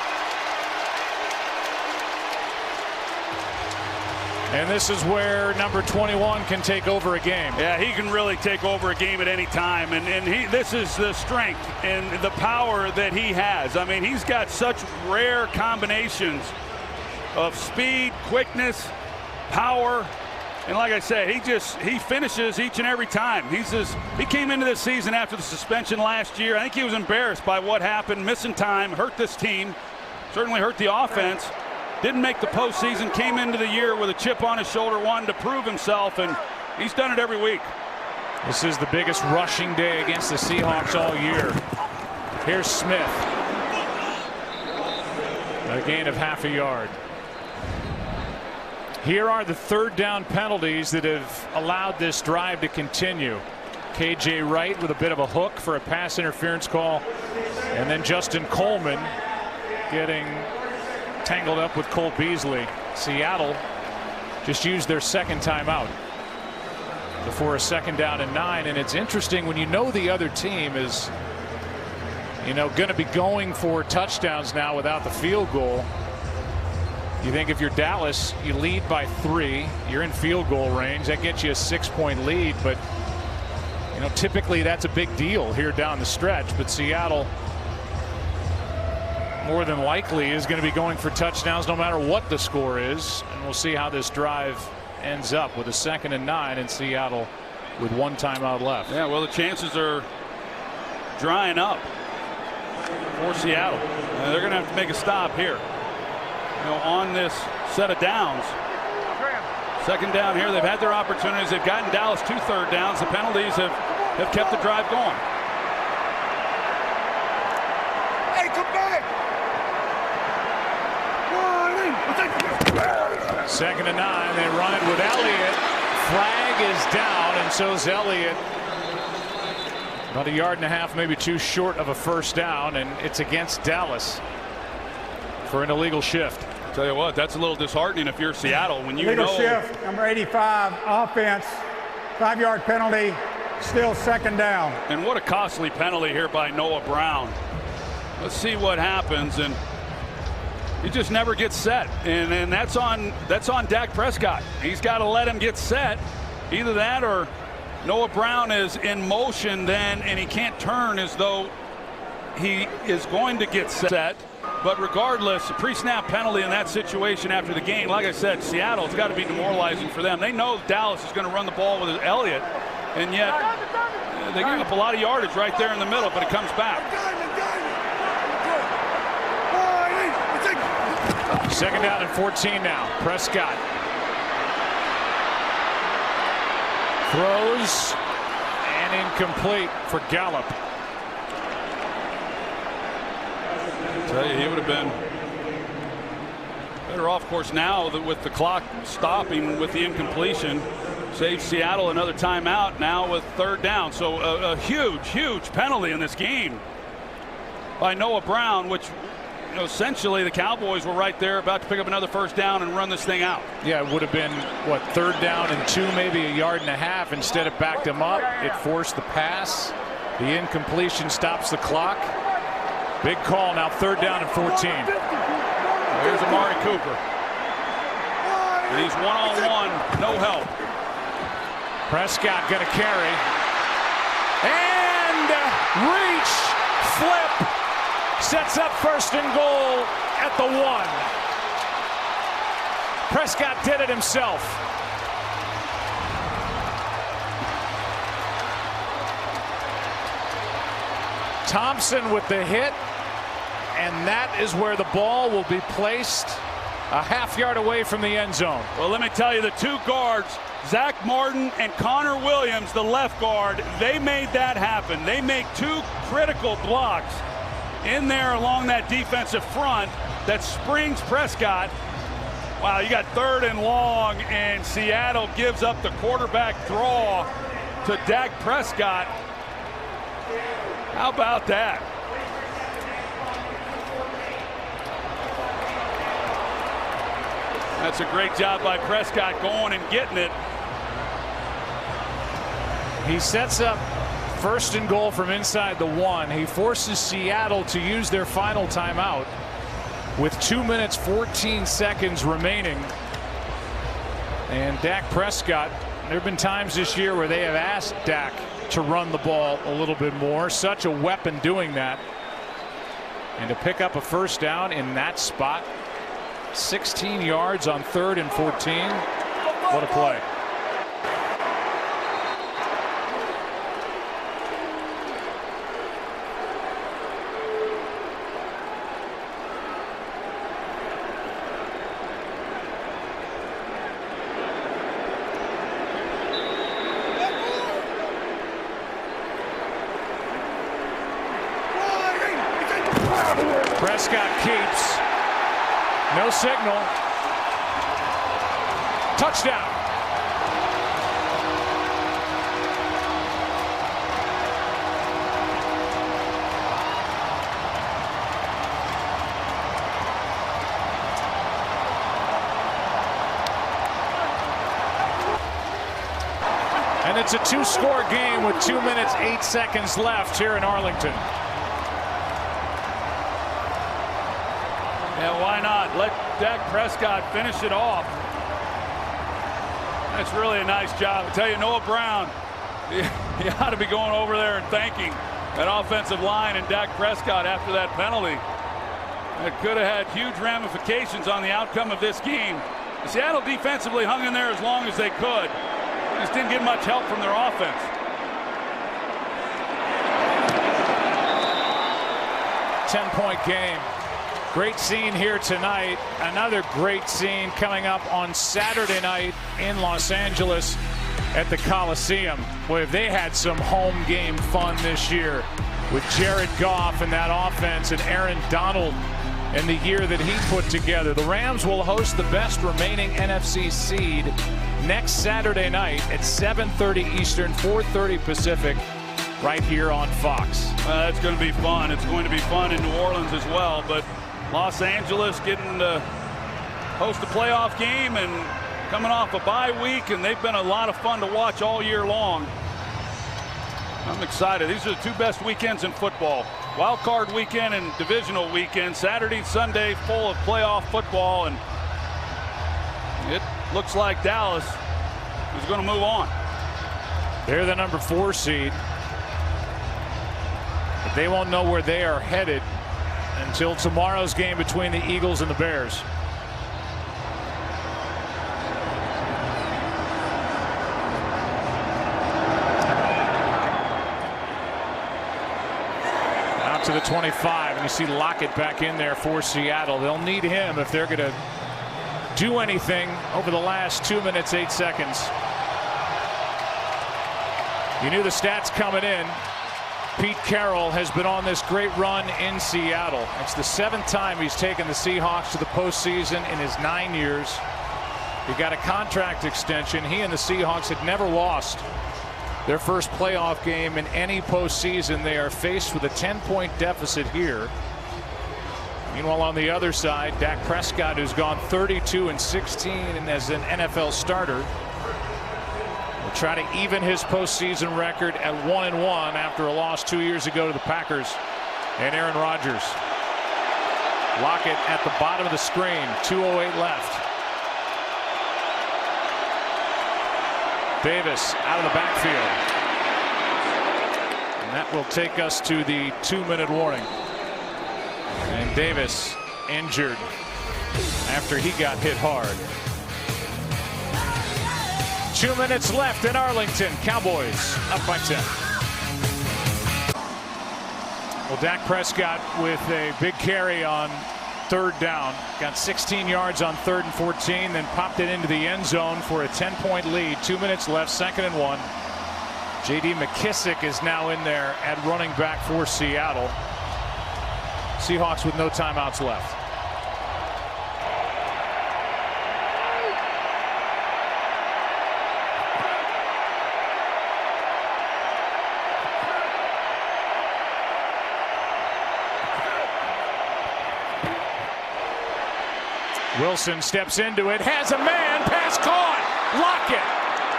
And this is where number 21 can take over a game. Yeah, he can really take over a game at any time. And this is the strength and the power that he has. I mean, he's got such rare combinations of speed, quickness, power. And like I said, he finishes each and every time. He came into this season after the suspension last year. I think he was embarrassed by what happened, missing time, hurt this team, certainly hurt the offense. Didn't make the postseason, came into the year with a chip on his shoulder, wanted to prove himself, and he's done it every week. This is the biggest rushing day against the Seahawks all year. Here's Smith. A gain of half a yard. Here are the 3rd down penalties that have allowed this drive to continue. KJ Wright with a bit of a hook for a pass interference call, and then Justin Coleman getting tangled up with Cole Beasley. Seattle just used their 2nd timeout before a 2nd down and 9. And it's interesting when you know the other team is, going to be going for touchdowns now without the field goal. You think if you're Dallas, you lead by 3, you're in field goal range, that gets you a 6-point lead, but typically that's a big deal here down the stretch. But Seattle more than likely is going to be going for touchdowns no matter what the score is, and we'll see how this drive ends up with a 2nd and 9 in Seattle with 1 timeout left. Yeah, well, the chances are drying up for Seattle. They're going to have to make a stop here. On this set of downs. Second down here. They've had their opportunities. They've gotten Dallas 2 third downs. The penalties have kept the drive going. Hey, come back! 2nd and 9. They run it with Elliott. Flag is down, and so's Elliott. About 1.5 yards, maybe 2 short of a first down, and it's against Dallas for an illegal shift. Tell you what, that's a little disheartening if you're Seattle when you Illegal know. shift, number 85, offense, 5-yard penalty, still 2nd down. And what a costly penalty here by Noah Brown. Let's see what happens, and he just never gets set, and that's on Dak Prescott. He's got to let him get set. Either that or Noah Brown is in motion then, and he can't turn as though he is going to get set. But regardless, a pre-snap penalty in that situation after the game, like I said, Seattle's got to be demoralizing for them. They know Dallas is going to run the ball with Elliott, and yet they give up a lot of yardage right there in the middle, but it comes back. 2nd down and 14 now. Prescott throws and incomplete for Gallup. I tell you, he would have been better off, of course, now that with the clock stopping with the incompletion. Saved Seattle another timeout now with 3rd down. So a huge penalty in this game by Noah Brown, which, you know, essentially the Cowboys were right there about to pick up another first down and run this thing out. Yeah, it would have been, what, 3rd down and 2, maybe 1.5 yards. Instead it backed him up. It forced the pass. The incompletion stops the clock. Big call now, 3rd down and 14. Here's Amari Cooper. And he's one-on-one, no help. Prescott going to carry. And reach, flip. Sets up 1st and goal at the 1. Prescott did it himself. Thompson with the hit, and that is where the ball will be placed, a 1/2 yard away from the end zone. Well, let me tell you, the 2 guards, Zach Martin and Connor Williams, the left guard, they made that happen. They make 2 critical blocks in there along that defensive front that springs Prescott. Wow, you got 3rd and long, and Seattle gives up the quarterback draw to Dak Prescott. How about that? That's a great job by Prescott going and getting it. He sets up 1st and goal from inside the 1. He forces Seattle to use their final timeout with 2 minutes 14 seconds remaining. And Dak Prescott, there have been times this year where they have asked Dak to run the ball a little bit more. Such a weapon doing that. And to pick up a first down in that spot, 16 yards on 3rd and 14. What a play. Prescott keeps. No signal. Touchdown. And it's a 2-score game with 2 minutes 8 seconds left here in Arlington. Yeah, why not? Let Dak Prescott finish it off. That's really a nice job. I tell you, Noah Brown, he ought to be going over there and thanking that offensive line and Dak Prescott after that penalty. It could have had huge ramifications on the outcome of this game. Seattle defensively hung in there as long as they could. Just didn't get much help from their offense. Ten-point game. Great scene here tonight. Another great scene coming up on Saturday night in Los Angeles at the Coliseum. Boy, they had some home game fun this year with Jared Goff and that offense and Aaron Donald and the year that he put together. The Rams will host the best remaining NFC seed next Saturday night at 7:30 Eastern, 4:30 Pacific, right here on Fox. It's going to be fun. It's going to be fun in New Orleans as well, but Los Angeles getting to host a playoff game and coming off a bye week, and they've been a lot of fun to watch all year long. I'm excited. These are the two best weekends in football. Wildcard weekend and divisional weekend. Saturday, Sunday, full of playoff football, and it looks like Dallas is going to move on. They're the number 4 seed. But they won't know where they are headed until tomorrow's game between the Eagles and the Bears. Out to the 25, and you see Lockett back in there for Seattle. They'll need him if they're going to do anything over the last 2 minutes, 8 seconds. You knew the stats coming in. Pete Carroll has been on this great run in Seattle. It's the 7th time he's taken the Seahawks to the postseason in his 9 years. He got a contract extension. He and the Seahawks had never lost their first playoff game in any postseason. They are faced with a 10-point deficit here. Meanwhile, on the other side, Dak Prescott, who's gone 32-16 and as an NFL starter, will try to even his postseason record at 1-1 after a loss 2 years ago to the Packers and Aaron Rodgers. Lockett at the bottom of the screen, 2:08 left. Davis out of the backfield. And that will take us to the 2-minute warning. And Davis injured after he got hit hard. 2 minutes left in Arlington. Cowboys up by 10. Well, Dak Prescott with a big carry on 3rd down. Got 16 yards on 3rd and 14, then popped it into the end zone for a 10-point lead. 2 minutes left, 2nd and 1. J.D. McKissick is now in there at running back for Seattle. Seahawks with no timeouts left. Wilson steps into it, has a man, pass caught. Lockett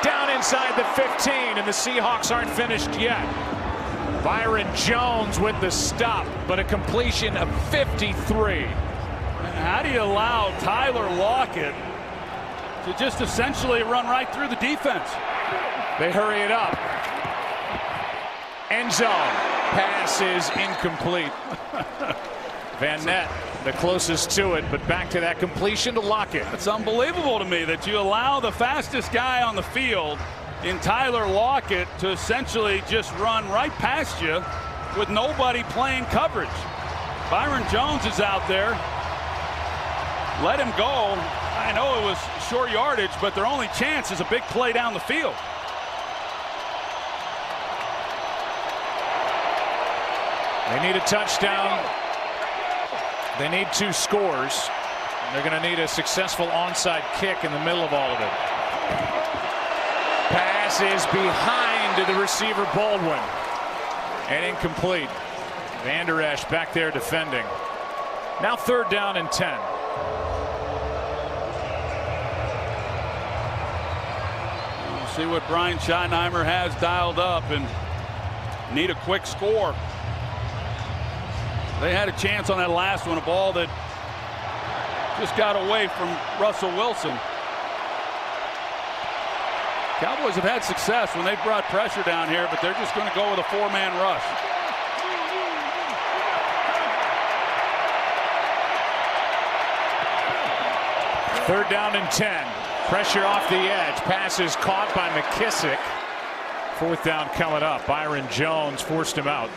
down inside the 15, and the Seahawks aren't finished yet. Byron Jones with the stop, but a completion of 53. How do you allow Tyler Lockett to just essentially run right through the defense? They hurry it up. End zone. Pass is incomplete. Van Ness, the closest to it, but back to that completion to Lockett. It's unbelievable to me that you allow the fastest guy on the field in Tyler Lockett to essentially just run right past you with nobody playing coverage. Byron Jones is out there. Let him go. I know it was short yardage, but their only chance is a big play down the field. They need a touchdown. They need 2 scores. They're going to need a successful onside kick in the middle of all of it. Pass is behind to the receiver Baldwin. And incomplete. Van Der Esch back there defending. Now 3rd down and 10. We'll see what Brian Schottenheimer has dialed up and need a quick score. They had a chance on that last one, a ball that just got away from Russell Wilson. Cowboys have had success when they've brought pressure down here, but they're just going to go with a 4-man rush. Third down and 10. Pressure off the edge. Pass is caught by McKissick. 4th down coming up. Byron Jones forced him out.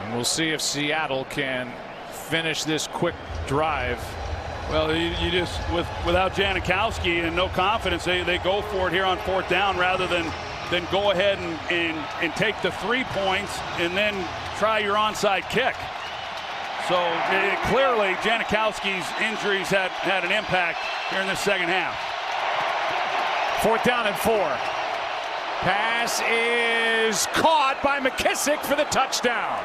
And we'll see if Seattle can finish this quick drive. Well, you just without Janikowski and no confidence, they go for it here on 4th down rather than go ahead and take the 3 points and then try your onside kick. So clearly Janikowski's injuries had an impact here in the second half. 4th down and 4. Pass is caught by McKissick for the touchdown.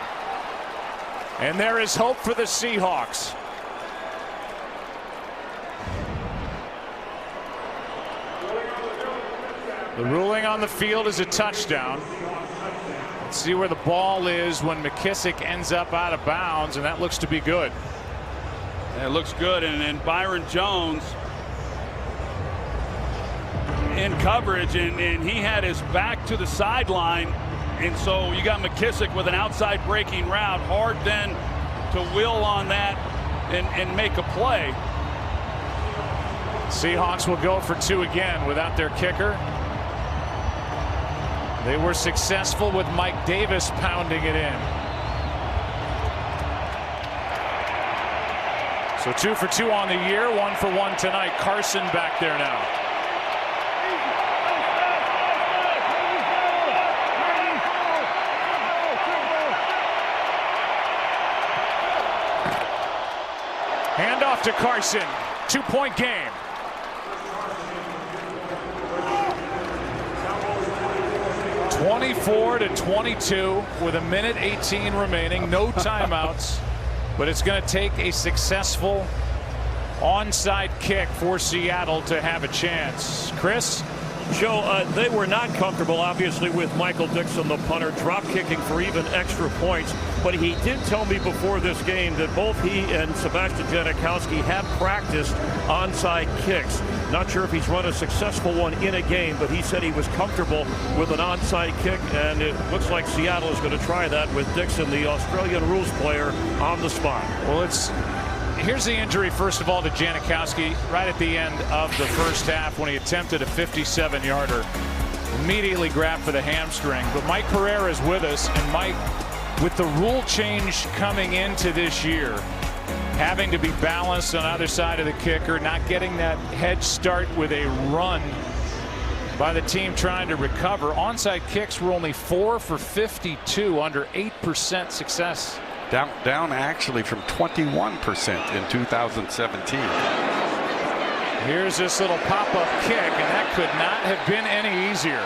And there is hope for the Seahawks. The ruling on the field is a touchdown. Let's see where the ball is when McKissick ends up out of bounds, and that looks to be good. It looks good, and Byron Jones in coverage, and he had his back to the sideline, and so you got McKissick with an outside breaking route. Hard then to will on that and make a play. Seahawks will go for 2 again without their kicker. They were successful with Mike Davis pounding it in. So 2 for 2 on the year, 1 for 1 tonight. Carson back there now. Handoff to Carson. 2-point game. (24-22) with 1:18 remaining. No timeouts, but it's going to take a successful onside kick for Seattle to have a chance. Chris? Joe, they were not comfortable, obviously, with Michael Dixon, the punter, drop kicking for even extra points. But he did tell me before this game that both he and Sebastian Janikowski have practiced onside kicks. Not sure if he's run a successful one in a game, but he said he was comfortable with an onside kick, and it looks like Seattle is going to try that with Dixon, the Australian rules player, on the spot. Well, here's the injury, first of all, to Janikowski right at the end of the first half when he attempted a 57-yarder. Immediately grabbed for the hamstring. But Mike Pereira is with us, and Mike, with the rule change coming into this year, having to be balanced on either side of the kicker, not getting that head start with a run by the team trying to recover. Onside kicks were only 4 for 52, under 8% success. Down actually from 21% in 2017. Here's this little pop-up kick, and that could not have been any easier.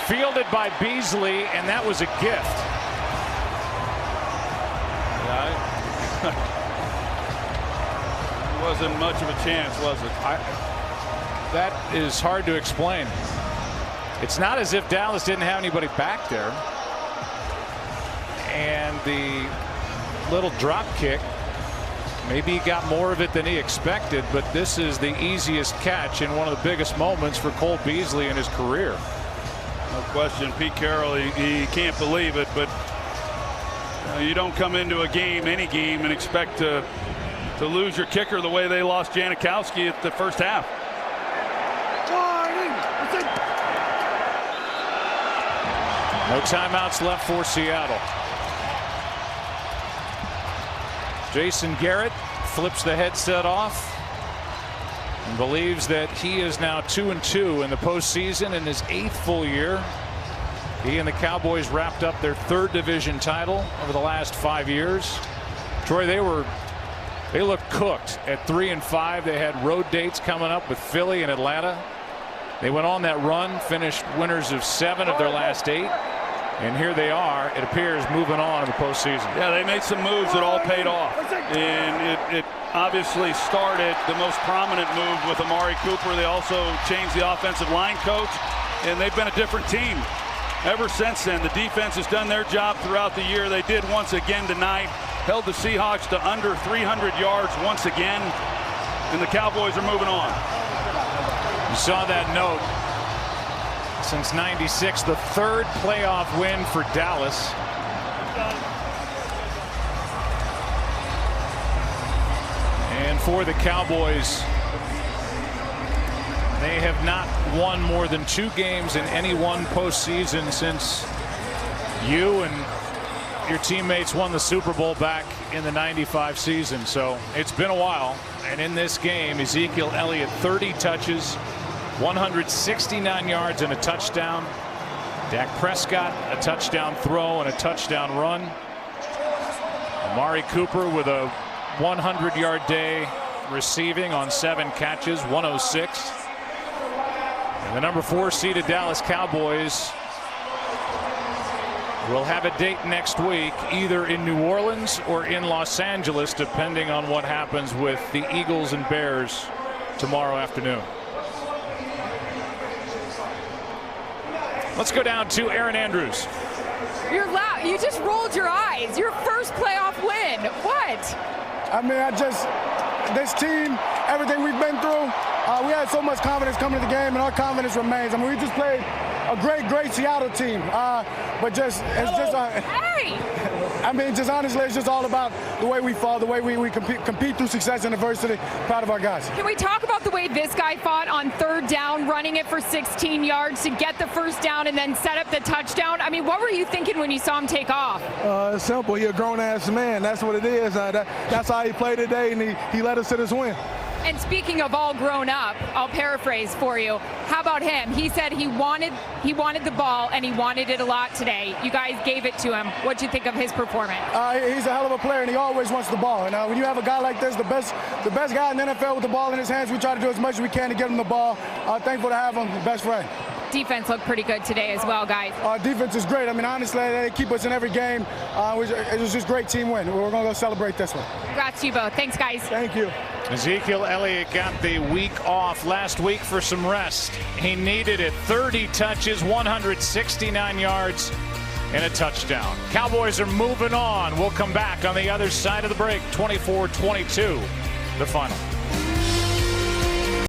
Fielded by Beasley, and that was a gift. Wasn't much of a chance, was it? That is hard to explain. It's not as if Dallas didn't have anybody back there. And the little drop kick, maybe he got more of it than he expected, but this is the easiest catch in one of the biggest moments for Cole Beasley in his career. No question. Pete Carroll, he can't believe it, but you don't come into a game, any game, and expect to lose your kicker the way they lost Janikowski at the first half. No timeouts left for Seattle. Jason Garrett flips the headset off and believes that he is now 2-2 in the postseason in his 8th full year. He and the Cowboys wrapped up their 3rd division title over the last 5 years. Troy, they looked cooked at 3-5. They had road dates coming up with Philly and Atlanta. They went on that run, finished winners of 7 of their last 8. And here they are, it appears, moving on in the postseason. Yeah, they made some moves that all paid off. And it obviously started the most prominent move with Amari Cooper. They also changed the offensive line coach, and they've been a different team ever since then. The defense has done their job throughout the year. They did once again tonight. Held the Seahawks to under 300 yards once again. And the Cowboys are moving on. You saw that note. Since '96, the 3rd playoff win for Dallas. And for the Cowboys, they have not won more than 2 games in any one postseason since you and your teammates won the Super Bowl back in the '95 season, so it's been a while. And in this game, Ezekiel Elliott, 30 touches, 169 yards and a touchdown. Dak Prescott, a touchdown throw and a touchdown run. Amari Cooper with a 100-yard day receiving on 7 catches, 106. And the number 4 seeded Dallas Cowboys will have a date next week, either in New Orleans or in Los Angeles, depending on what happens with the Eagles and Bears tomorrow afternoon. Let's go down to Aaron Andrews. You're loud. You just rolled your eyes. Your first playoff win. What? I mean, this team, everything we've been through, we had so much confidence coming to the game, and our confidence remains. I mean, we just played a great Seattle team, but I mean, just honestly, it's just all about the way we fall, the way we compete through success and adversity. Proud of our guys. Can we talk about the way this guy fought on 3rd down, running it for 16 yards to get the first down and then set up the touchdown? I mean, what were you thinking when you saw him take off? It's simple. He's a grown-ass man. That's what it is. That's how he played today, and he led us to this win. And speaking of all grown up, I'll paraphrase for you. How about him? He said he wanted the ball and he wanted it a lot today. You guys gave it to him. What'd you think of his performance? He's a hell of a player, and he always wants the ball. And when you have a guy like this, the best guy in the NFL with the ball in his hands, we try to do as much as we can to get him the ball. Thankful to have him, best friend. Defense looked pretty good today as well, guys. Defense is great. I mean, honestly, they keep us in every game. It was just a great team win. We're going to go celebrate this one. Congrats to you both. Thanks, guys. Thank you. Ezekiel Elliott got the week off last week for some rest. He needed it. 30 touches, 169 yards, and a touchdown. Cowboys are moving on. We'll come back on the other side of the break. 24-22, the final.